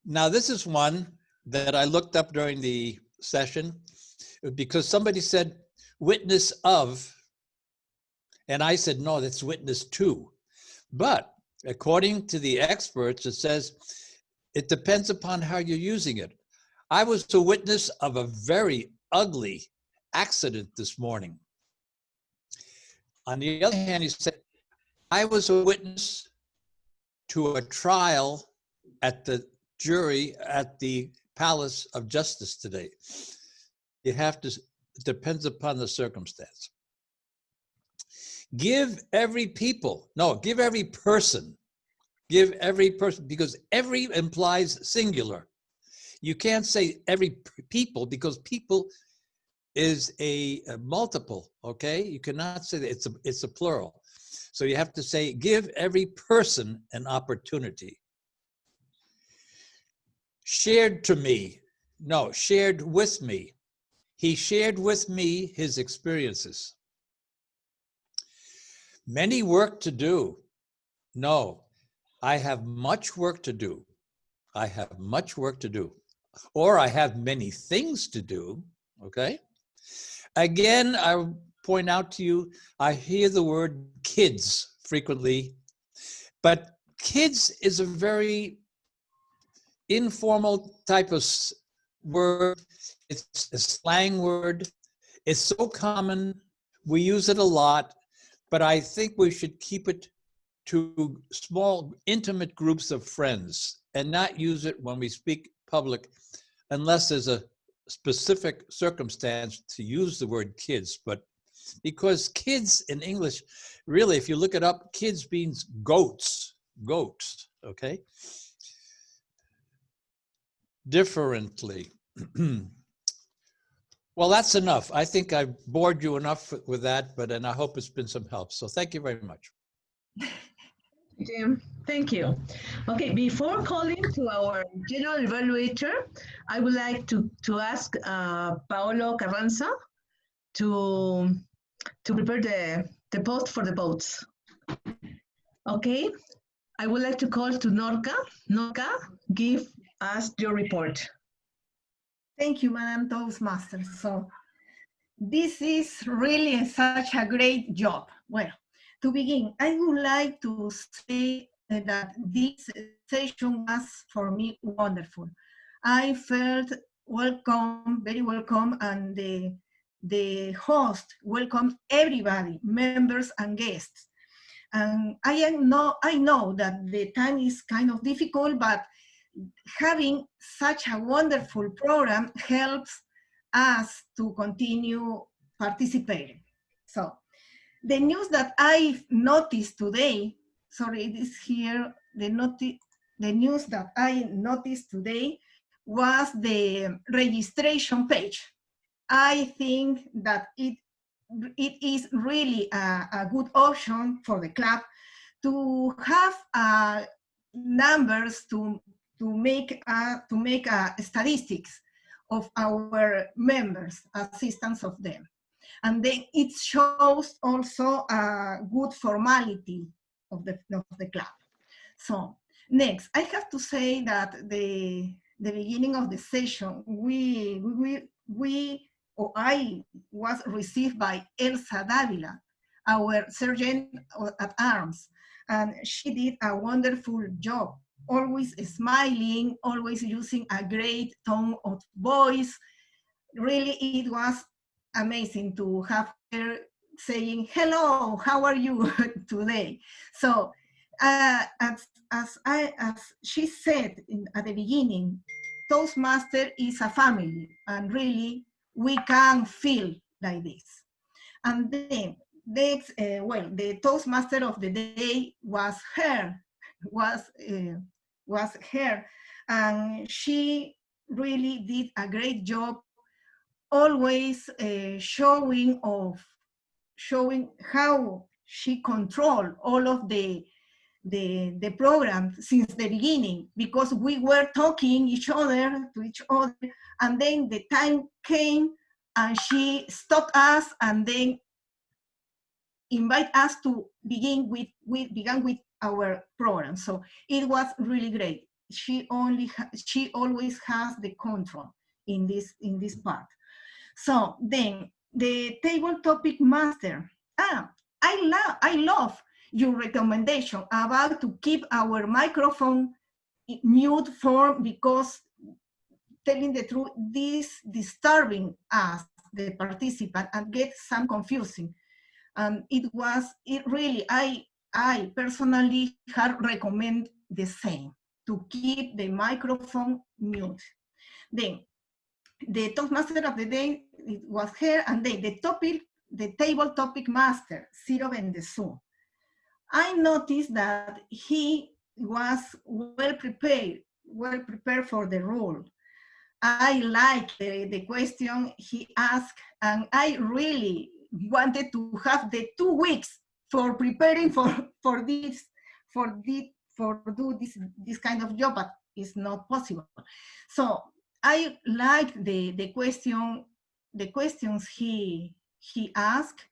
Now this is one that I looked up during the session because somebody said witness of, and I said, no, that's witness to. But according to the experts, it says it depends upon how you're using it. I was a witness of a very ugly accident this morning. On the other hand, he said, I was a witness to a trial at the jury at the Palace of Justice today. You have to, it depends upon the circumstance. Give every people, no, give every person. Give every person, because every implies singular. You can't say every people because people is a multiple, okay? You cannot say that it's a plural. So you have to say, give every person an opportunity. Shared to me, no, shared with me. He shared with me his experiences. Many work to do. No, I have much work to do. I have much work to do. Or I have many things to do, okay? Again, I point out to you, I hear the word kids frequently, but kids is a very informal type of word. It's a slang word. It's so common. We use it a lot, but I think we should keep it to small, intimate groups of friends and not use it when we speak public unless there's a specific circumstance to use the word kids. But because kids in English, really, if you look it up, kids means goats, okay? Differently. Well, that's enough. I think I bored you enough with that, and I hope it's been some help. So thank you very much. Jim, thank you. Okay, before calling to our general evaluator, I would like to ask Paolo Carranza to prepare the post for the votes. Okay, I would like to call to Norka. Norka, give us your report. Thank you, Madam Toastmaster. So this is really such a great job. Well, to begin, I would like to say that this session was for me wonderful. I felt welcome, very welcome, and the host welcomed everybody, members and guests. And I know that the time is kind of difficult, but having such a wonderful program helps us to continue participating. So the news that I noticed today, sorry, it is here, the news that I noticed today was the registration page. I think that it is really a good option for the club to have numbers to make statistics of our members, assistance of them. And then it shows also a good formality of the club. So next, I have to say that the beginning of the session, I was received by Elsa Davila, our sergeant at arms, and she did a wonderful job. always smiling, always using a great tone of voice. Really, it was amazing to have her saying, hello, how are you today? So as she said at the beginning, Toastmaster is a family, and really we can feel like this. And then next, well, the Toastmaster of the day was her, was her, and she really did a great job, always showing how she controlled all of the program since the beginning, because we were talking to each other, and then the time came and she stopped us and then invite us to began with our program. So it was really great. She always has the control in this part. So then the table topic master. I love your recommendation about to keep our microphone mute for, because telling the truth, this disturbing us, the participant, and get some confusing. It really, I personally recommend the same, to keep the microphone mute. Then the Toastmaster of the day, it was her, and then the table topic master, Ciro Bendezu. I noticed that he was well prepared for the role. I like the question he asked, and I really wanted to have the 2 weeks for preparing for do this kind of job, but it's not possible. So I like the questions he asked.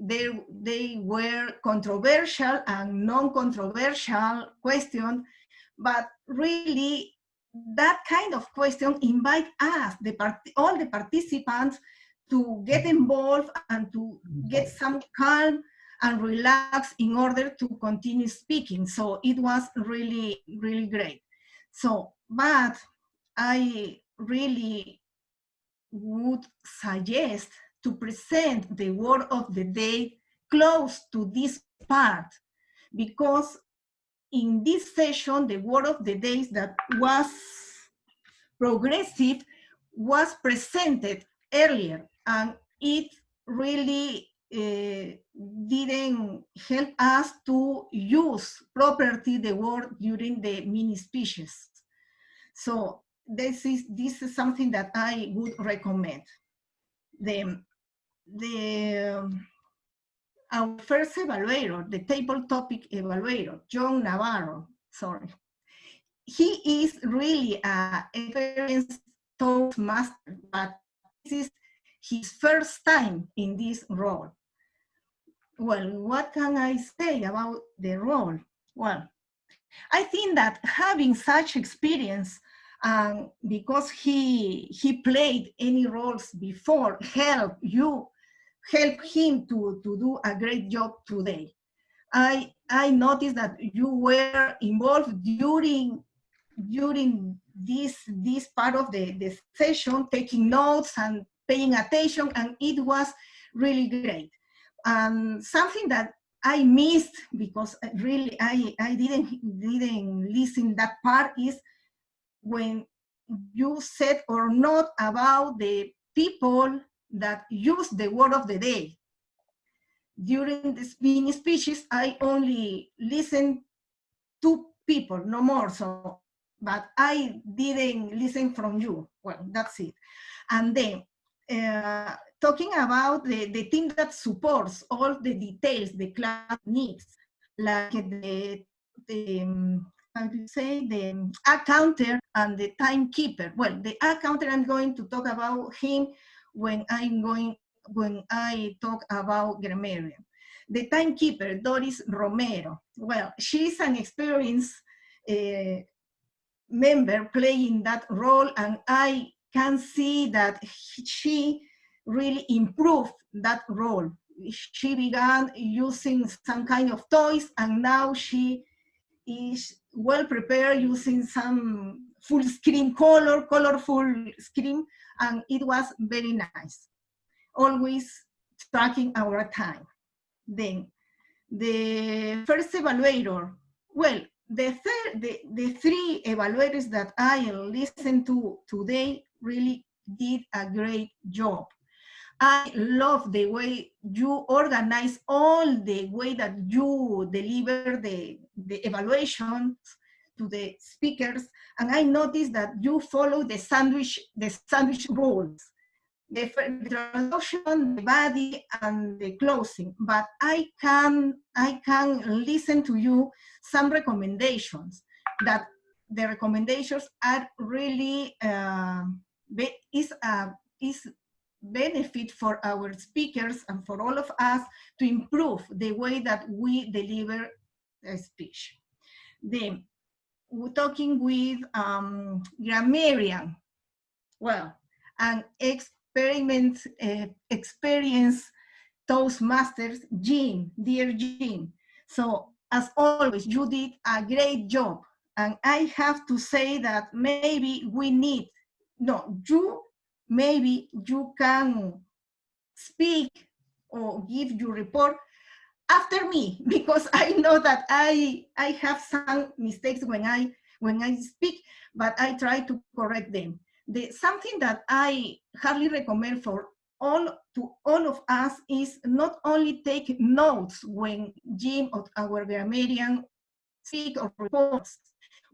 They were controversial and non-controversial questions, but really that kind of question invite us, all the participants, to get involved and to get some calm and relax in order to continue speaking. So it was really, really great. So, but I really would suggest to present the word of the day close to this part, because in this session, the word of the day that was progressive was presented earlier, and it really didn't help us to use properly the word during the mini speeches. So this is something that I would recommend. Our first evaluator, the table topic evaluator, John Navarro, sorry. He is really an experienced Toastmaster, but this is his first time in this role. Well, what can I say about the role? Well, I think that having such experience, because he played any roles before, help him to do a great job today. I noticed that you were involved during this part of the session, taking notes and paying attention, and it was really great. Something that I missed, because really I didn't listen that part, is when you said or not about the people that use the word of the day. During the mini speeches, I only listened to people, no more. So, but I didn't listen from you. Well, that's it. And then talking about the team that supports all the details the class needs, like the how do you say, the accounter and the timekeeper. Well, the accounter, I'm going to talk about him when I talk about Grammarian. The timekeeper, Doris Romero. Well, she's an experienced member playing that role, and I can see that she really improved that role. She began using some kind of toys, and now she is well prepared using some full screen colorful screen, and it was very nice. Always tracking our time. Then the first evaluator, well, the three evaluators that I listened to today really did a great job. I love the way you organize all the way that you deliver the evaluations to the speakers. And I noticed that you follow the sandwich rules. The introduction, the body, and the closing. But I can listen to you some recommendations that the recommendations are really is benefit for our speakers and for all of us to improve the way that we deliver a speech. Then we're talking with Grammarian. Well, an experienced Toastmasters, Jean, dear Jean. So as always, you did a great job. And I have to say that maybe we need, maybe you can speak or give your report after me, because I know that I have some mistakes when I speak, but I try to correct them. Something that I highly recommend for all of us is not only take notes when Jim or our grammarian speak or reports.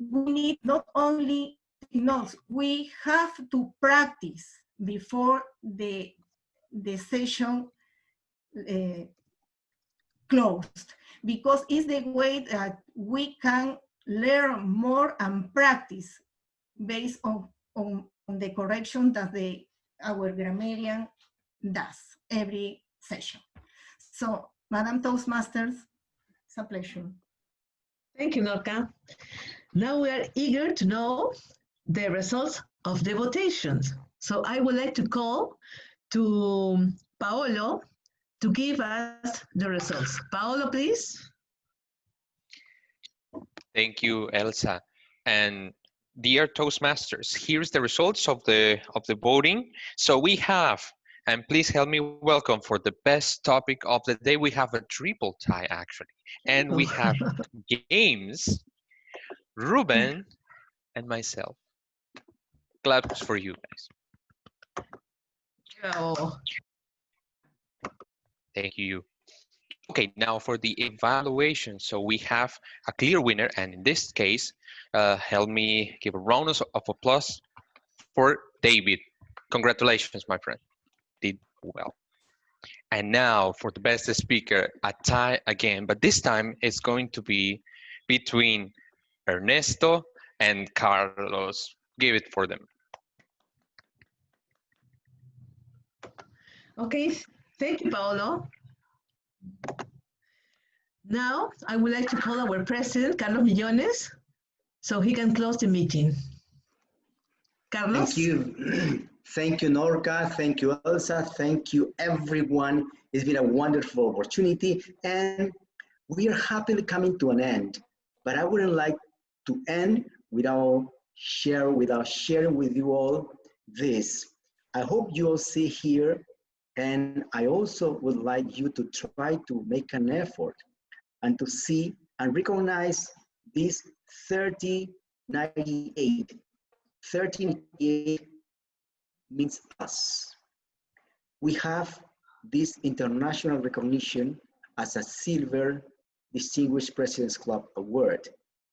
We need not only notes, we have to practice before the session closed, because it's the way that we can learn more and practice based on the correction that our grammarian does every session. So, Madam Toastmasters, it's a pleasure. Thank you, Norka. Now we are eager to know the results of the votations. So I would like to call to Paolo to give us the results. Paolo, please. Thank you, Elsa. And dear Toastmasters, here's the results of the voting. So we have, and please help me welcome for the best topic of the day, we have a triple tie actually. And we have James, Ruben, and myself. Claps for you guys. Oh. Thank you. Okay, now for the evaluation. So we have a clear winner, and in this case, help me give a round of applause for David. Congratulations, my friend. Did well. And now for the best speaker, a tie again, but this time it's going to be between Ernesto and Carlos. Give it for them. Okay, thank you, Paolo. Now, I would like to call our president, Carlos Millones, so he can close the meeting. Carlos? Thank you. Thank you, Norka. Thank you, Elsa. Thank you, everyone. It's been a wonderful opportunity, and we are happily coming to an end. But I wouldn't like to end without sharing with you all this. I hope you all see here, and I also would like you to try to make an effort and to see and recognize this 3098. 3098 means us. We have this international recognition as a Silver Distinguished President's Club Award,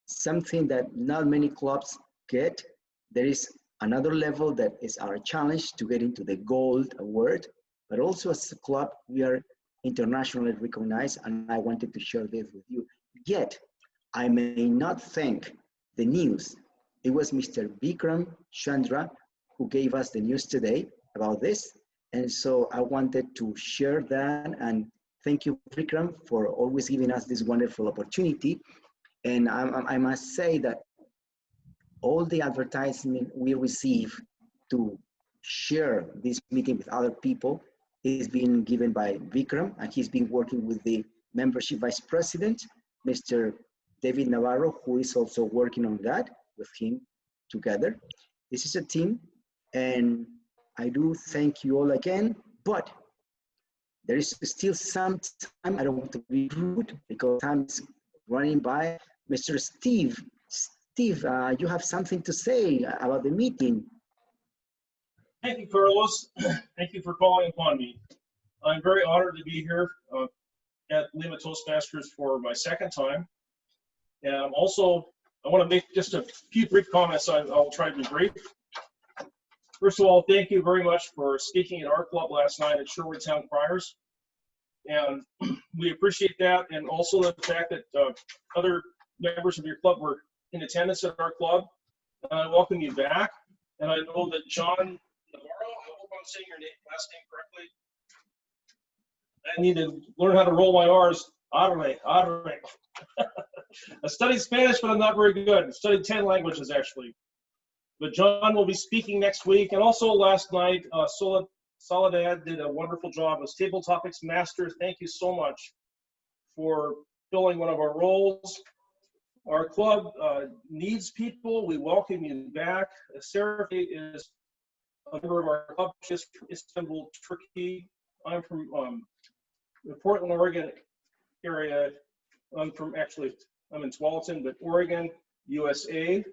something that not many clubs get. There is another level that is our challenge to get into the Gold Award, but also as a club, we are internationally recognized, and I wanted to share this with you. Yet, I may not thank the news. It was Mr. Vikram Chandra who gave us the news today about this, and so I wanted to share that, and thank you, Vikram, for always giving us this wonderful opportunity. And I must say that all the advertisement we receive to share this meeting with other people is being given by Vikram, and he's been working with the membership vice president, Mr. David Navarro, who is also working on that with him together. This is a team, and I do thank you all again, but there is still some time. I don't want to be rude because time is running by. Mr. Steve, you have something to say about the meeting. Thank you, Carlos. Thank you for calling upon me. I'm very honored to be here at LimaToastmasters for my second time. And also, I want to make just a few brief comments. I'll try to be brief. First of all, thank you very much for speaking at our club last night at Sherwood Town Criers. And we appreciate that. And also the fact that other members of your club were in attendance at our club. And I welcome you back. And I know that John Navarro, I hope I'm saying your last name correctly. I need to learn how to roll my R's. Arre. I studied Spanish, but I'm not very good. I studied 10 languages, actually. But John will be speaking next week. And also last night, Soledad did a wonderful job as Table Topics Master. Thank you so much for filling one of our roles. Our club needs people. We welcome you back. Serife is a member of our club, just from Istanbul, Turkey. I'm from the Portland, Oregon area. I'm in Tualatin, but Oregon, USA.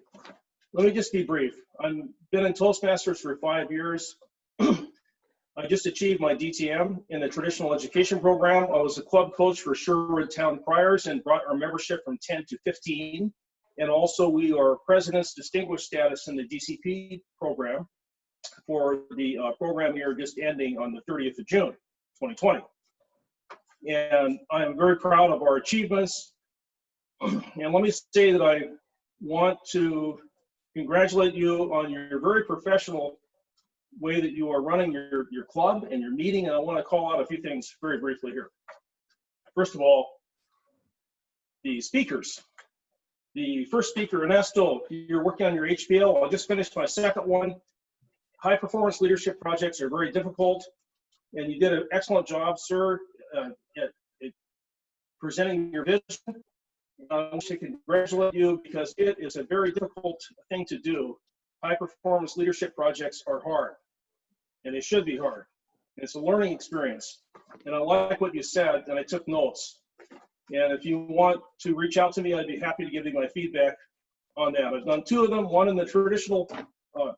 Let me just be brief. I've been in Toastmasters for 5 years. I just achieved my DTM in the traditional education program. I was a club coach for Sherwood Town Criers and brought our membership from 10 to 15. And also we are President's Distinguished Status in the DCP program for the program year just ending on the 30th of June, 2020. And I'm very proud of our achievements. And let me say that I want to congratulate you on your very professional way that you are running your club and your meeting. And I want to call out a few things very briefly here. First of all, the speakers. The first speaker, Ernesto, you're working on your HPL. I just finished my second one. High performance leadership projects are very difficult, and you did an excellent job, sir, at presenting your vision. I wish to congratulate you because it is a very difficult thing to do. High performance leadership projects are hard, and they should be hard. And it's a learning experience. And I like what you said, and I took notes. And if you want to reach out to me, I'd be happy to give you my feedback on that. I've done 2 of them, one in the traditional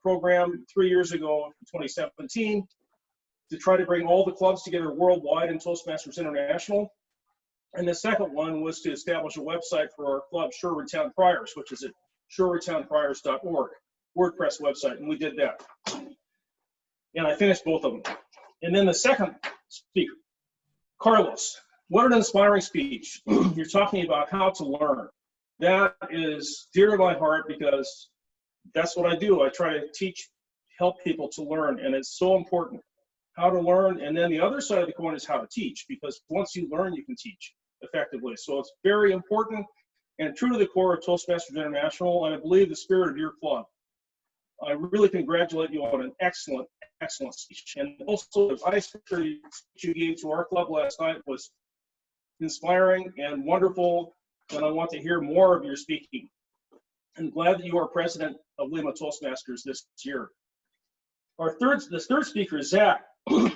program 3 years ago, 2017, to try to bring all the clubs together worldwide in Toastmasters International. And the second one was to establish a website for our club, Sherwood Town Criers, which is at sherwoodtowncriers.org, WordPress website, and we did that. And I finished both of them. And then the second speaker, Carlos, what an inspiring speech. You're talking about how to learn. That is dear to my heart because that's what I do. I try to help people to learn, and it's so important how to learn. And then the other side of the coin is how to teach, because once you learn, you can teach effectively. So it's very important and true to the core of Toastmasters International, and I believe the spirit of your club. I really congratulate you on an excellent, excellent speech. And also the icebreaker you gave to our club last night was inspiring and wonderful, and I want to hear more of your speaking. I'm glad that you are president of LimaToastmasters this year. The third speaker is Zack. Oh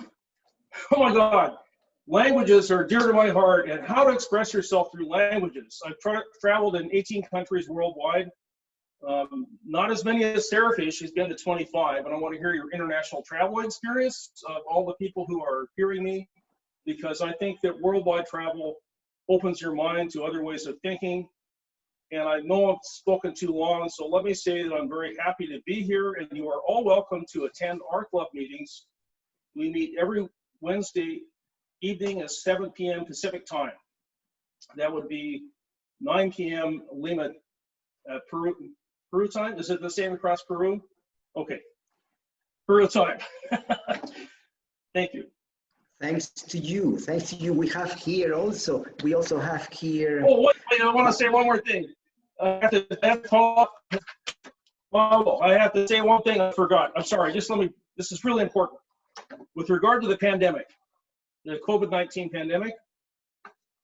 my God, languages are dear to my heart, and how to express yourself through languages. I've traveled in 18 countries worldwide. Not as many as Serife, she's been to 25, and I want to hear your international travel experience of all the people who are hearing me, because I think that worldwide travel opens your mind to other ways of thinking. And I know I've spoken too long, so let me say that I'm very happy to be here, and you are all welcome to attend our club meetings. We meet every Wednesday evening at 7 p.m. Pacific time. That would be 9 p.m. Lima, Peru time? Is it the same across Peru? Okay, Peru time. Thank you. Thanks to you. Thanks to you. We also have here. Oh, wait, I want to say one more thing. I have to say one thing I forgot. I'm sorry. Just let me. This is really important. With regard to the pandemic, the COVID-19 pandemic,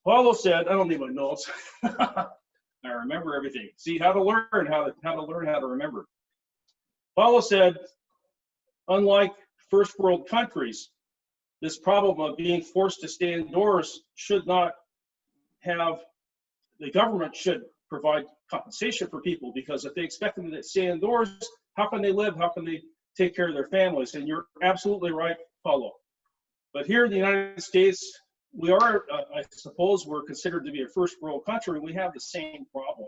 Paolo said, I don't need my notes. I remember everything. See how to learn how to remember. Paolo said, unlike first world countries, this problem of being forced to stay indoors should not have, the government should provide compensation for people, because if they expect them to stay indoors, how can they live? How can they take care of their families? And you're absolutely right, Paolo. But here in the United States, we are, I suppose we're considered to be a first world country, and we have the same problem.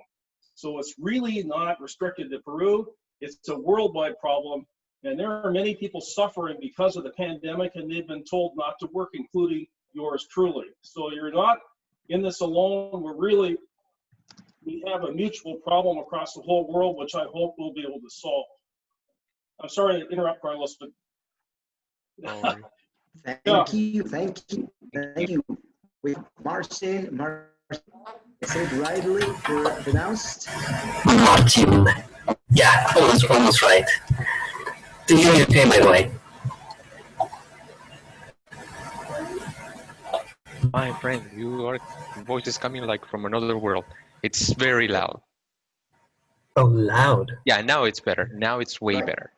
So it's really not restricted to Peru. It's a worldwide problem. And there are many people suffering because of the pandemic, and they've been told not to work, including yours truly. So you're not in this alone. We have a mutual problem across the whole world, which I hope we'll be able to solve. I'm sorry to interrupt, Carlos, but Thank you. With Martin, is it rightly pronounced? Martin. Yeah, almost right. Do you hear me okay, by the way? My friend, your voice is coming like from another world. It's very loud. Oh, loud? Yeah, now it's better. Now it's way better.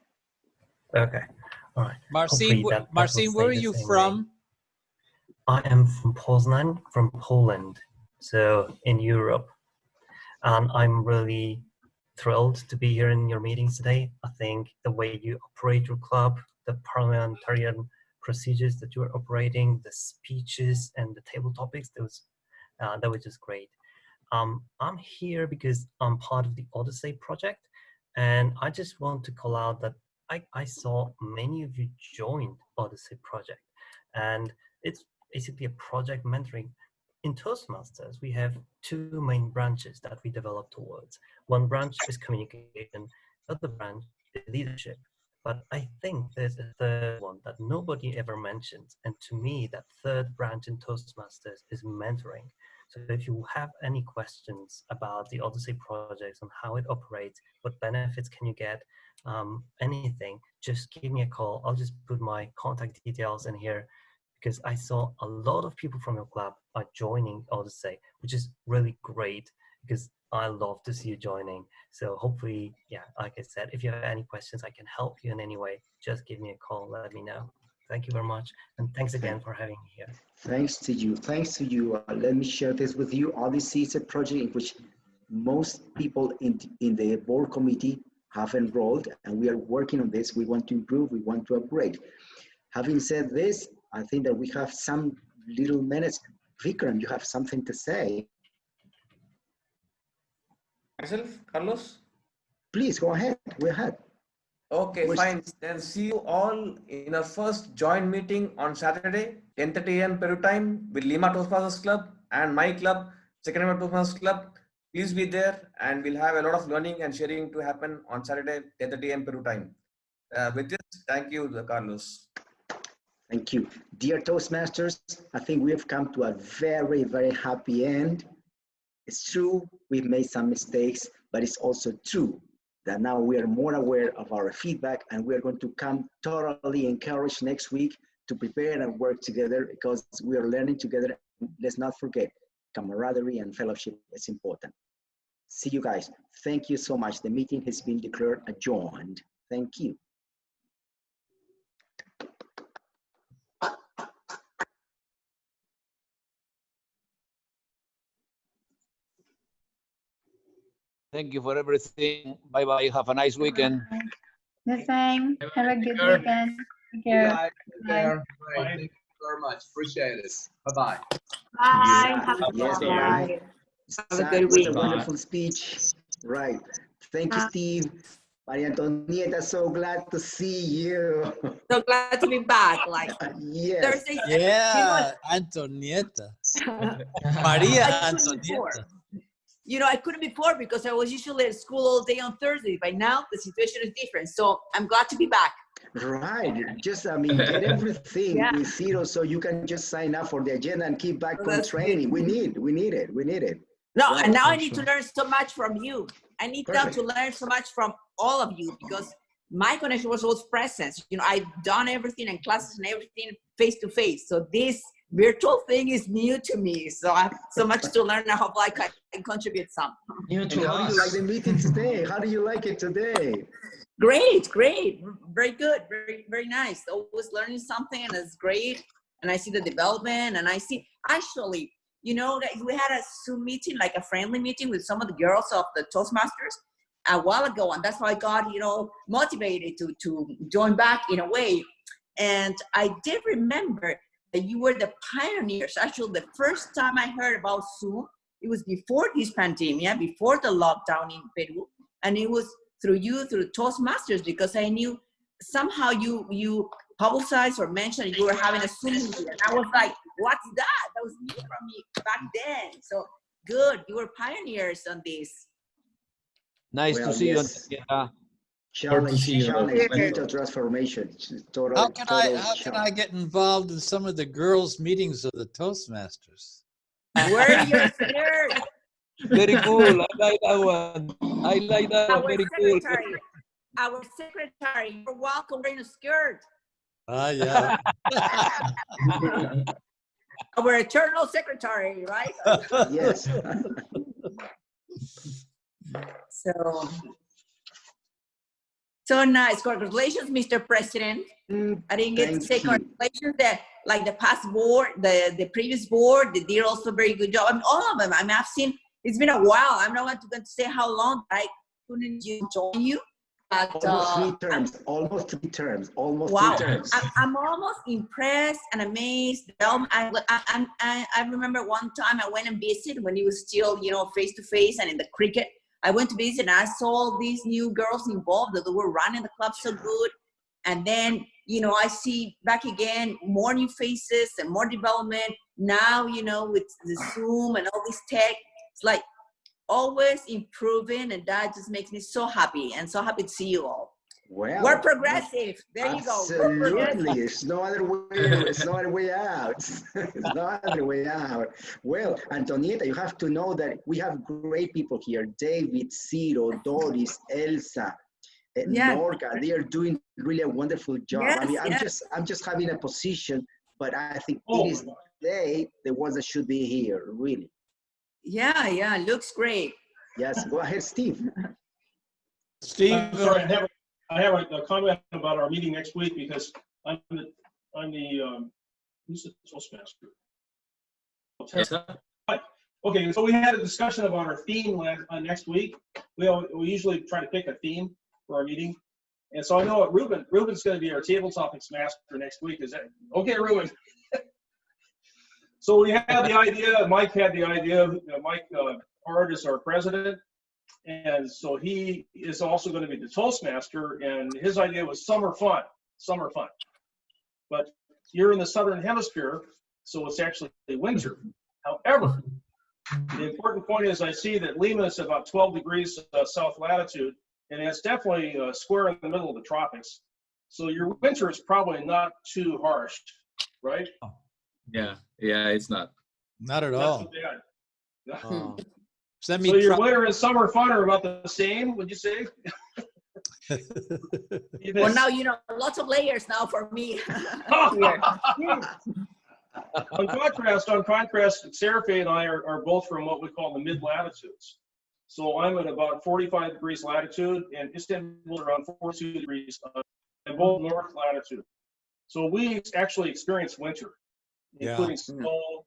Okay, all right. Marcin, where are you from? I am from Poznan, from Poland, so in Europe. And I'm really thrilled to be here in your meetings today. I think the way you operate your club, the parliamentarian procedures that you are operating, the speeches and the table topics, that was just great. I'm here because I'm part of the Odyssey project, and I just want to call out that I saw many of you joined Odyssey project, and it's basically a project mentoring. In Toastmasters, we have two main branches that we develop towards. One branch is communication, the other branch is leadership. But I think there's a third one that nobody ever mentions. And to me, that third branch in Toastmasters is mentoring. So if you have any questions about the Odyssey projects and how it operates, what benefits can you get, anything, just give me a call. I'll just put my contact details in here, because I saw a lot of people from your club are joining Odyssey, which is really great, because I love to see you joining. So hopefully, yeah, like I said, if you have any questions, I can help you in any way. Just give me a call, let me know. Thank you very much. And thanks again for having me here. Thanks to you. Let me share this with you. Odyssey is a project in which most people in the board committee have enrolled, and we are working on this. We want to improve, we want to upgrade. Having said this, I think that we have some little minutes. Vikram, you have something to say? Myself, Carlos? Please, go ahead. Okay, fine. Then see you all in our first joint meeting on Saturday, 10:30 a.m. Peru time with LimaToastmasters Club and my club, Second Toastmasters Club. Please be there, and we'll have a lot of learning and sharing to happen on Saturday, 10:30 a.m. Peru time. With this, thank you, Carlos. Thank you. Dear Toastmasters, I think we have come to a very, very happy end. It's true, we've made some mistakes, but it's also true that now we are more aware of our feedback, and we are going to come totally encouraged next week to prepare and work together, because we are learning together. Let's not forget, camaraderie and fellowship is important. See you guys. Thank you so much. The meeting has been declared adjourned. Thank you. Thank you for everything. Bye-bye. Have a nice weekend. The same. Have a good weekend. Take care. Bye. Thank you very much. Appreciate it. Bye-bye. Bye. Have a good week. A wonderful speech. Right. Thank you, Steve. Maria Antonieta, so glad to see you. So glad to be back. Like yes. Thursday. Yeah, Antonieta. Maria Antonieta. You know, I couldn't before because I was usually at school all day on Thursday. But now the situation is different. So I'm glad to be back. Right. Just, I mean, get everything with Ciro so you can just sign up for the agenda and keep back on training. We need it. No, right. And now I need to learn so much from you. I need now to learn so much from all of you, because my connection was always presence. You know, I've done everything and classes and everything face to face. So this virtual thing is new to me. So I have so much to learn. I hope I can contribute some. New to how do you like the meeting today? How do you like it today? Great, great, very good, very nice. Always learning something, and it's great. And I see the development, and I see actually, you know, that we had a Zoom meeting, like a friendly meeting with some of the girls of the Toastmasters a while ago, and that's how I got, you know, motivated to join back in a way. And I did remember that you were the pioneers. Actually, the first time I heard about Zoom, it was before this pandemic, before the lockdown in Peru, and it was through you, through Toastmasters, because I knew somehow you publicized or mentioned you were having a Zoom meeting, and I was like, what's that? That was new from me back then. So good, you were pioneers on this. Nice to see you, Antonieta. Challenge, digital transformation. Total, how can I get involved in some of the girls' meetings of the Toastmasters? Wear your skirt. Very cool. I like that one. I like that one. Very cool. Our secretary, you're welcome wearing a skirt. Yeah. Our eternal secretary, right? Yes. So nice. Congratulations, Mr. President. I didn't get to say congratulations. That like the past board, the previous board, they did also a very good job. I mean, all of them. I mean, I've seen. It's been a while. I'm not going to say how long I couldn't join you. But, almost 3 terms. Almost 3 terms. Almost wow. 3 terms. I'm almost impressed and amazed. I remember one time I went and visited when it was still, you know, face to face and in the cricket. I went to visit and I saw these new girls involved that were running the club so good. And then, you know, I see back again more new faces and more development. Now, you know, with the Zoom and all this tech, it's like always improving, and that just makes me so happy and so happy to see you all. Well, we're progressive. There you go. Absolutely. It's no other way. It's no other way out. It's no other way out. Well, Antonieta, you have to know that we have great people here. David, Ciro, Doris, Elsa, Norka. They are doing really a wonderful job. Yes, I mean, I'm just having a position, but I think it is they, the ones that should be here, really. Yeah, looks great. Yes, go ahead, Steve. Steve, sorry, I have a comment about our meeting next week because I'm the who's the Toastmaster? Okay, so we had a discussion about our theme next week. We usually try to pick a theme for our meeting, and so I know Ruben's going to be our table topics master next week. Is that okay, Ruben? So we had the idea. Mike had the idea. Mike Hart is our president. And so he is also going to be the Toastmaster, and his idea was summer fun. But you're in the Southern Hemisphere, so it's actually winter. However, the important point is I see that Lima is about 12 degrees south latitude, and it's definitely square in the middle of the tropics. So your winter is probably not too harsh, right? Yeah, it's not. Not at all. Not too bad. So your winter and summer fun are about the same, would you say? Well, now, you know, lots of layers now for me. On contrast, Serife and I are both from what we call the mid-latitudes. So I'm at about 45 degrees latitude, and Istanbul around 42 degrees, and both north latitude. So we actually experience winter, including snow,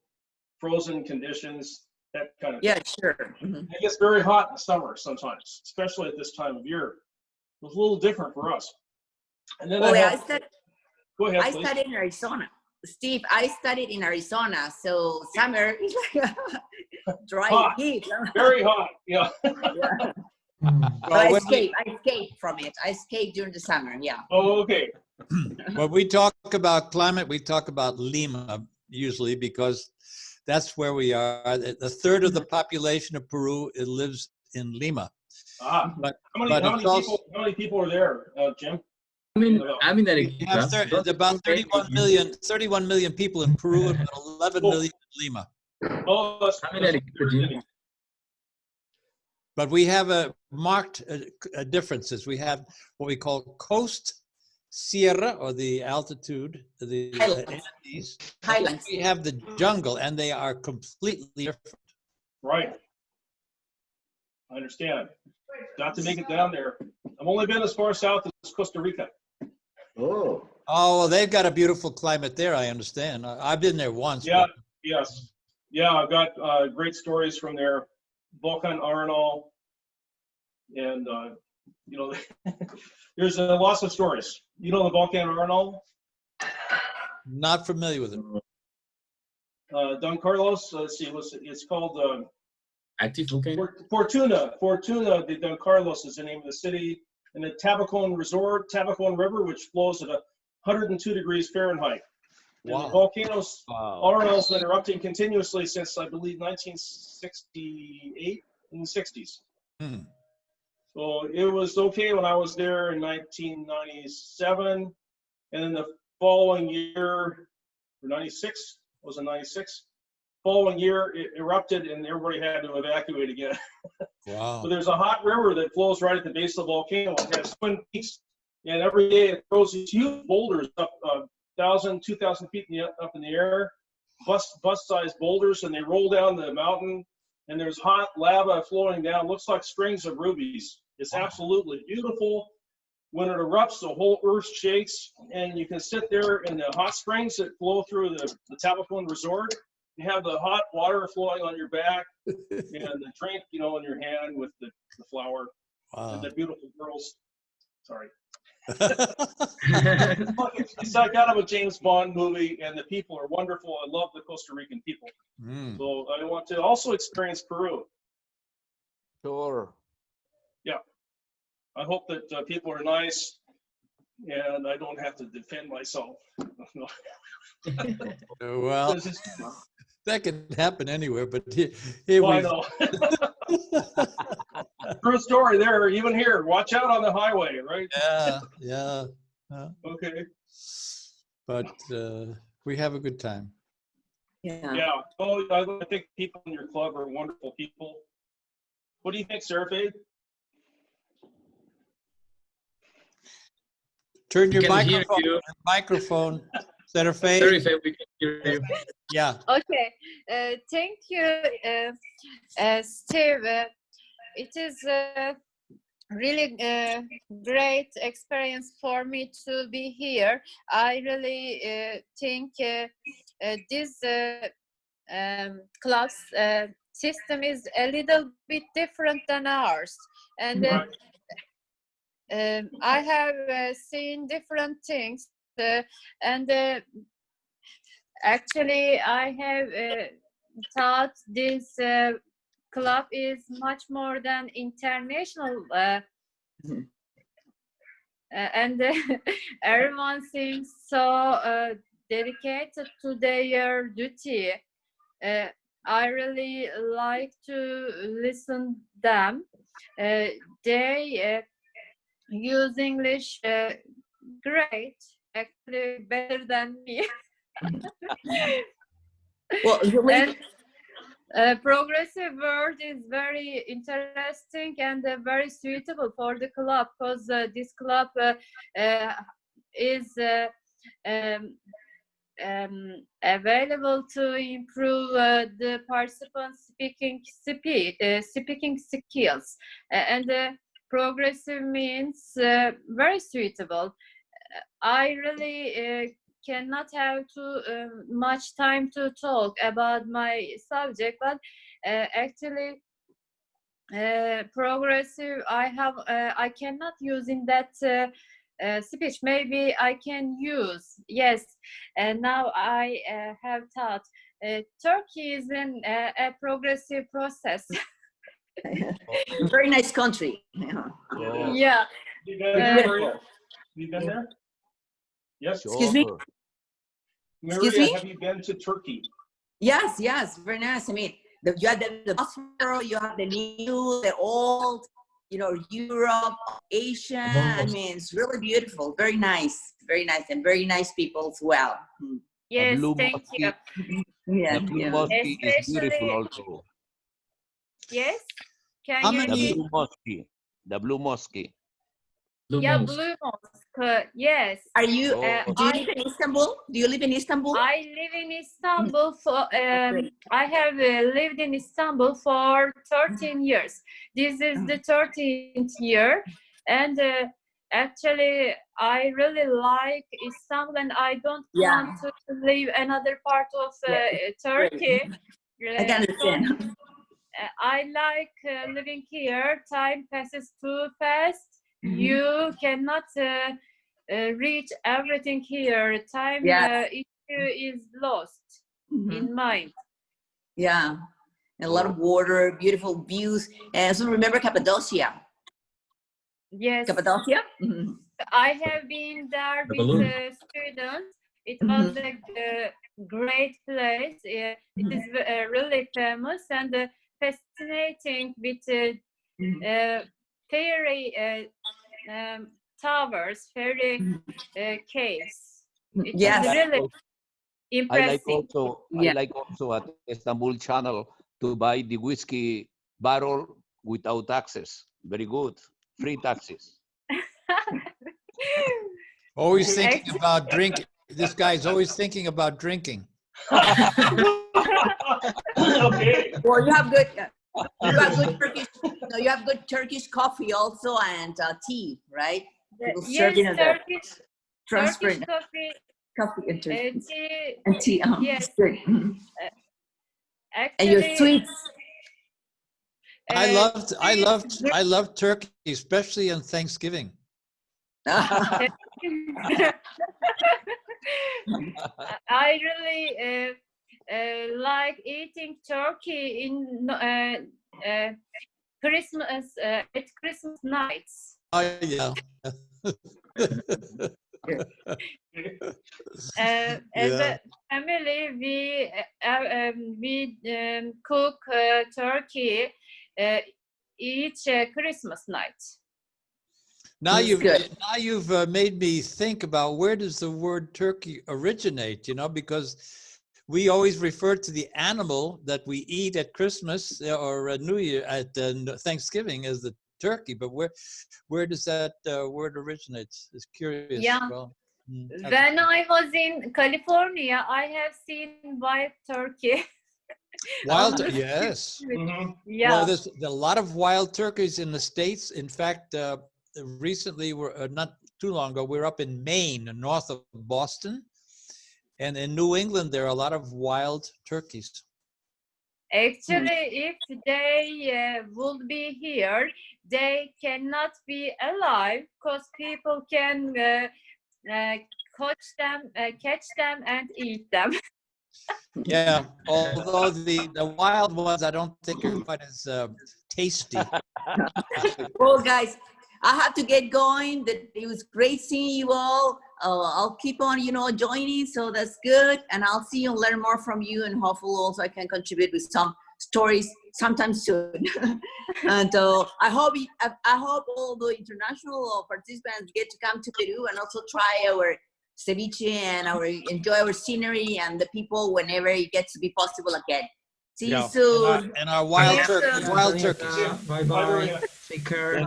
frozen conditions, that kind of thing. Sure. It gets very hot in the summer sometimes, especially at this time of year. It was a little different for us. And then go ahead, I studied in Arizona. Steve, I studied in Arizona, so summer is like dry heat. Very hot, yeah. But I escaped from it. I escaped during the summer, yeah. Oh, okay. When we talk about climate, we talk about Lima usually because that's where we are. A third of the population of Peru lives in Lima. How many people are there, Jim? I mean, we have about 31 million people in Peru and 11 million in Lima. Oh, that's but we have a marked differences. We have what we call coast Sierra, or the altitude, the Andes. Highlands. We have the jungle, and they are completely different. Right. I understand. Got to make it down there. I've only been as far south as Costa Rica. Oh. Oh, well, they've got a beautiful climate there, I understand. I've been there once. Yeah, but- yes. Yeah, I've got great stories from there. Volcan Arenal. And, you know, there's lots of stories. You know the Volcan Arenal? Not familiar with it. Don Carlos, let's see, it's called Active volcano? Fortuna de Don Carlos is the name of the city. And the Tabacon Resort, Tabacon River, which flows at 102 degrees Fahrenheit. And the volcanoes Arenal's been erupting continuously since, I believe, 1968 in the 60s. Hmm. So it was okay when I was there in 1997. And then the following year, or 96, was it 96? Following year, it erupted and everybody had to evacuate again. Wow. So there's a hot river that flows right at the base of the volcano. It has twin peaks, and every day it throws these huge boulders up 1,000, 2,000 feet up in the air, bus-sized boulders, and they roll down the mountain, and there's hot lava flowing down. Looks like strings of rubies. It's absolutely beautiful. When it erupts, the whole earth shakes, and you can sit there in the hot springs that flow through the Tabacon Resort. You have the hot water flowing on your back and the drink, you know, in your hand with the flower. Wow. And the beautiful girls. Sorry. It's like out of a James Bond movie, and the people are wonderful. I love the Costa Rican people. So I want to also experience Peru. Sure. Yeah. I hope that people are nice and I don't have to defend myself. Well, This is- that can happen anywhere, but here Well, I we know. True story there, even here. Watch out on the highway, right? Yeah. Okay. But we have a good time. Yeah. Oh, I think people in your club are wonderful people. What do you think, Serife? Turn your can hear microphone, Serife. Serife, we can hear you. Yeah. Okay, thank you, Steve. It is a really great experience for me to be here. I really think this class system is a little bit different than ours. And I have seen different things. And actually, I have thought this club is much more than international, and everyone seems so dedicated to their duty. I really like to listen them. They use English great, actually better than me. Well, and progressive word is very interesting and very suitable for the club, because this club is available to improve the participants' speaking skills, and progressive means very suitable. I really cannot have too much time to talk about my subject, but actually progressive I cannot use in that speech. Maybe I can use, yes. And now I have thought Turkey is in a progressive process. Very nice country. Yeah. You been there? Yes. Excuse me? Maria, Excuse me? have you been to Turkey? Yes, very nice. I mean, you have the Bosphorus, you have the new, the old, Europe, Asia. I mean, it's really beautiful. Very nice, and very nice people as well. Yes, thank you. Yeah, The Blue Mosque is beautiful also. Yes? How Can you many- The Blue Mosque. The Blue Mosque. Yeah, Blue Mosque. yes. Are you? Do you live in Istanbul? Do you live in Istanbul? I live in Istanbul for. I have lived in Istanbul for 13 years. This is the 13th year, and actually, I really like Istanbul, and I don't want to leave another part of Turkey. I can understand. So, I like living here. Time passes too fast. You cannot reach everything here. Time is lost in mind. Yeah, and a lot of water, beautiful views. And so remember Cappadocia? Yes. Cappadocia? I have been there with students. It was a great place. It is really famous and fascinating with fairy towers, fairy caves. It is really impressive. I like also at Istanbul Channel to buy the whiskey barrel without taxes. Very good. Free taxes. Always thinking about drinking. This guy's always thinking about drinking. Okay. Well, you have good Turkish. No, you have good Turkish coffee also and tea, right? Yes, Turkish coffee and tea. And tea. Yes. Good. Actually, and your sweets. I loved turkey, especially on Thanksgiving. I really like eating turkey in Christmas at Christmas nights. Oh yeah. As a family, we cook turkey each Christmas night. Now you've made me think about where does the word turkey originate? You know, because we always refer to the animal that we eat at Christmas or New Year at Thanksgiving as the turkey, but where does that word originate? It's curious. Yeah. Well, when I was in California, I have seen wild turkey. Wild, yes. Yeah. Well, there's a lot of wild turkeys in the States. In fact, recently, not too long ago, we were up in Maine, north of Boston. And in New England, there are a lot of wild turkeys. Actually, if they would be here, they cannot be alive because people can catch them and eat them. Yeah, although the wild ones, I don't think are quite as tasty. Well, guys, I have to get going. It was great seeing you all. I'll keep on, joining, so that's good. And I'll see you and learn more from you, and hopefully also I can contribute with some stories sometime soon. And I hope all the international participants get to come to Peru and also try our ceviche and enjoy our scenery and the people whenever it gets to be possible again. See you soon. And our wild turkeys. Bye-bye. Take care.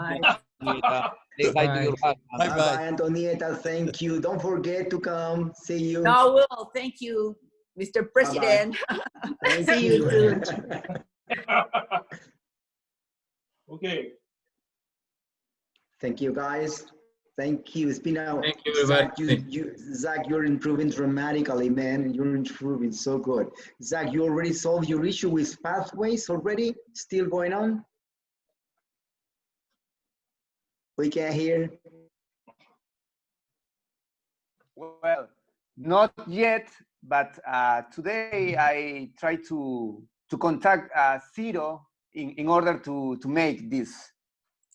Bye. Bye-bye, Antonieta. Thank you. Don't forget to come. See you. No, I will. Thank you, Mr. President. See you soon. Okay. Thank you, guys. Thank you. It's been a Thank you, everybody. Zack, you're improving dramatically, man. You're improving so good. Zack, you already solved your issue with pathways already? Still going on? We can't hear. Well, not yet, but today I try to contact Ciro in order to make this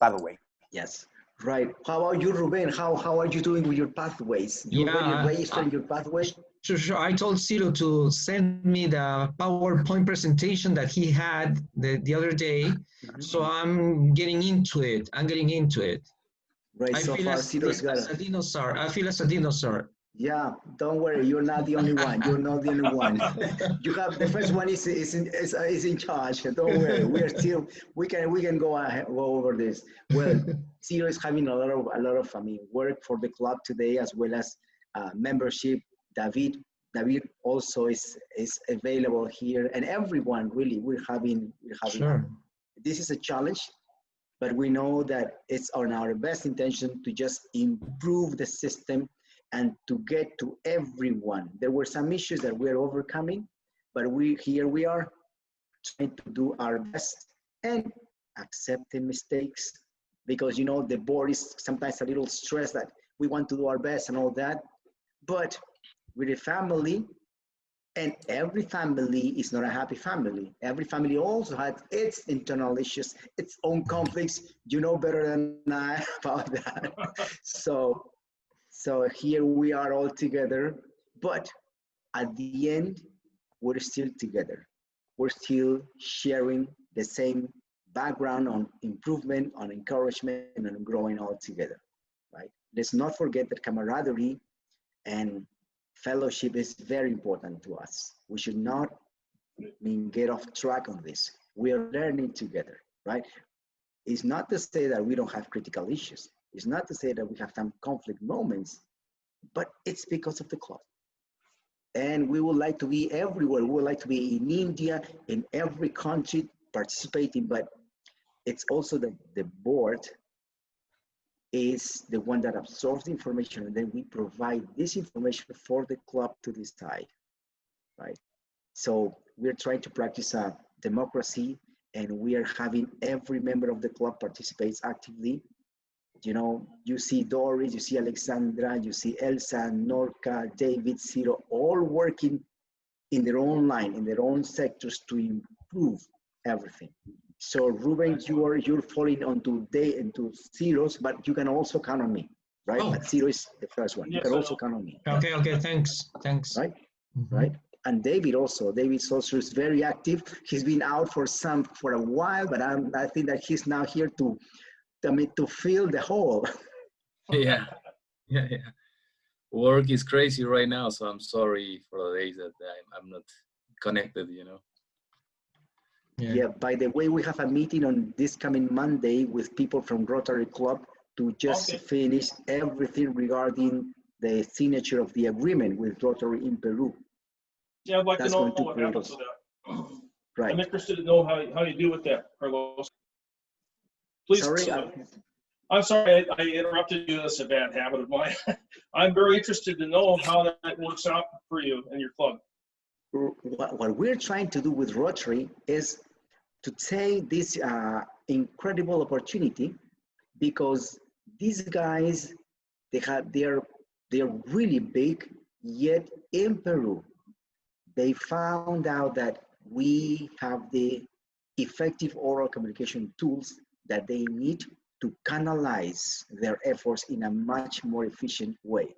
pathway. Yes. Right. How about you, Ruben? How are you doing with your pathways? You already registered your pathway? Sure. I told Ciro to send me the PowerPoint presentation that he had the other day. So I'm getting into it. Right. I So feel far, as Ciro's got a dinosaur. I feel as a dinosaur. Yeah, don't worry. You're not the only one. You're not the only one. You have the first one is in charge. Don't worry. We can go over this. Well, Ciro is having a lot of work for the club today, as well as membership. David also is available here, and everyone really. We're having. Sure. This is a challenge, but we know that it's on our best intention to just improve the system and to get to everyone. There were some issues that we're overcoming, but here we are trying to do our best and accepting mistakes, because the board is sometimes a little stressed that we want to do our best and all that, but with a family, and every family is not a happy family. Every family also has its internal issues, its own conflicts. You know better than I about that. So here we are all together, but at the end, we're still together. We're still sharing the same background on improvement, on encouragement, and on growing all together, right? Let's not forget that camaraderie and fellowship is very important to us. We should not get off track on this. We are learning together, right? It's not to say that we don't have critical issues. It's not to say that we have some conflict moments, but it's because of the club. And we would like to be everywhere. We would like to be in India, in every country participating, but it's also that the board is the one that absorbs the information, and then we provide this information for the club to decide, right? So we're trying to practice a democracy, and we are having every member of the club participates actively. You see Doris, you see Alexandra, you see Elsa, Norka, David, Ciro, all working in their own line, in their own sectors to improve everything. So Ruben, you're falling into Ciro's, but you can also count on me, right? Oh. But Ciro is the first one. Yes, you can also count on me. Okay, thanks. Right, right. And David also is very active. He's been out for a while, but I think that he's now here to fill the hole. Yeah. Work is crazy right now, so I'm sorry for the days that I'm not connected, Yeah, by the way, we have a meeting on this coming Monday with people from Rotary Club to just finish everything regarding the signature of the agreement with Rotary in Peru. Yeah, I'd like to know what happens with that. Right. I'm interested to know how you do with that, Carlos. Please. Sorry, I'm sorry I interrupted you. That's a bad habit of mine. I'm very interested to know how that works out for you and your club. What we're trying to do with Rotary is to take this incredible opportunity, because these guys, they're really big, yet in Peru, they found out that we have the effective oral communication tools that they need to canalize their efforts in a much more efficient way.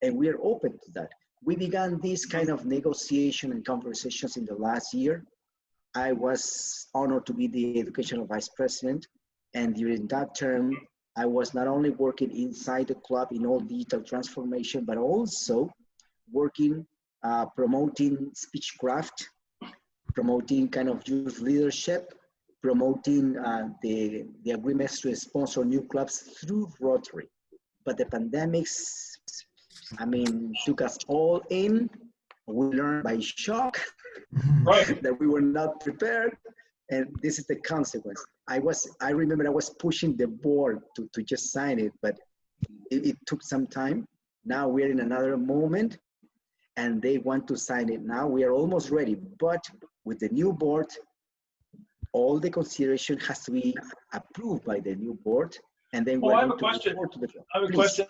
And we are open to that. We began this kind of negotiation and conversations in the last year. I was honored to be the educational vice president. And during that term, I was not only working inside the club in all digital transformation, but also working, promoting speechcraft, promoting kind of youth leadership, promoting the agreements to sponsor new clubs through Rotary. But the pandemics, took us all in. We learned by shock that we were not prepared, and this is the consequence. I remember I was pushing the board to just sign it, but it took some time. Now we're in another moment, and they want to sign it now. We are almost ready, but with the new board, all the consideration has to be approved by the new board. And then I have a question. I have a question.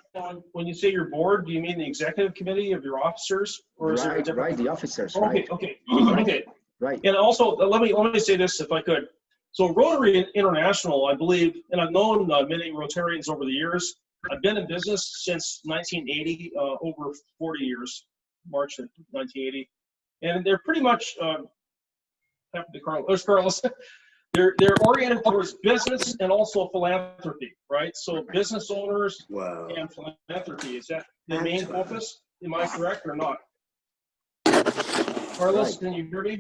When you say your board, do you mean the executive committee of your officers, or is there a different? Right, the officers. Okay, right. Okay. Right. And also, let me say this, if I could. So Rotary International, I believe, and I've known many Rotarians over the years. I've been in business since 1980, over 40 years, March of 1980, and they're pretty much. Carlos. They're oriented towards business and also philanthropy, right? So business owners and philanthropy, is that the main focus? Am I correct or not? Carlos, can you hear me?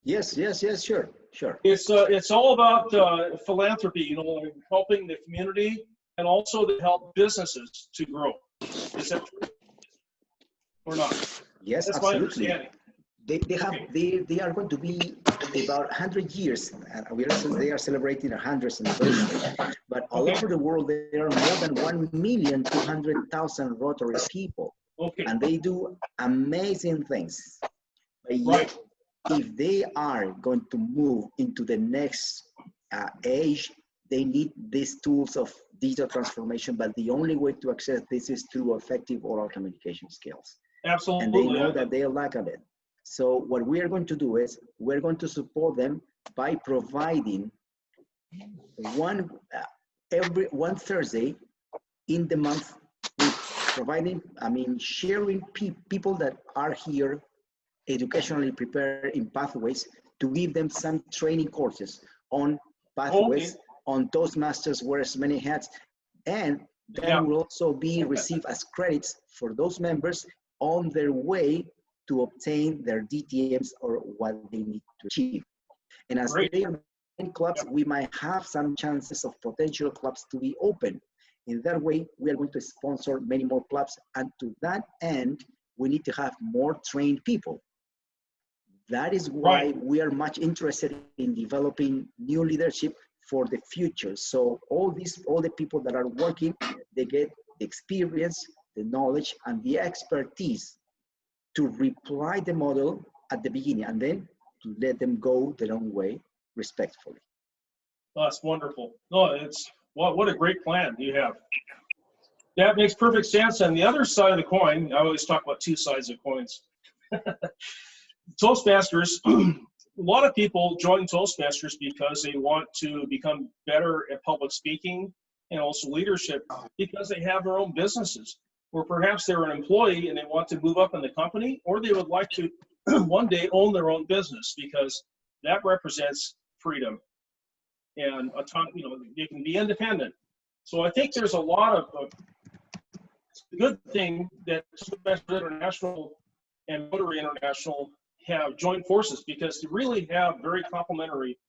Yes, sure. It's all about philanthropy, you know, helping the community and also to help businesses to grow. Is that true or not? Yes, that's absolutely. My understanding. They are going to be about 100 years. They are celebrating 100th anniversary. But all over the world, there are more than 1,200,000 Rotary people. And they do amazing things. But yet, if they are going to move into the next age, they need these tools of digital transformation, but the only way to access this is through effective oral communication skills. Absolutely. And they know that they lack of it. So what we are going to do is we're going to support them by providing one Thursday in the month, sharing people that are here educationally prepared in pathways, to give them some training courses on pathways, on Toastmasters, wears many hats, and that will also be received as credits for those members on their way to obtain their DTMs or what they need to achieve. And as they are in clubs, we might have some chances of potential clubs to be open. In that way, we are going to sponsor many more clubs, and to that end, we need to have more trained people. That is why we are much interested in developing new leadership for the future. So all the people that are working, they get the experience, the knowledge, and the expertise to reply the model at the beginning, and then to let them go their own way respectfully. Oh, that's wonderful. No, it's what a great plan you have. That makes perfect sense. And the other side of the coin, I always talk about two sides of coins. Toastmasters, a lot of people join Toastmasters because they want to become better at public speaking and also leadership, because they have their own businesses, or perhaps they're an employee and they want to move up in the company, or they would like to one day own their own business, because that represents freedom and autonomy. You know, they can be independent. So I think there's a lot of it's a good thing that Toastmasters International and Rotary International have joined forces, because they really have very complementary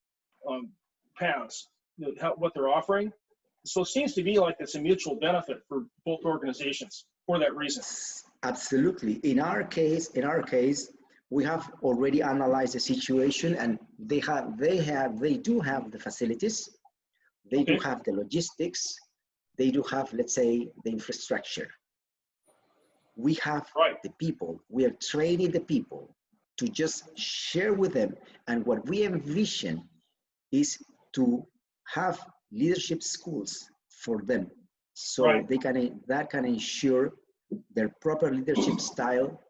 paths, what they're offering. So it seems to be like it's a mutual benefit for both organizations for that reason. Absolutely. In our case, we have already analyzed the situation, and they do have the facilities, they do have the logistics, they do have, let's say, the infrastructure. We have the people. We are training the people to just share with them. And what we envision is to have leadership schools for them, so that can ensure their proper leadership style,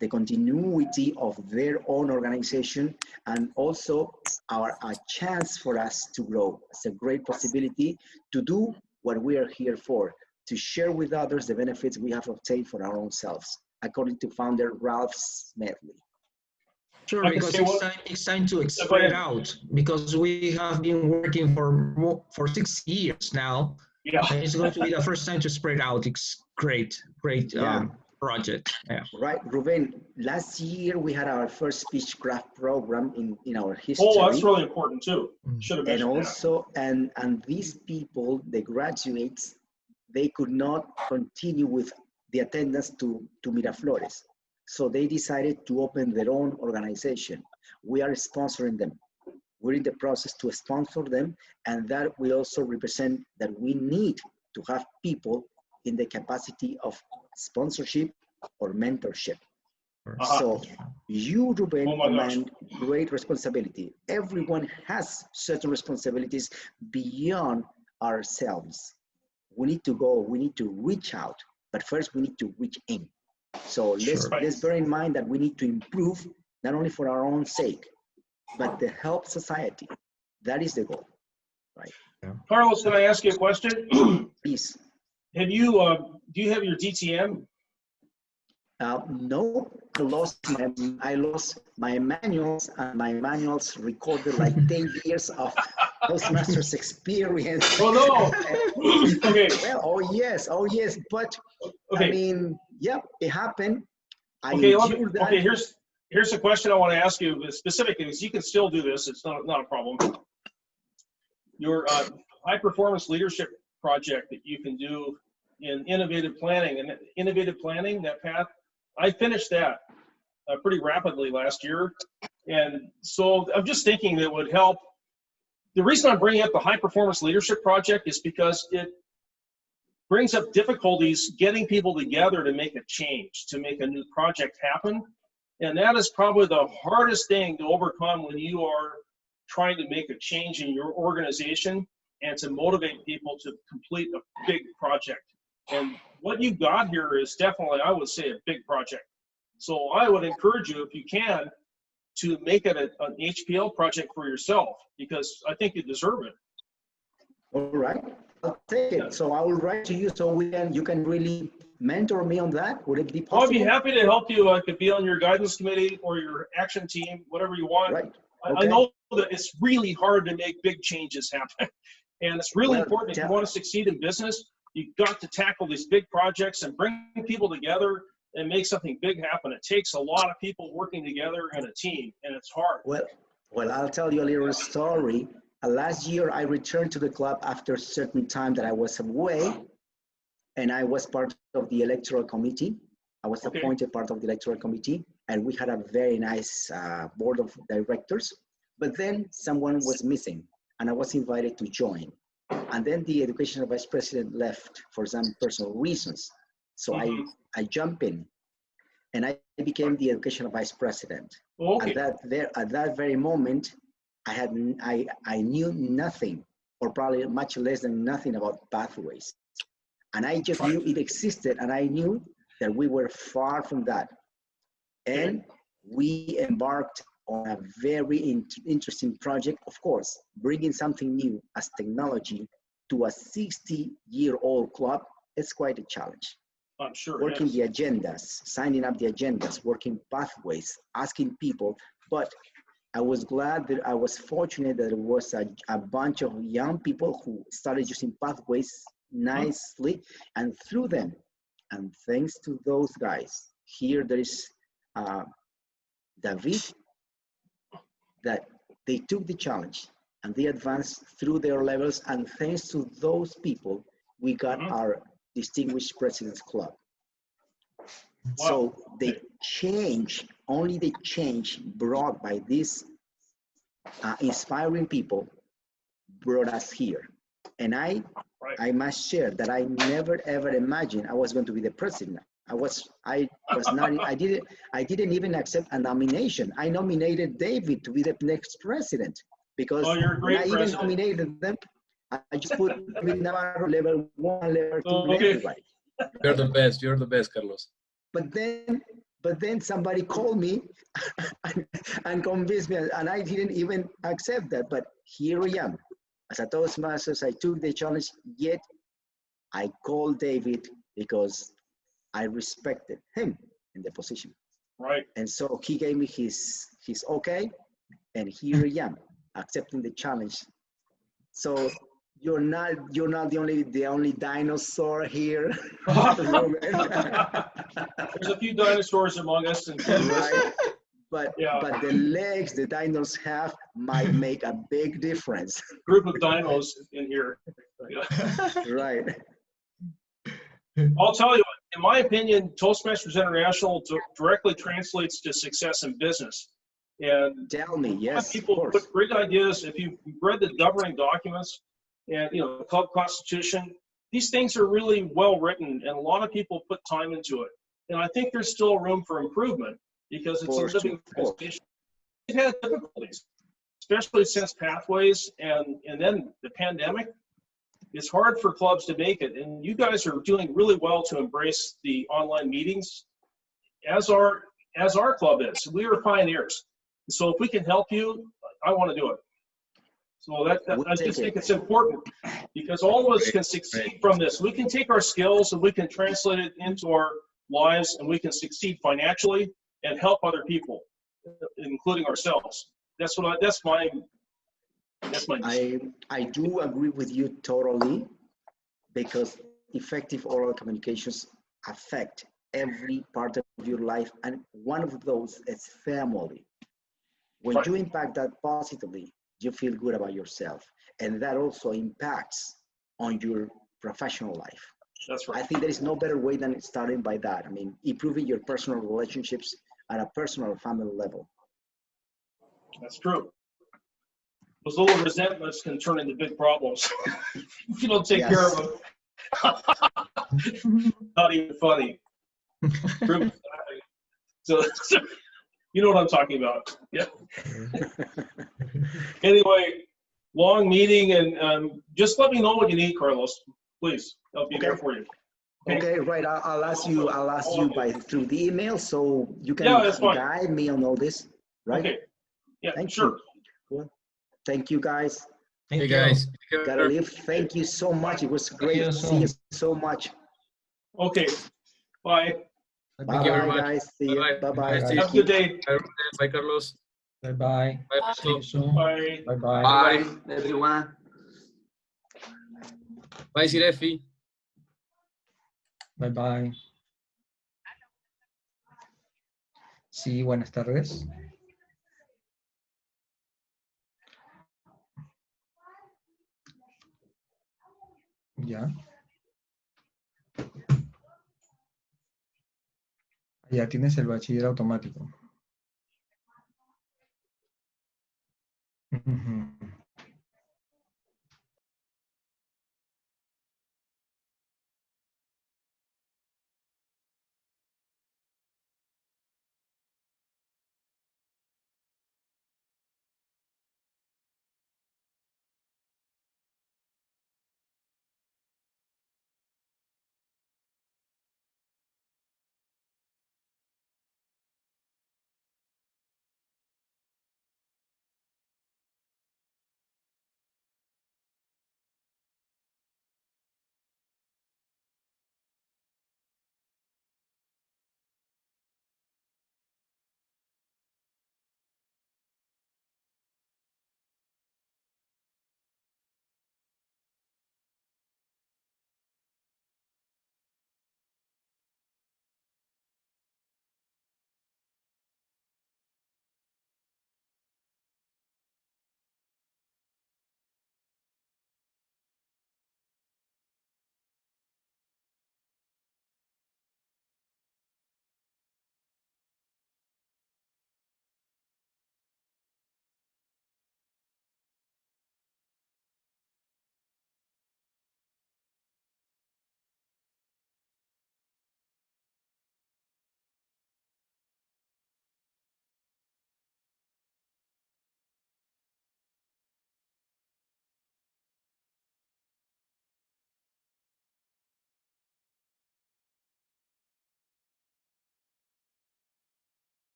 the continuity of their own organization, and also a chance for us to grow. It's a great possibility to do what we are here for, to share with others the benefits we have obtained for our own selves, according to founder Ralph Snively. Sure, because it's time to spread out, because we have been working for 6 years now. Yeah. And it's going to be the first time to spread out. It's great project. Yeah. Right, Ruben, last year we had our first speechcraft program in our history. Oh, that's really important too. Should have mentioned And also, and these people, the graduates, they could not continue with the attendance to Miraflores. So they decided to open their own organization. We are sponsoring them. We're in the process to sponsor them, and that will also represent that we need to have people in the capacity of sponsorship or mentorship. So you, Ruben, command great responsibility. Everyone has certain responsibilities beyond ourselves. We need to go, we need to reach out, but first we need to reach in. So let's bear in mind that we need to improve, not only for our own sake, but to help society. That is the goal, right? Yeah. Carlos, can I ask you a question? Please. Have you, do you have your DTM? No, I lost my manuals, and my manuals recorded like 10 years of Toastmasters experience. Oh no! Okay. Well, oh yes, but I mean, Yeah, it happened. Okay, okay. Here's a question I want to ask you specifically, because you can still do this. It's not a problem. Your high performance leadership project that you can do in innovative planning, and innovative planning, that path, I finished that pretty rapidly last year. And so I'm just thinking that would help. The reason I'm bringing up the high performance leadership project is because it brings up difficulties getting people together to make a change, to make a new project happen. And that is probably the hardest thing to overcome when you are trying to make a change in your organization and to motivate people to complete a big project. And what you got here is definitely, I would say, a big project. So I would encourage you, if you can, to make it an HPL project for yourself, because I think you deserve it. All right, I'll take it. So I will write to you so you can really mentor me on that. Would it be possible? I'd be happy to help you. I could be on your guidance committee or your action team, whatever you want. Right. Okay. I know that it's really hard to make big changes happen. And it's really important if you want to succeed in business, you've got to tackle these big projects and bring people together and make something big happen. It takes a lot of people working together in a team, and it's hard. Well, I'll tell you a little story. Last year, I returned to the club after a certain time that I was away, and I was part of the electoral committee. I was appointed part of the electoral committee, and we had a very nice board of directors. But then someone was missing, and I was invited to join. And then the education vice president left for some personal reasons. So I jumped in, and I became the educational vice president. Okay. At that very moment, I knew nothing, or probably much less than nothing about pathways. And I just knew it existed, and I knew that we were far from that. And we embarked on a very interesting project, of course, bringing something new as technology to a 60-year-old club. It's quite a challenge. I'm sure. Working the agendas, signing up the agendas, working pathways, asking people. But I was glad that I was fortunate that it was a bunch of young people who started using pathways nicely, and through them, and thanks to those guys, here there is David, that they took the challenge and they advanced through their levels, and thanks to those people, we got our Distinguished President's Club. Wow. So the change, only the change brought by these inspiring people brought us here. And I must share that I never ever imagined I was going to be the president. I didn't even accept a nomination. I nominated David to be the next president, because when I even nominated them, I just put Navarro level 1, level 2, everybody. You're the best, Carlos. But then somebody called me and convinced me, and I didn't even accept that. But here I am. As a Toastmasters, I took the challenge, yet I called David because I respected him in the position. Right. And so he gave me his okay, and here I am, accepting the challenge. So you're not the only dinosaur here. There's a few dinosaurs among us, right? But the legs the dinos have might make a big difference. Group of dinos in here. Right. I'll tell you, in my opinion, Toastmasters International directly translates to success in business. And tell me, yes, people put great ideas. If you've read the governing documents and the club constitution, these things are really well written, and a lot of people put time into it. And I think there's still room for improvement, because it's a living organization. It had difficulties, especially since Pathways and then the pandemic. It's hard for clubs to make it, and you guys are doing really well to embrace the online meetings, as our club is. We are pioneers. So if we can help you, I want to do it. So I just think it's important, because all of us can succeed from this. We can take our skills and we can translate it into our lives, and we can succeed financially and help other people, including ourselves. That's my I do agree with you totally, because effective oral communications affect every part of your life, and one of those is family. When you impact that positively, you feel good about yourself, and that also impacts on your professional life. That's right. I think there is no better way than starting by that. I mean, improving your personal relationships at a personal family level. That's true. Those little resentments can turn into big problems if you don't take care of them. Not even funny. So you know what I'm talking about. Yeah. Anyway, long meeting, and just let me know what you need, Carlos. Please, I'll be there for you. Okay, right. I'll ask you through the email, so you can guide me on all this, right? Okay. Yeah, Thank sure. you. Cool. Thank you, guys. Hey guys. Gotta leave. Thank you so much. It was great to see you so much. Okay. Bye. Thank you very much. Guys. See you. Bye-bye. Have a good day. Bye, Carlos. Bye-bye. Bye, See you soon. Bye. Bye-bye. Bye, everyone. Bye, Serife. Bye-bye. Sí, buenas tardes. Ya. Ya tienes el bachiller automático. Ujú.